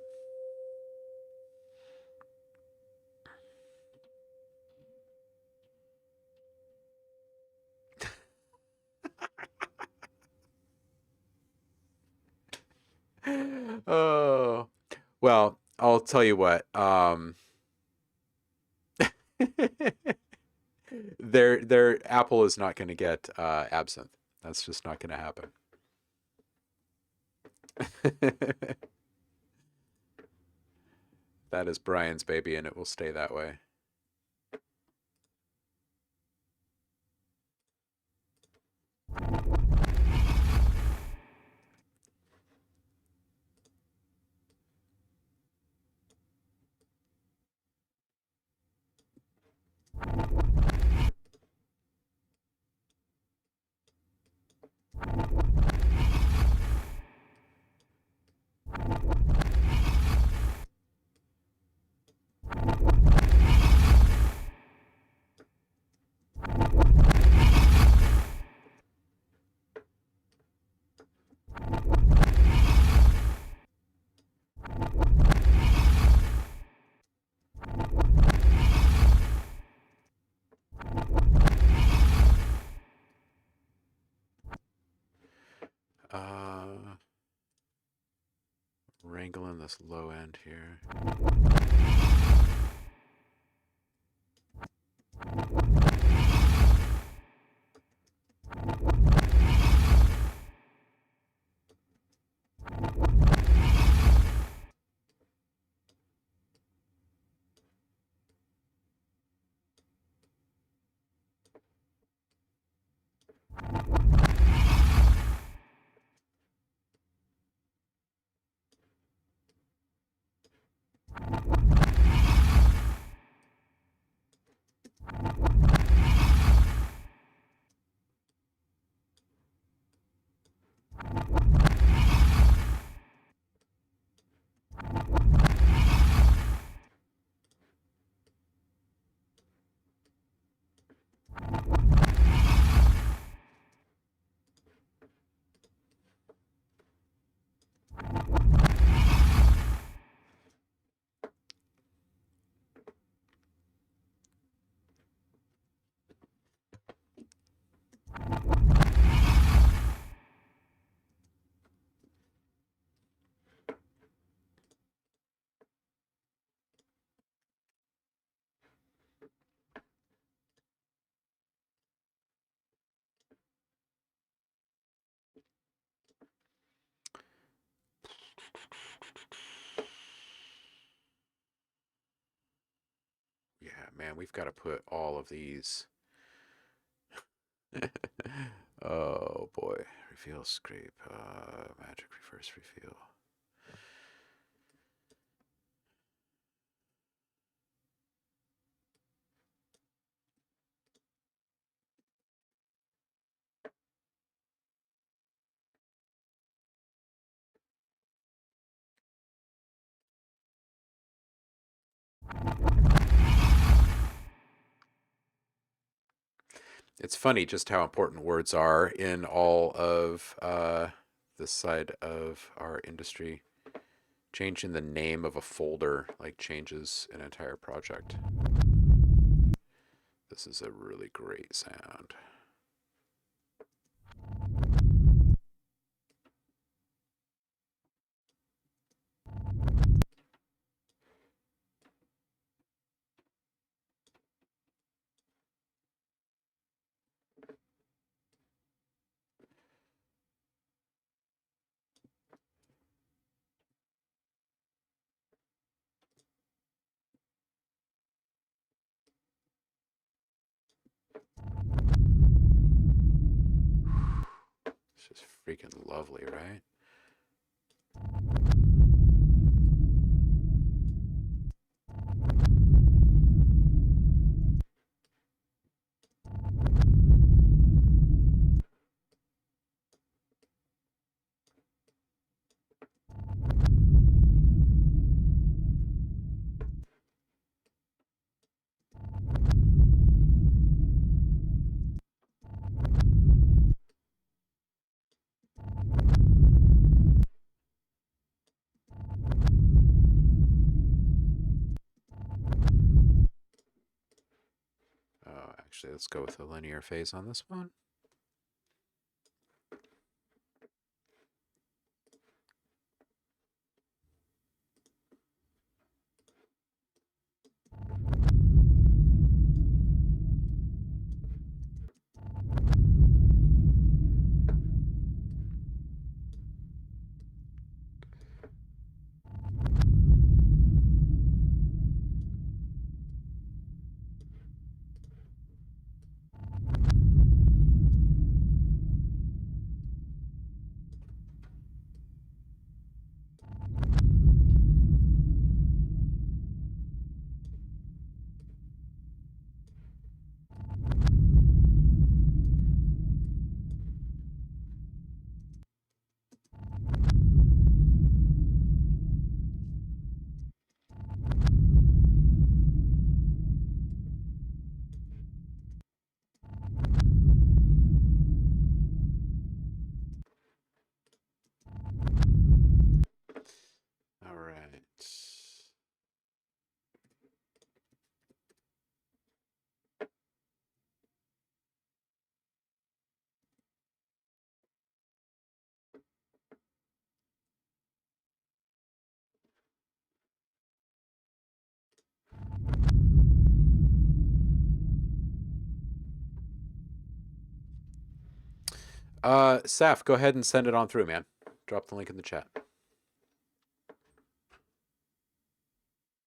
Oh, well, I'll tell you what. Their apple is not going to get absinthe. That's just not going to happen. That is Brian's baby, and it will stay that way. Wrangling this low end here. Yeah, man, we've got to put all of these. Oh boy, reveal scrape, magic reverse reveal. It's funny just how important words are in all of this side of our industry. Changing the name of a folder like changes an entire project. This is a really great sound. It's just freaking lovely, right? Oh, actually, let's go with a linear phase on this one. All right. Saf, go ahead and send it on through, man. Drop the link in the chat.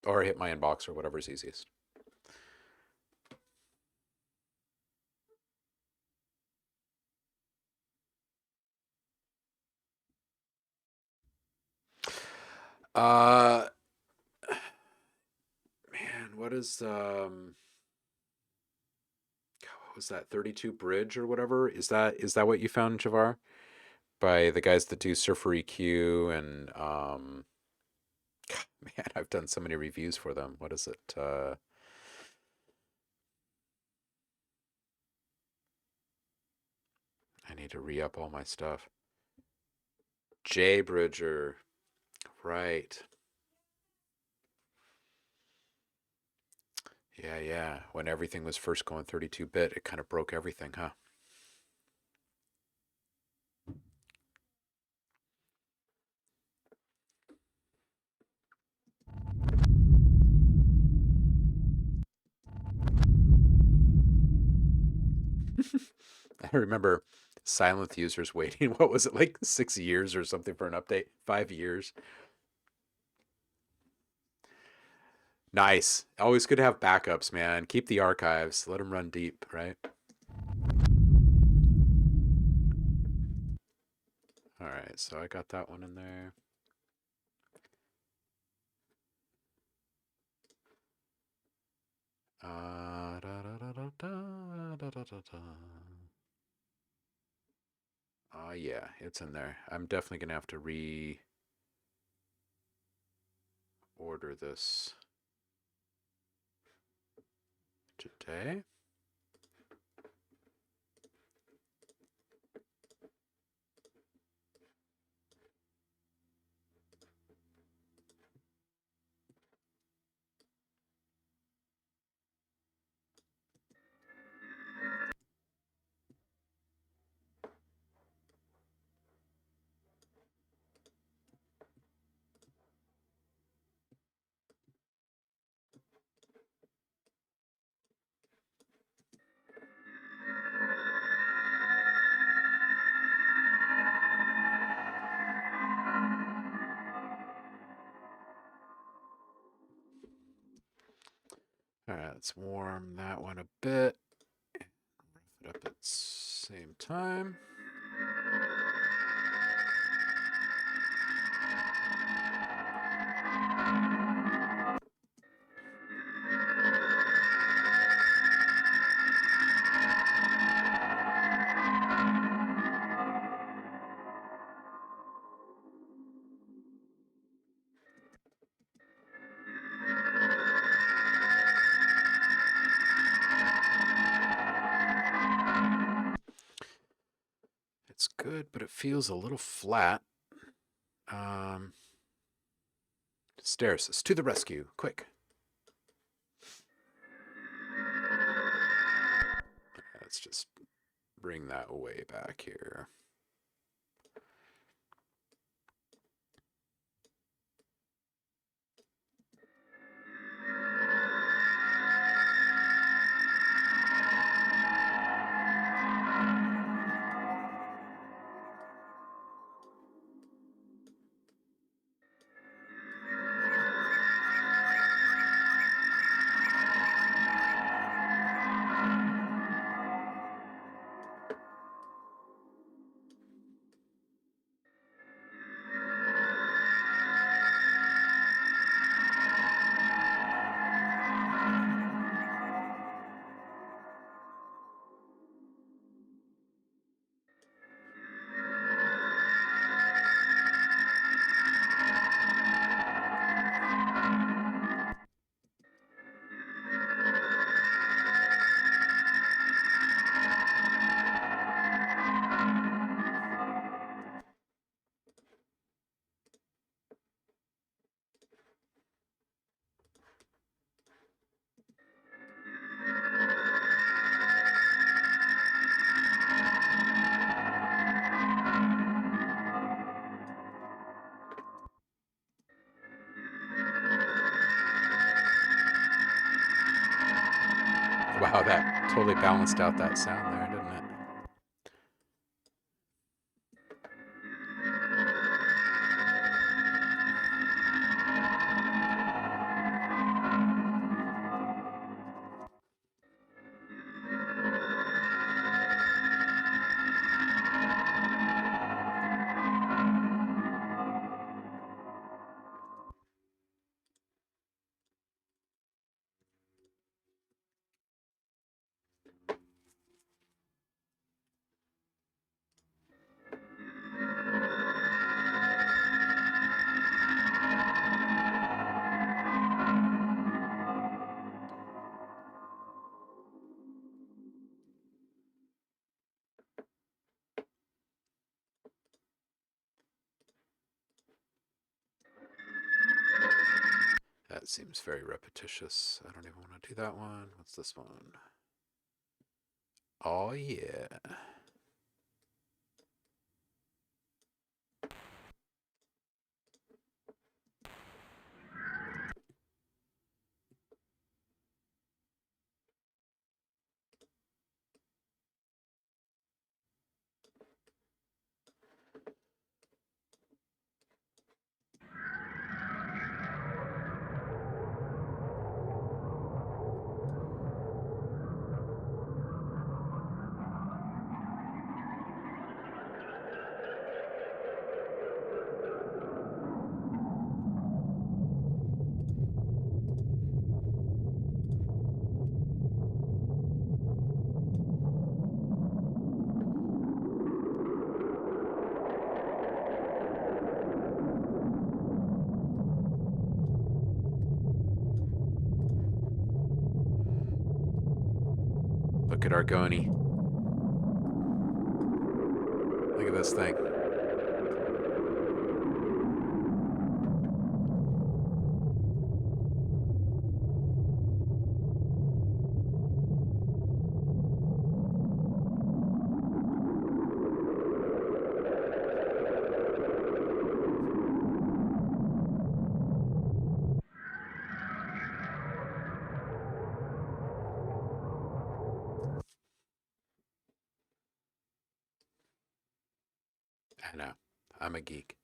Or hit my inbox or whatever's easiest. Uh man, what was that 32 bridge or whatever? Is that what you found, Javar? By the guys that do Surfer EQ and man, I've done so many reviews for them. What is it? I need to re-up all my stuff. J Bridger. Right. Yeah, yeah. When everything was first going 32-bit, it kind of broke everything, huh? I remember Silent users waiting, what was it, like 6 years or something for an update? 5 years. Nice. Always good to have backups, man. Keep the archives. Let them run deep, right? All right, so I got that one in there. Da, da, da, da, da, da, da, da. Yeah, it's in there. I'm definitely gonna have to reorder this today. Let's warm that one a bit. Rough it up at the same time. It's good, but it feels a little flat. Steresis, to the rescue, quick. Let's just bring that way back here. Wow, that totally balanced out that sound there, didn't it? That seems very repetitious. I don't even want to do that one. What's this one? Oh, yeah. Look at Argoni. Look at this thing. I know. I'm a geek.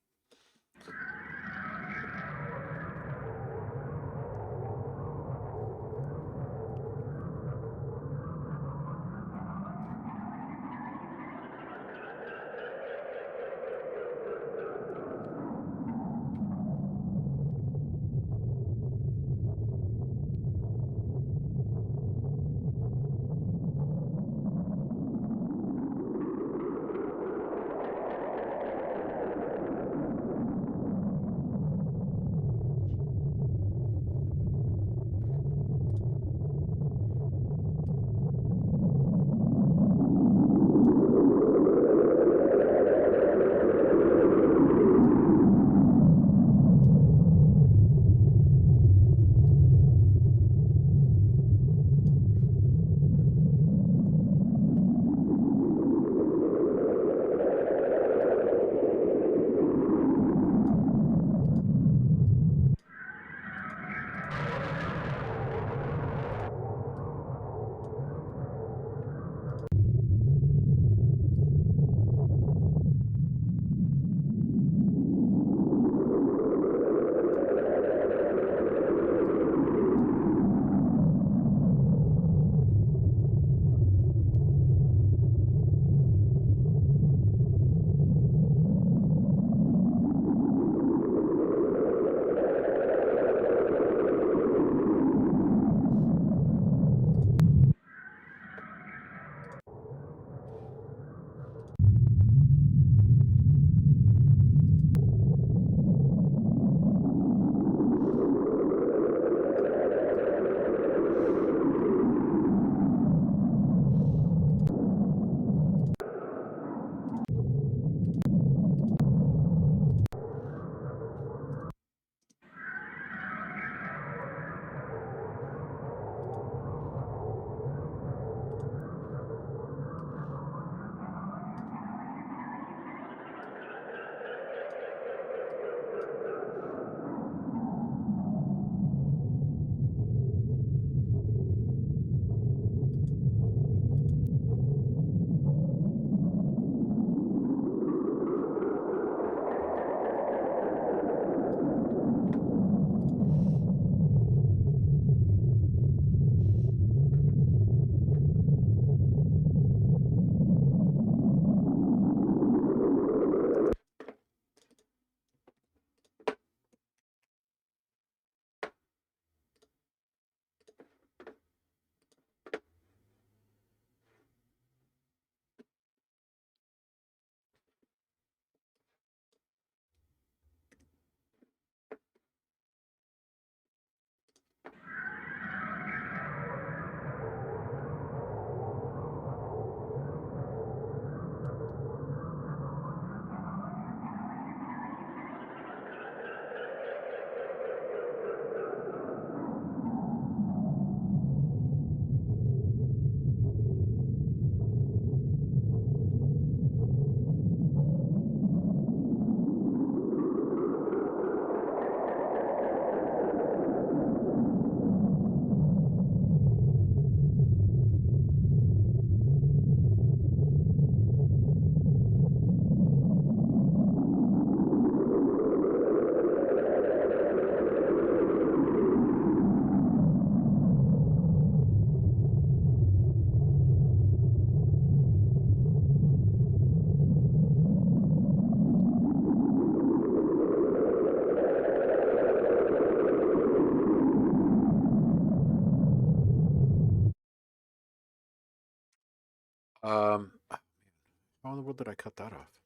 How in the world did I cut that off?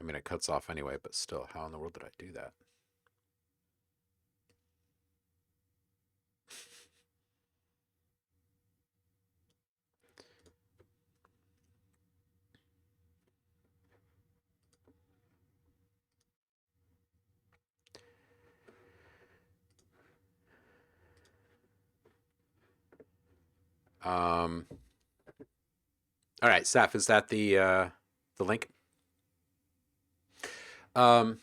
I mean, it cuts off anyway, but still, how in the world did I do that? Um, all right, Saf, is that the link? Um,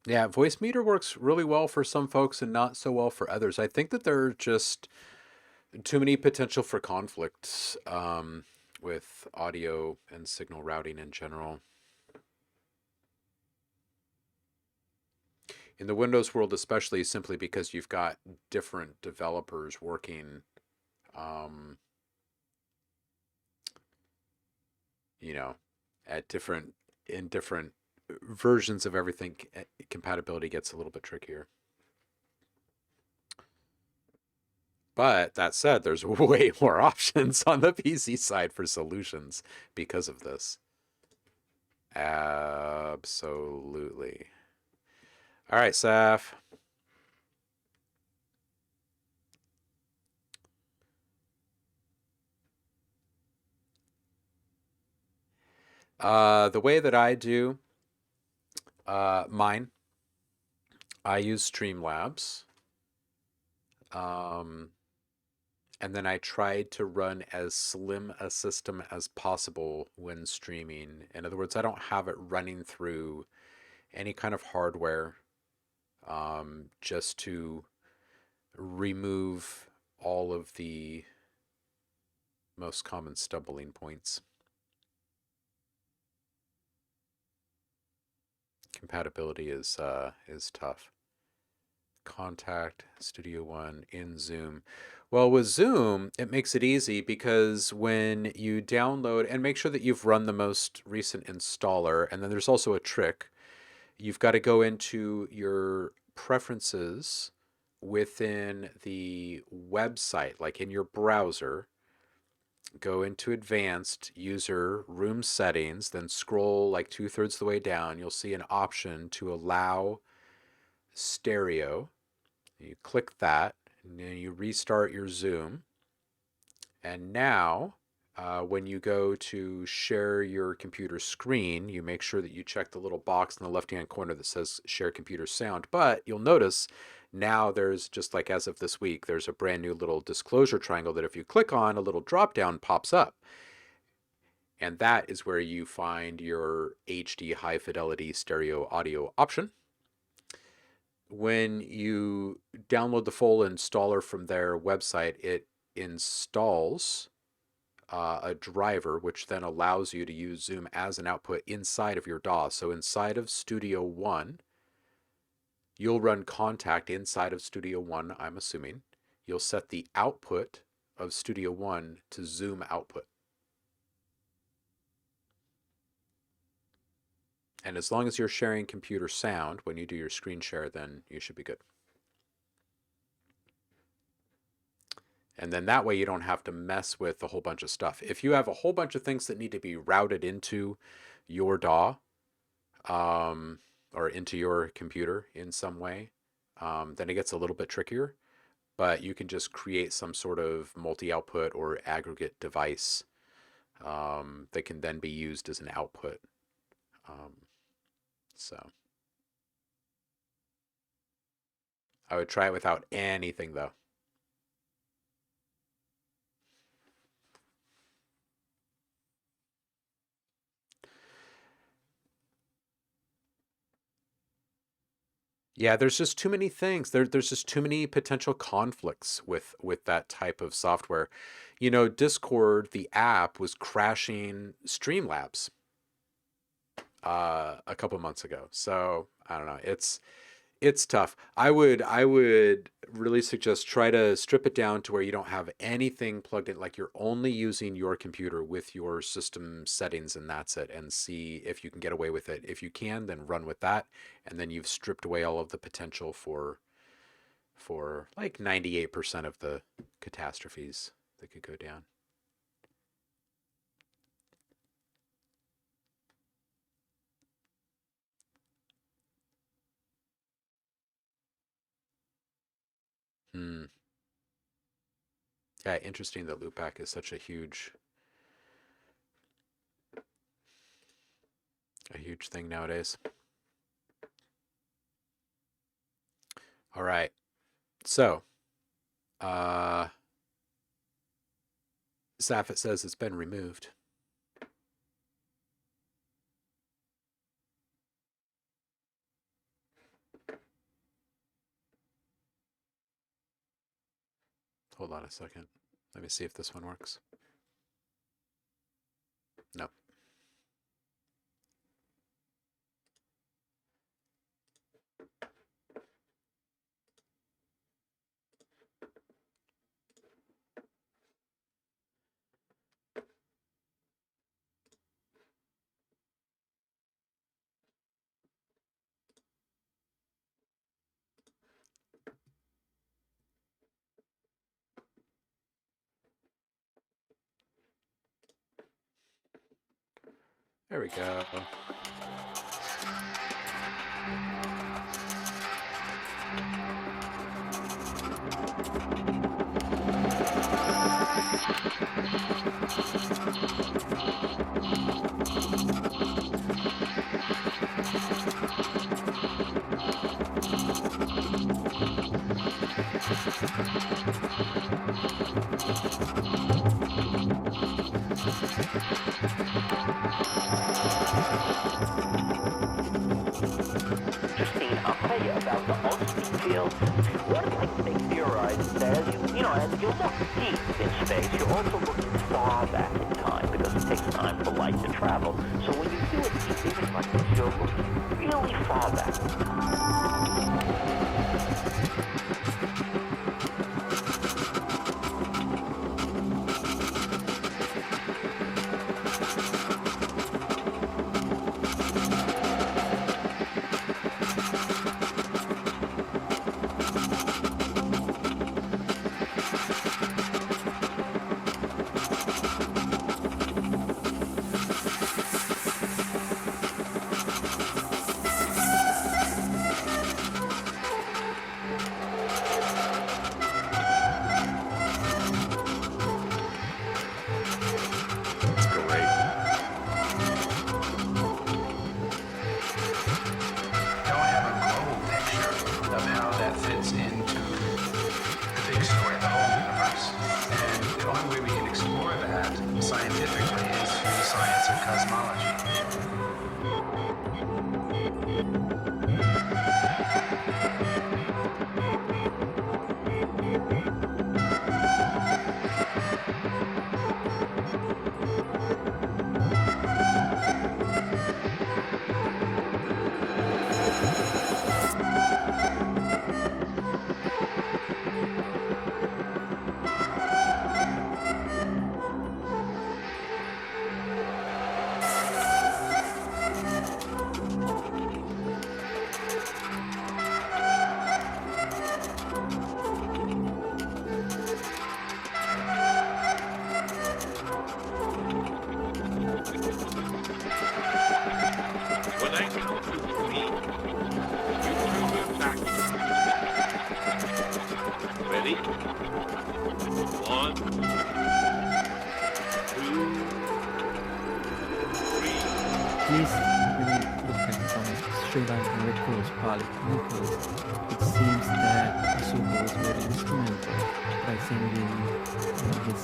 yeah, voice meter works really well for some folks and not so well for others. I think that there are just too many potential for conflicts with audio and signal routing in general. In the Windows world, especially, simply because you've got different developers working, um, you know, at different in different versions of everything. Compatibility gets a little bit trickier. But that said, there's way more options on the PC side for solutions because of this. Absolutely. All right, Saf. The way that I do mine, I use Streamlabs. Um, and then I tried to run as slim a system as possible when streaming. In other words, I don't have it running through any kind of hardware, just to remove all of the most common stumbling points. Compatibility is tough. Kontakt, Studio One in Zoom. Well, with Zoom, it makes it easy because when you download, and make sure that you've run the most recent installer, and then there's also a trick. You've got to go into your preferences within the website, like in your browser, go into advanced user room settings, then scroll like 2/3 of the way down. You'll see an option to allow stereo. You click that, and then you restart your Zoom. And now, when you go to share your computer screen, you make sure that you check the little box in the left-hand corner that says share computer sound. But you'll notice now there's, just like as of this week, there's a brand new little disclosure triangle that if you click on, a little drop down pops up. And that is where you find your HD high fidelity stereo audio option. When you download the full installer from their website, it installs a driver, which then allows you to use Zoom as an output inside of your DAW. So inside of Studio One, you'll run Kontakt inside of Studio One, I'm assuming. You'll set the output of Studio One to Zoom output. And as long as you're sharing computer sound when you do your screen share, then you should be good. And then that way you don't have to mess with a whole bunch of stuff. If you have a whole bunch of things that need to be routed into your DAW, or into your computer in some way, then it gets a little bit trickier. But you can just create some sort of multi-output or aggregate device that can then be used as an output. So I would try it without anything though. Yeah, there's just too many things. There's just too many potential conflicts with that type of software. You know, Discord, the app, was crashing Streamlabs a couple months ago. So I don't know. It's tough. I would really suggest try to strip it down to where you don't have anything plugged in, like you're only using your computer with your system settings and that's it, and see if you can get away with it. If you can, then run with that, and then you've stripped away all of the potential for like 98% of the catastrophes that could go down. Yeah, interesting that loopback is such a huge thing nowadays. All right. So, Safet says it's been removed. Hold on a second. Let me see if this one works. No. There we go. Justine, I'll tell you about the Austin field. One of the things they theorize is that as you look deep in space, you're also looking far back in time because it takes time for light to travel. So when you do it deep, even like this, you're looking really far back in time. Please, when you look at some Sri Lankan records, Pali records, it seems that Asuka was very instrumental. I think his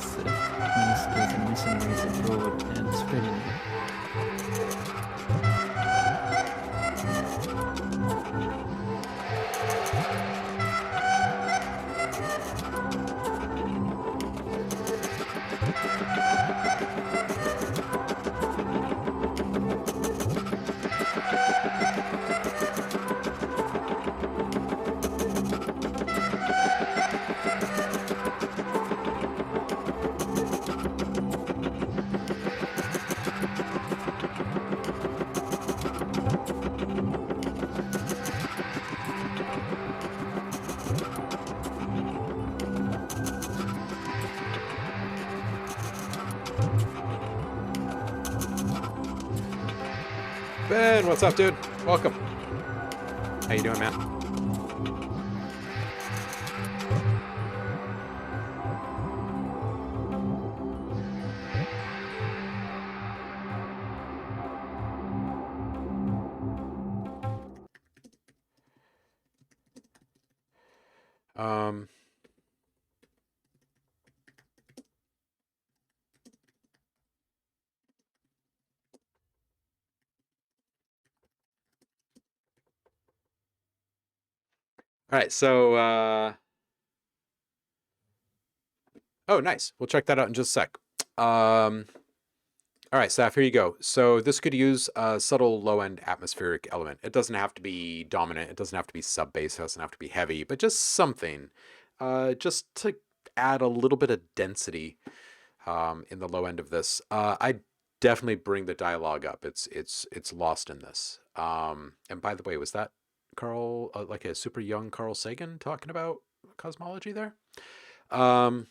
ministers and missionaries abroad and spreading it. Ben, what's up, dude? Welcome. How you doing, man? Um, all right, so oh, nice. We'll check that out in just a sec. All right, Saf, here you go. So this could use a subtle low-end atmospheric element. It doesn't have to be dominant. It doesn't have to be sub-bass. It doesn't have to be heavy, but just something, just to add a little bit of density in the low end of this. I definitely bring the dialogue up. It's lost in this. And by the way, was that Carl, like a super young Carl Sagan, talking about cosmology there? Um,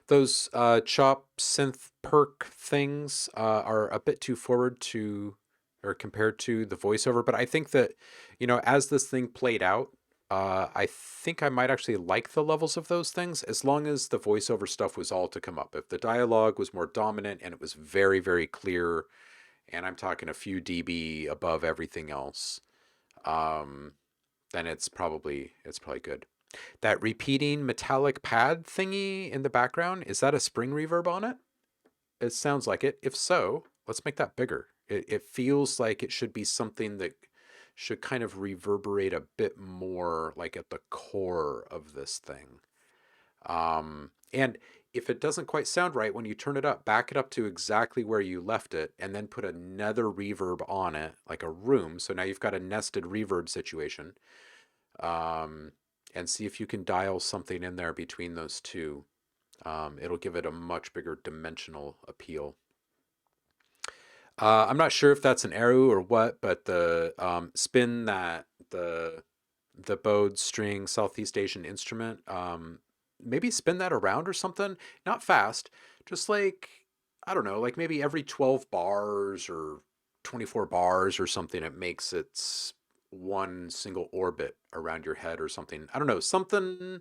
those chop synth perk things are a bit too forward to or compared to the voiceover, but I think that, as this thing played out, I think I might actually like the levels of those things as long as the voiceover stuff was all to come up. If the dialogue was more dominant and it was very, very clear, and I'm talking a few dB above everything else, um, then it's probably good. That repeating metallic pad thingy in the background, is that a spring reverb on it? It sounds like it. If so, let's make that bigger. It feels like it should be something that should kind of reverberate a bit more like at the core of this thing. And if it doesn't quite sound right when you turn it up, back it up to exactly where you left it and then put another reverb on it, like a room. So now you've got a nested reverb situation. Um, and see if you can dial something in there between those two. It'll give it a much bigger dimensional appeal. I'm not sure if that's an Eru or what, but the spin that the bowed string Southeast Asian instrument, maybe spin that around or something. Not fast, just like, I don't know, like maybe every 12 bars or 24 bars or something. It makes its one single orbit around your head or something. I don't know, something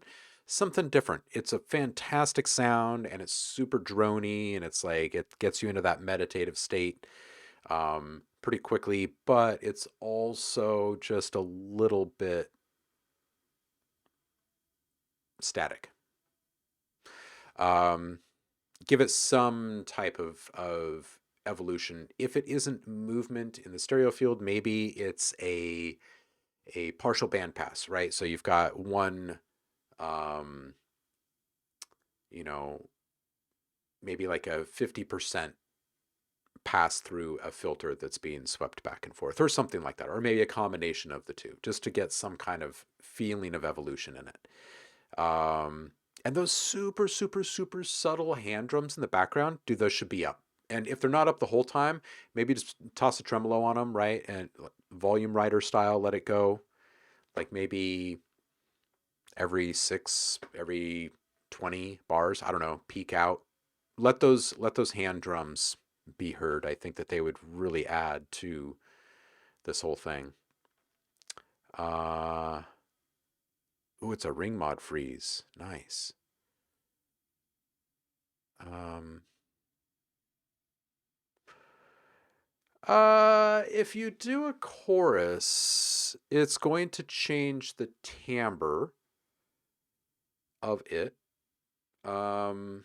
different. It's a fantastic sound and it's super drony and it's like it gets you into that meditative state pretty quickly, but it's also just a little bit static. Um, Give it some type of evolution. If it isn't movement in the stereo field, maybe it's a partial band pass, right? So you've got one, um, you know, maybe like a 50% pass through a filter that's being swept back and forth, or something like that, or maybe a combination of the two, just to get some kind of feeling of evolution in it. And those super, super, super subtle hand drums in the background, dude, those should be up. And if they're not up the whole time, maybe just toss a tremolo on them, right? And volume rider style, let it go. Like maybe every 20 bars, I don't know, peak out. Let those hand drums be heard. I think that they would really add to this whole thing. Uh Ooh, it's a ring mod freeze. Nice. Um if you do a chorus, it's going to change the timbre of it. Um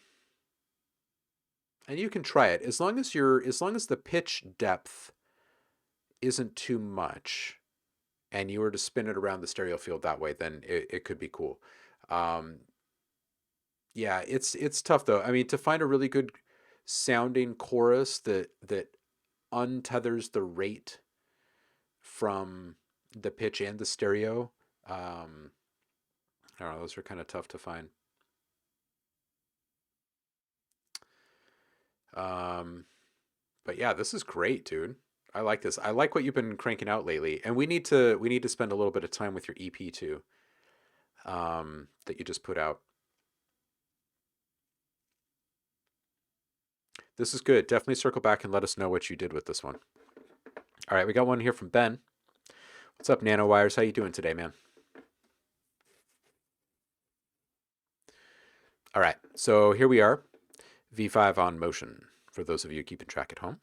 and you can try it as long as the pitch depth isn't too much and you were to spin it around the stereo field that way, then it could be cool. Um, yeah, it's tough though. I mean, to find a really good sounding chorus that untethers the rate from the pitch and the stereo, I don't know, those are kind of tough to find. Um, but yeah, this is great, dude. I like this. I like what you've been cranking out lately, and we need to spend a little bit of time with your EP too, that you just put out. This is good. Definitely circle back and let us know what you did with this one. All right, we got one here from Ben. What's up, Nanowires? How you doing today, man? All right, so here we are. V5 on motion, for those of you keeping track at home.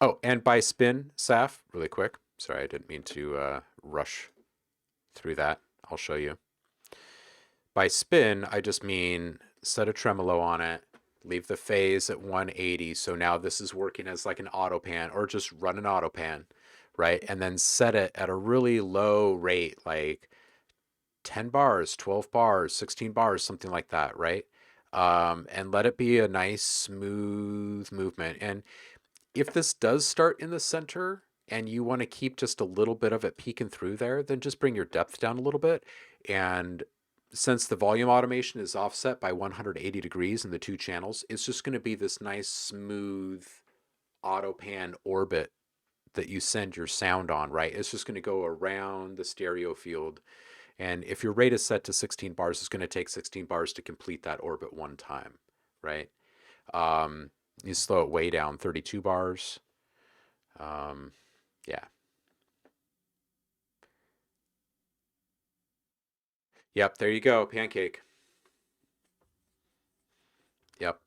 Oh, and by spin, Saf, really quick. Sorry, I didn't mean to rush through that. I'll show you. By spin, I just mean set a tremolo on it, leave the phase at 180. So now this is working as like an auto pan, or just run an auto pan, right? And then set it at a really low rate, like 10 bars, 12 bars, 16 bars, something like that, right? And let it be a nice, smooth movement. And if this does start in the center and you want to keep just a little bit of it peeking through there, then just bring your depth down a little bit. And since the volume automation is offset by 180 degrees in the two channels, it's just going to be this nice, smooth auto pan orbit that you send your sound on, right? It's just going to go around the stereo field. And if your rate is set to 16 bars, it's going to take 16 bars to complete that orbit one time, right? You slow it way down, 32 bars. Yeah. Yep, there you go, pancake. Yep.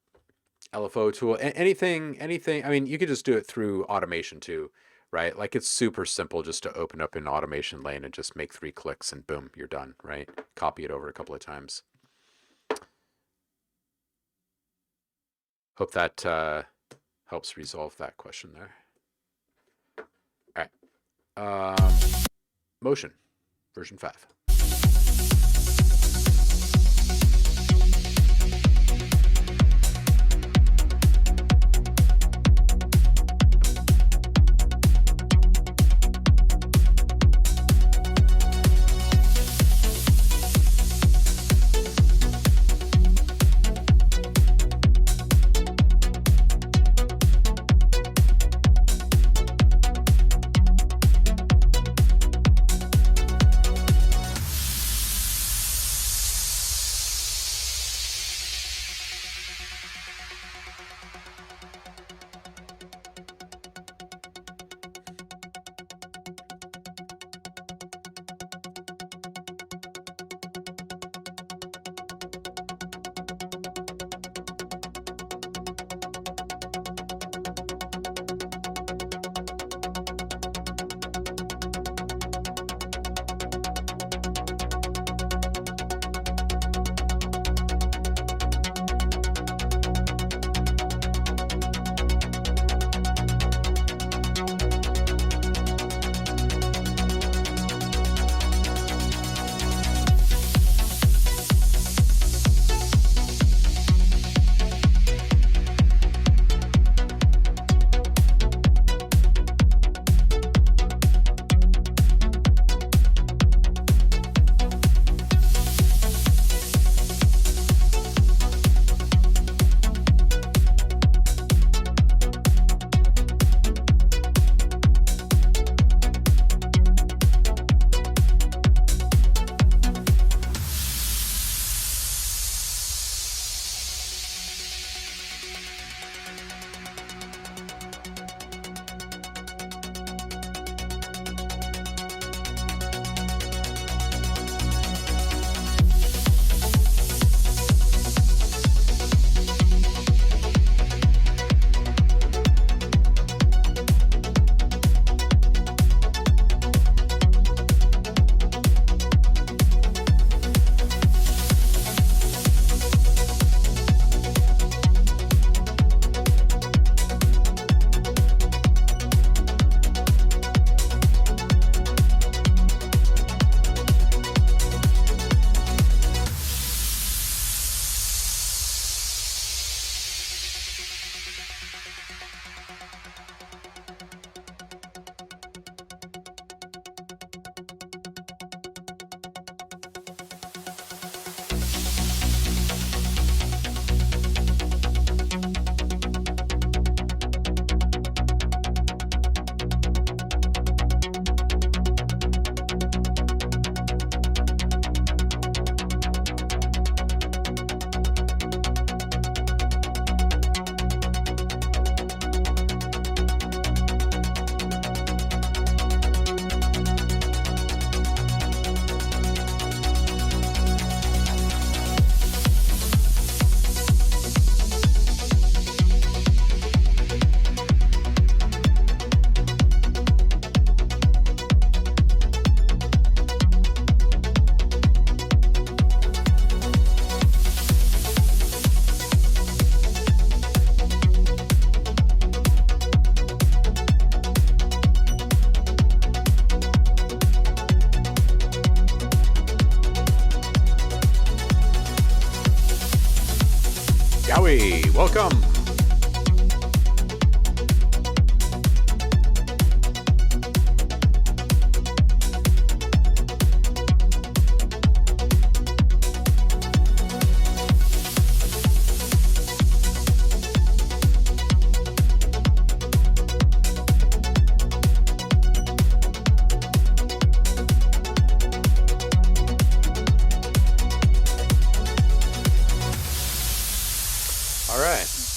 LFO tool, anything, I mean, you could just do it through automation too, right? Like it's super simple just to open up an automation lane and just make 3 clicks and boom, you're done, right? Copy it over a couple of times. Hope that helps resolve that question there. All right. Motion, version 5.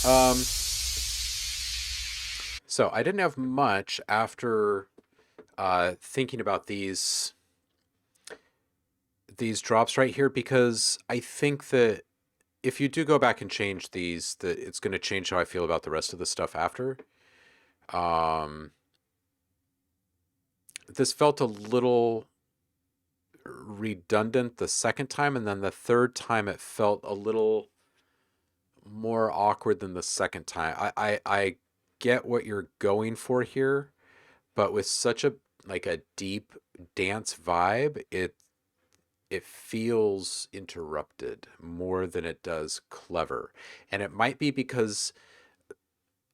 Um, so I didn't have much after thinking about these drops right here, because I think that if you do go back and change these, that it's going to change how I feel about the rest of the stuff after. Um, this felt a little redundant the second time, and then the third time it felt a little more awkward than the second time. I get what you're going for here, but with such a like a deep dance vibe, it feels interrupted more than it does clever. And it might be because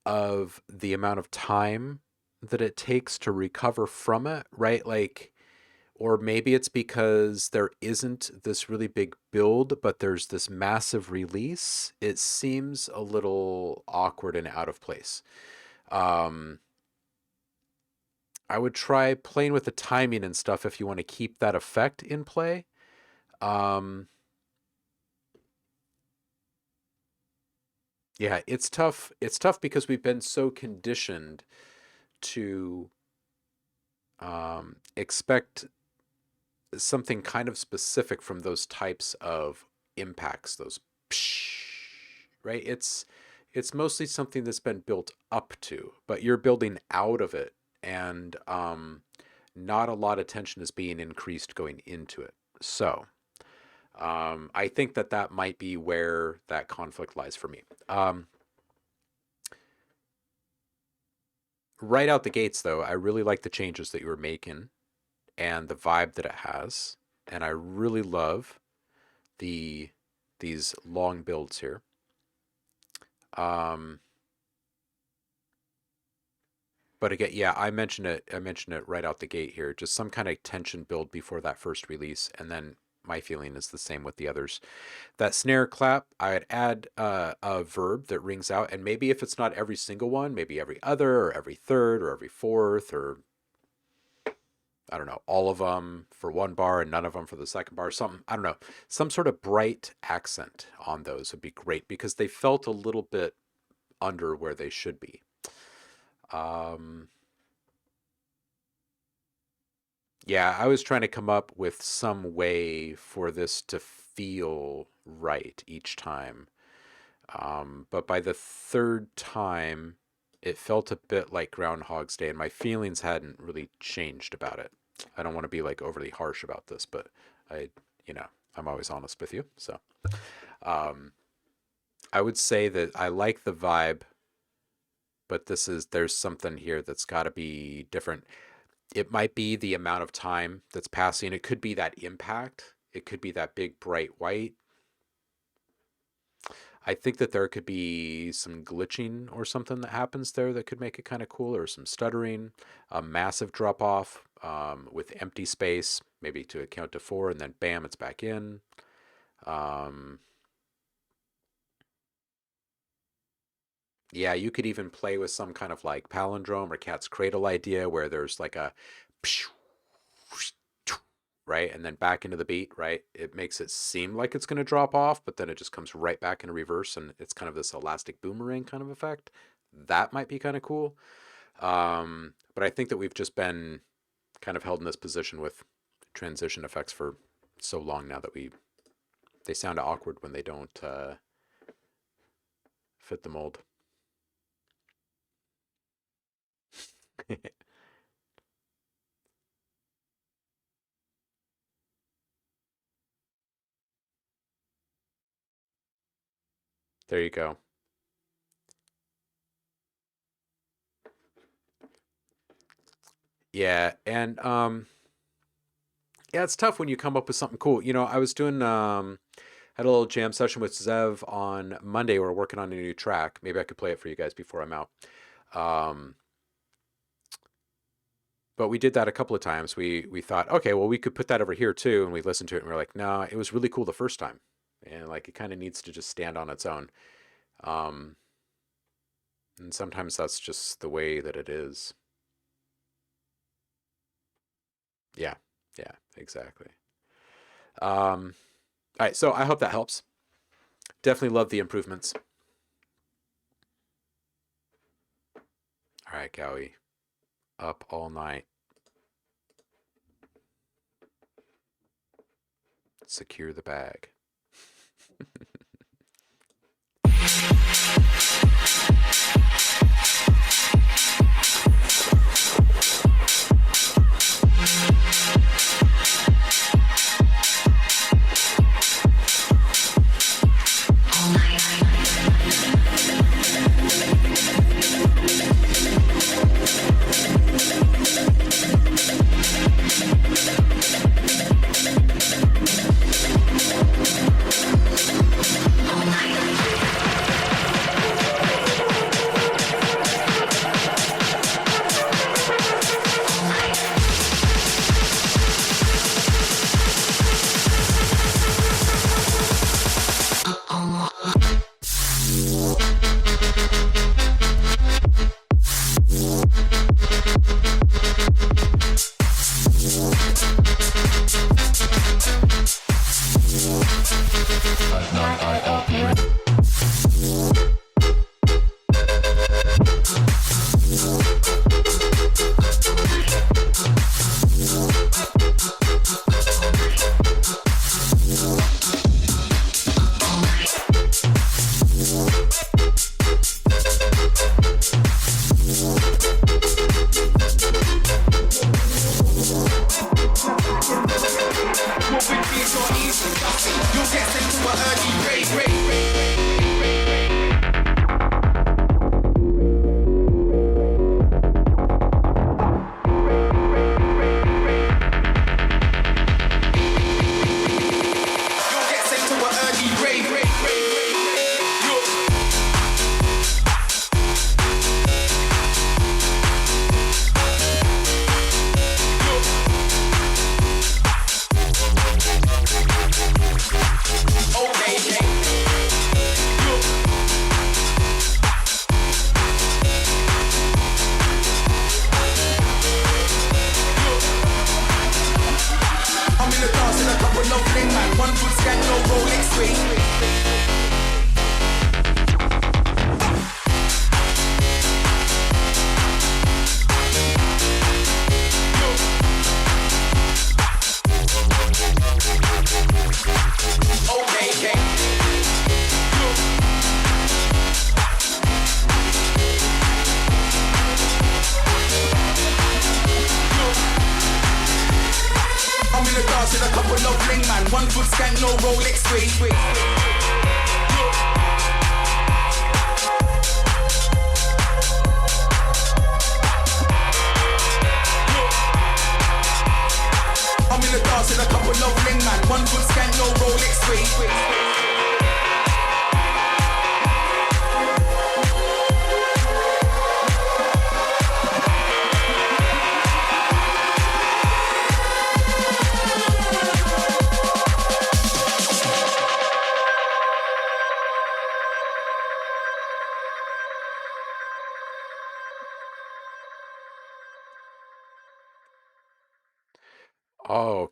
of the amount of time that it takes to recover from it, right? Like, or maybe it's because there isn't this really big build, but there's this massive release. It seems a little awkward and out of place. Um, I would try playing with the timing and stuff if you want to keep that effect in play. Um, yeah, it's tough. It's tough because we've been so conditioned to expect something kind of specific from those types of impacts, those psh, right? It's mostly something that's been built up to, but you're building out of it, and not a lot of tension is being increased going into it. So I think that that might be where that conflict lies for me. Right out the gates, though, I really like the changes that you were making and the vibe that it has, and I really love the these long builds here. Um, but again, yeah, I mentioned it. I mentioned it right out the gate here. Just some kind of tension build before that first release, and then my feeling is the same with the others. That snare clap, I'd add a verb that rings out, and maybe if it's not every single one, maybe every other, or every third, or every fourth, or I don't know, all of them for one bar and none of them for the second bar. Something, I don't know, some sort of bright accent on those would be great because they felt a little bit under where they should be. Um, yeah, I was trying to come up with some way for this to feel right each time. But by the third time, it felt a bit like Groundhog's Day, and my feelings hadn't really changed about it. I don't want to be like overly harsh about this, but I, you know, I'm always honest with you. So, um, I would say that I like the vibe, but there's something here that's got to be different. It might be the amount of time that's passing. It could be that impact. It could be that big bright white. I think that there could be some glitching or something that happens there that could make it kind of cool, or some stuttering, a massive drop off with empty space, maybe to count to four, and then bam, it's back in. Um, yeah, you could even play with some kind of like palindrome or cat's cradle idea where there's like a right, and then back into the beat, right? It makes it seem like it's going to drop off, but then it just comes right back in reverse, and it's kind of this elastic boomerang kind of effect. That might be kind of cool. But I think that we've just been kind of held in this position with transition effects for so long now that they sound awkward when they don't fit the mold. There you go. Yeah, and yeah, it's tough when you come up with something cool. You know, I was doing had a little jam session with Zev on Monday. We're working on a new track. Maybe I could play it for you guys before I'm out. Um, but we did that a couple of times. We thought, okay, well, we could put that over here too, and we listened to it, and we are like, no, it was really cool the first time, and like it kind of needs to just stand on its own. Um, and sometimes that's just the way that it is. Yeah, yeah, exactly. All right, so I hope that helps. Definitely love the improvements. right, Gowie. Up all night. Secure the bag.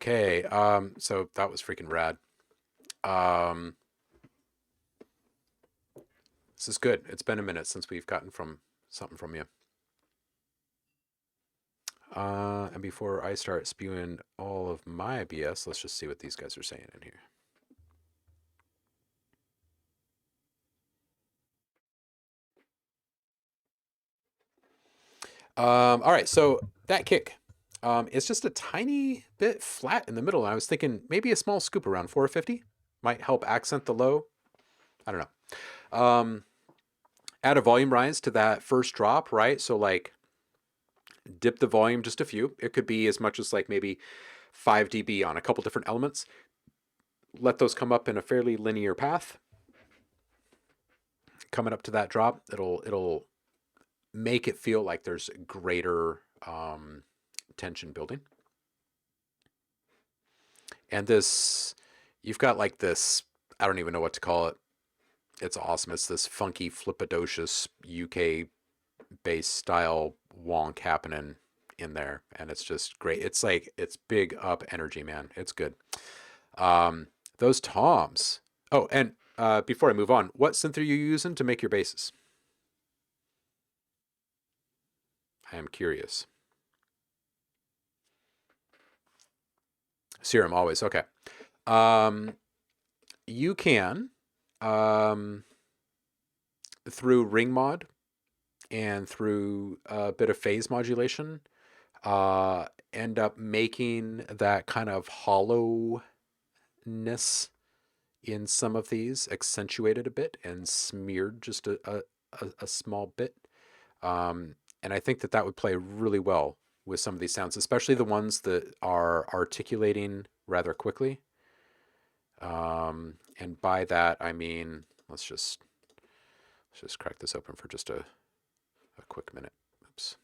Okay, so that was freaking rad. This is good. It's been a minute since we've gotten something from you. And before I start spewing all of my BS, let's just see what these guys are saying in here. All right, so that kick. It's just a tiny bit flat in the middle. I was thinking maybe a small scoop around 450 might help accent the low. I don't know. Add a volume rise to that first drop, right? So like dip the volume just a few. It could be as much as like maybe 5 dB on a couple different elements. Let those come up in a fairly linear path. Coming up to that drop, it'll make it feel like there's greater tension building. And this, you've got like this, I don't even know what to call it. It's awesome. It's this funky, flippadocious UK bass style wonk happening in there. And it's just great. It's like, it's big up energy, man. It's good. Those toms. Oh, and before I move on, what synth are you using to make your basses? I am curious. Serum always. Okay. You can, um, through ring mod and through a bit of phase modulation, uh, end up making that kind of hollowness in some of these accentuated a bit and smeared just a small bit. And I think that that would play really well with some of these sounds, especially the ones that are articulating rather quickly. And by that, I mean, let's just crack this open for just a quick minute. Oops.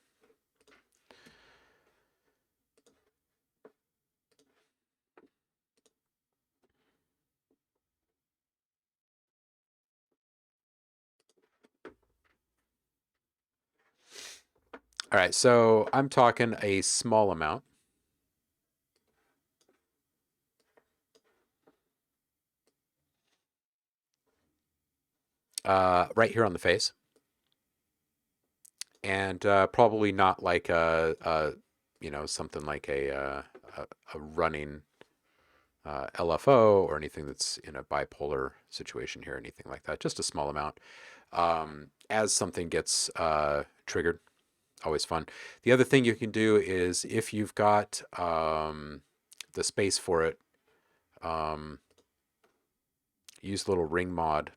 All right, so I'm talking a small amount. Right here on the face. And probably not like something like a running LFO or anything that's in a bipolar situation here, anything like that. Just a small amount. As something gets triggered, always fun. The other thing you can do is if you've got the space for it, use a little ring mod,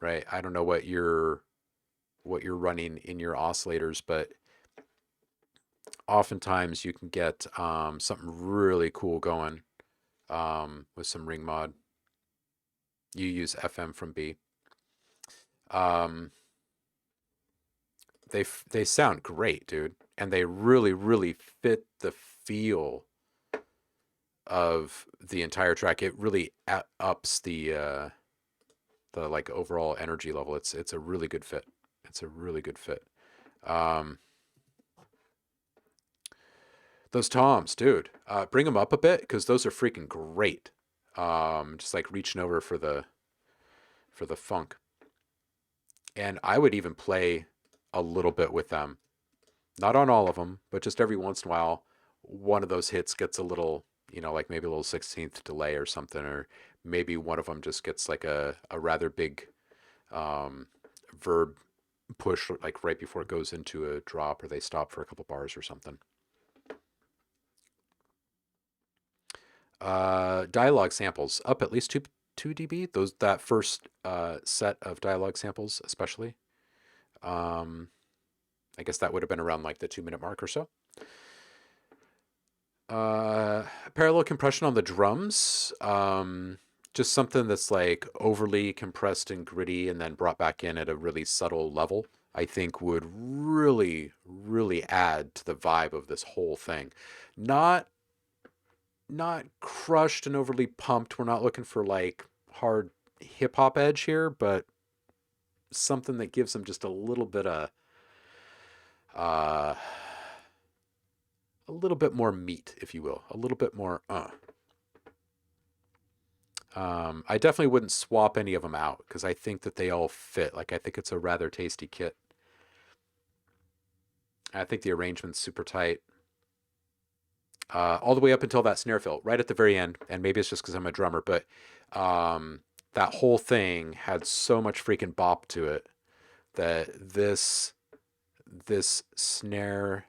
right? I don't know what you're running in your oscillators, but oftentimes you can get something really cool going with some ring mod. You use FM from B. They sound great, dude, and they really fit the feel of the entire track. It really ups the like overall energy level. It's a really good fit. It's a really good fit. Those toms, dude, bring them up a bit because those are freaking great. Just like reaching over for the funk. And I would even play a little bit with them. Not on all of them, but just every once in a while, one of those hits gets a little, like maybe a little 16th delay or something, or maybe one of them just gets like a rather big verb push, like right before it goes into a drop, or they stop for a couple bars or something. Dialogue samples up at least 2 dB. That first set of dialogue samples, especially. I guess that would have been around like the 2-minute mark or so. Parallel compression on the drums. Just something that's like overly compressed and gritty and then brought back in at a really subtle level, I think would really add to the vibe of this whole thing. Not crushed and overly pumped. We're not looking for like hard hip hop edge here, but something that gives them just a little bit of a little bit more meat, if you will, a little bit more. I definitely wouldn't swap any of them out because I think that they all fit. Like I think it's a rather tasty kit. I think the arrangement's super tight. All the way up until that snare fill, right at the very end. And maybe it's just because I'm a drummer, but that whole thing had so much freaking bop to it that this snare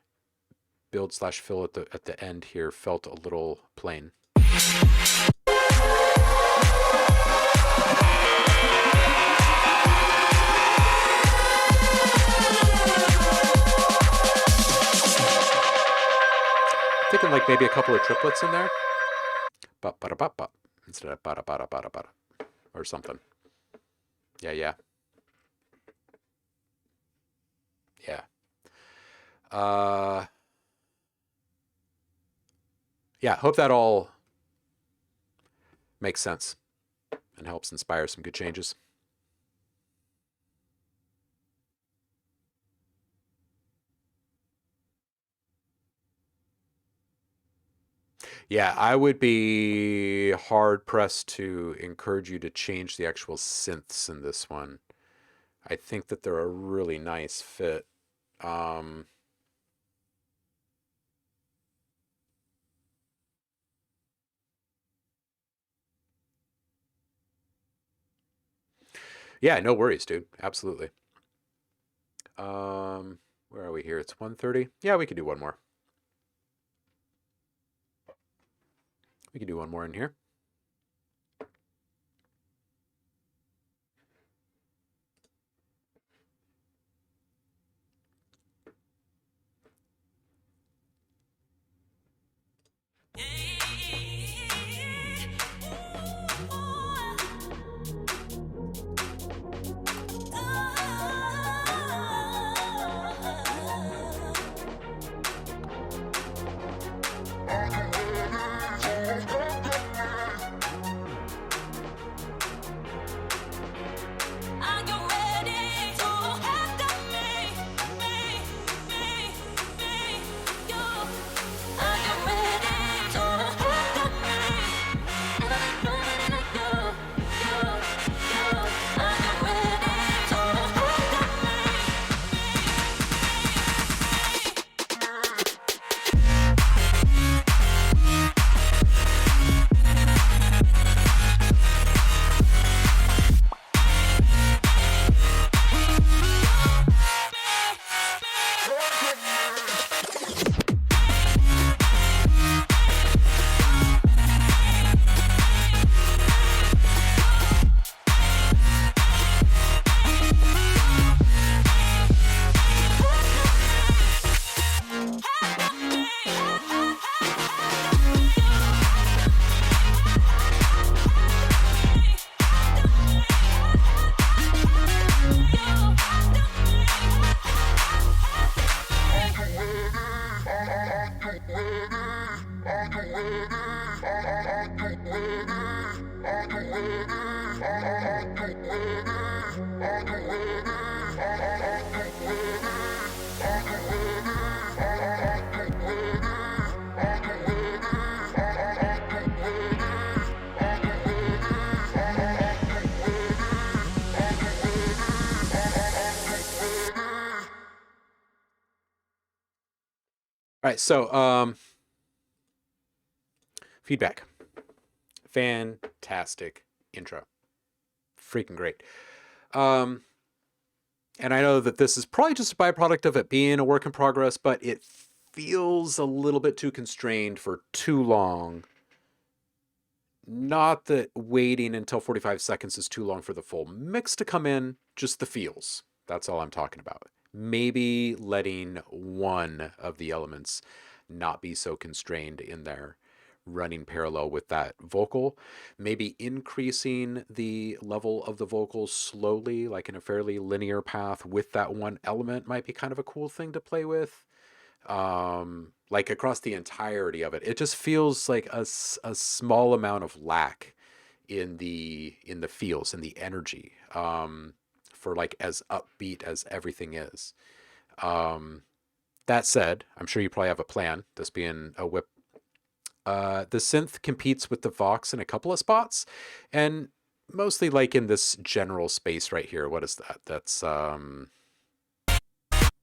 build / fill at the end here felt a little plain. Thinking like maybe a couple of triplets in there, instead of or something. Yeah. Yeah, hope that all makes sense and helps inspire some good changes. Yeah, I would be hard pressed to encourage you to change the actual synths in this one. I think that they're a really nice fit. Yeah, no worries, dude. Absolutely. Where are we here? It's 1:30. Yeah, we could do one more. We could do one more in here. All right, so feedback. Fantastic intro. Freaking great. And I know that this is probably just a byproduct of it being a work in progress, but it feels a little bit too constrained for too long. Not that waiting until 45 seconds is too long for the full mix to come in, just the feels. That's all I'm talking about. Maybe letting one of the elements not be so constrained in there, running parallel with that vocal. Maybe increasing the level of the vocals slowly, like in a fairly linear path with that one element might be kind of a cool thing to play with. Like across the entirety of it. It just feels like a small amount of lack in the feels and the energy for like as upbeat as everything is. That said, I'm sure you probably have a plan, this being a whip. The synth competes with the Vox in a couple of spots, and mostly like in this general space right here. What is that? That's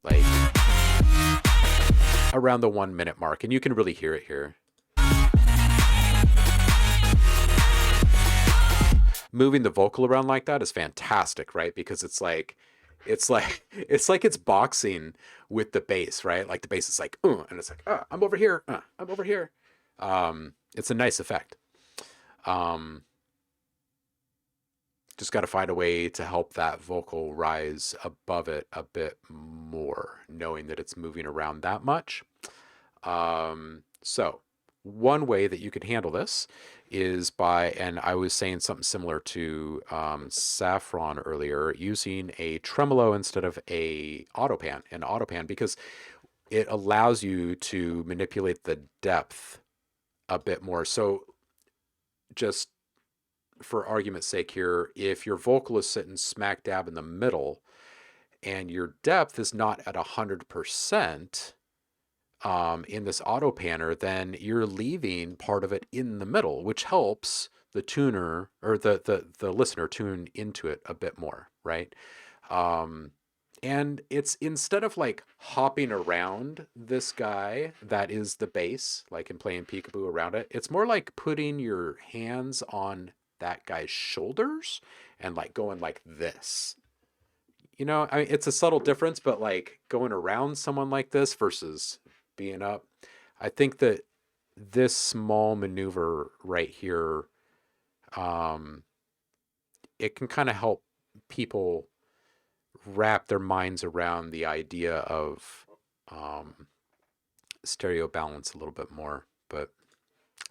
like around the 1 minute mark, and you can really hear it here. Moving the vocal around like that is fantastic, right? Because it's like it's boxing with the bass, right? Like the bass is like, and it's like, I'm over here, I'm over here. It's a nice effect. Just got to find a way to help that vocal rise above it a bit more, knowing that it's moving around that much. So one way that you could handle this is by, and I was saying something similar to Saffron earlier, using a tremolo instead of an autopan, because it allows you to manipulate the depth a bit more. So just for argument's sake here, if your vocal is sitting smack dab in the middle and your depth is not at 100% in this auto panner, then you're leaving part of it in the middle, which helps the tuner or the listener tune into it a bit more, right? And it's, instead of like hopping around this guy that is the bass, like in playing peekaboo around it, it's more like putting your hands on that guy's shoulders and like going like this. You know, I mean, it's a subtle difference, but like going around someone like this versus being up, I think that this small maneuver right here, it can kind of help people wrap their minds around the idea of stereo balance a little bit more. But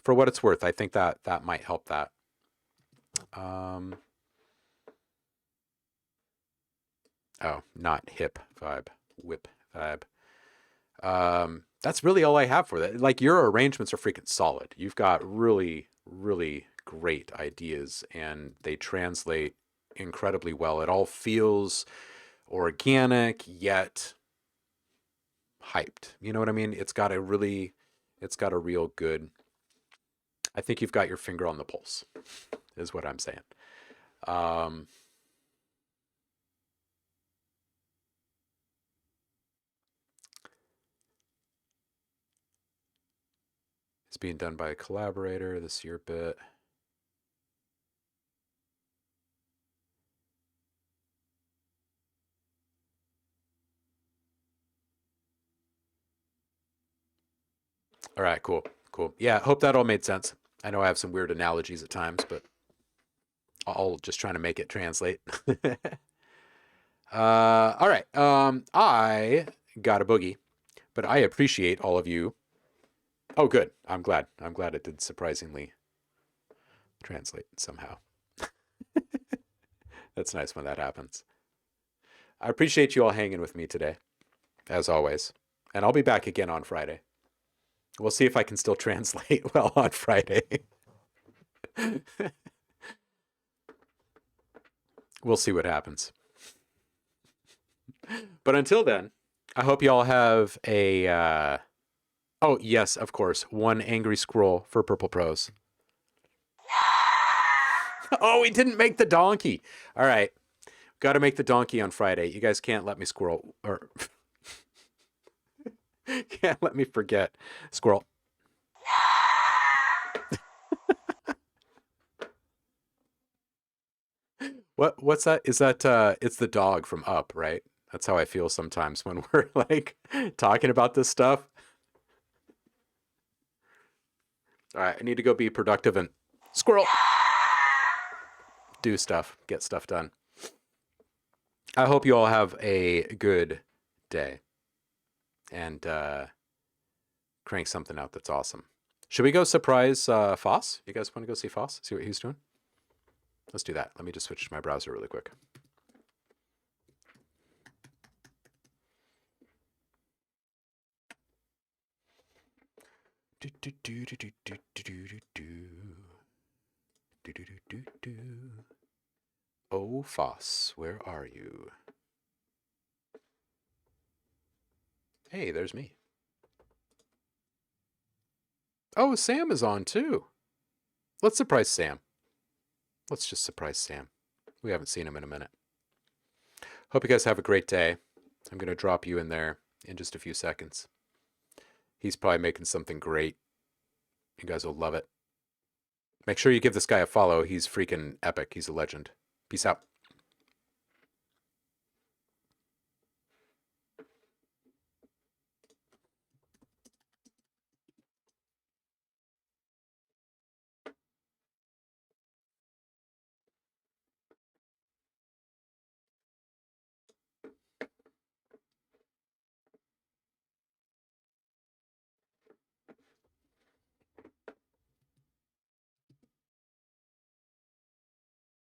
for what it's worth, I think that that might help that. Oh, not hip vibe, whip vibe. That's really all I have for that. Like, your arrangements are freaking solid. You've got really, really great ideas, and they translate incredibly well. It all feels organic yet hyped. You know what I mean? It's got a real good. I think you've got your finger on the pulse, is what I'm saying. It's being done by a collaborator. This is your bit. All right, cool. Yeah, hope that all made sense. I know I have some weird analogies at times, but I'll just trying to make it translate. All right. I got a boogie, but I appreciate all of you. Oh, good. I'm glad it did surprisingly translate somehow. That's nice when that happens. I appreciate you all hanging with me today, as always. And I'll be back again on Friday. We'll see if I can still translate well on Friday. We'll see what happens. But until then, I hope you all have a... Oh, yes, of course. One angry squirrel for Purple Pros. Oh, we didn't make the donkey. All right. Got to make the donkey on Friday. You guys can't let me squirrel... or can't let me forget. Squirrel. What's that? Is that it's the dog from Up, right? That's how I feel sometimes when we're like talking about this stuff. All right, I need to go be productive and squirrel. Do stuff, get stuff done. I hope you all have a good day and crank something out that's awesome. Should we go surprise Foss? You guys want to go see Foss? See what he's doing? Let's do that. Let me just switch to my browser really quick. Oh, Foss, where are you? Hey, there's me. Oh, Sam is on too. Let's surprise Sam. Let's just surprise Sam. We haven't seen him in a minute. Hope you guys have a great day. I'm going to drop you in there in just a few seconds. He's probably making something great. You guys will love it. Make sure you give this guy a follow. He's freaking epic. He's a legend. Peace out.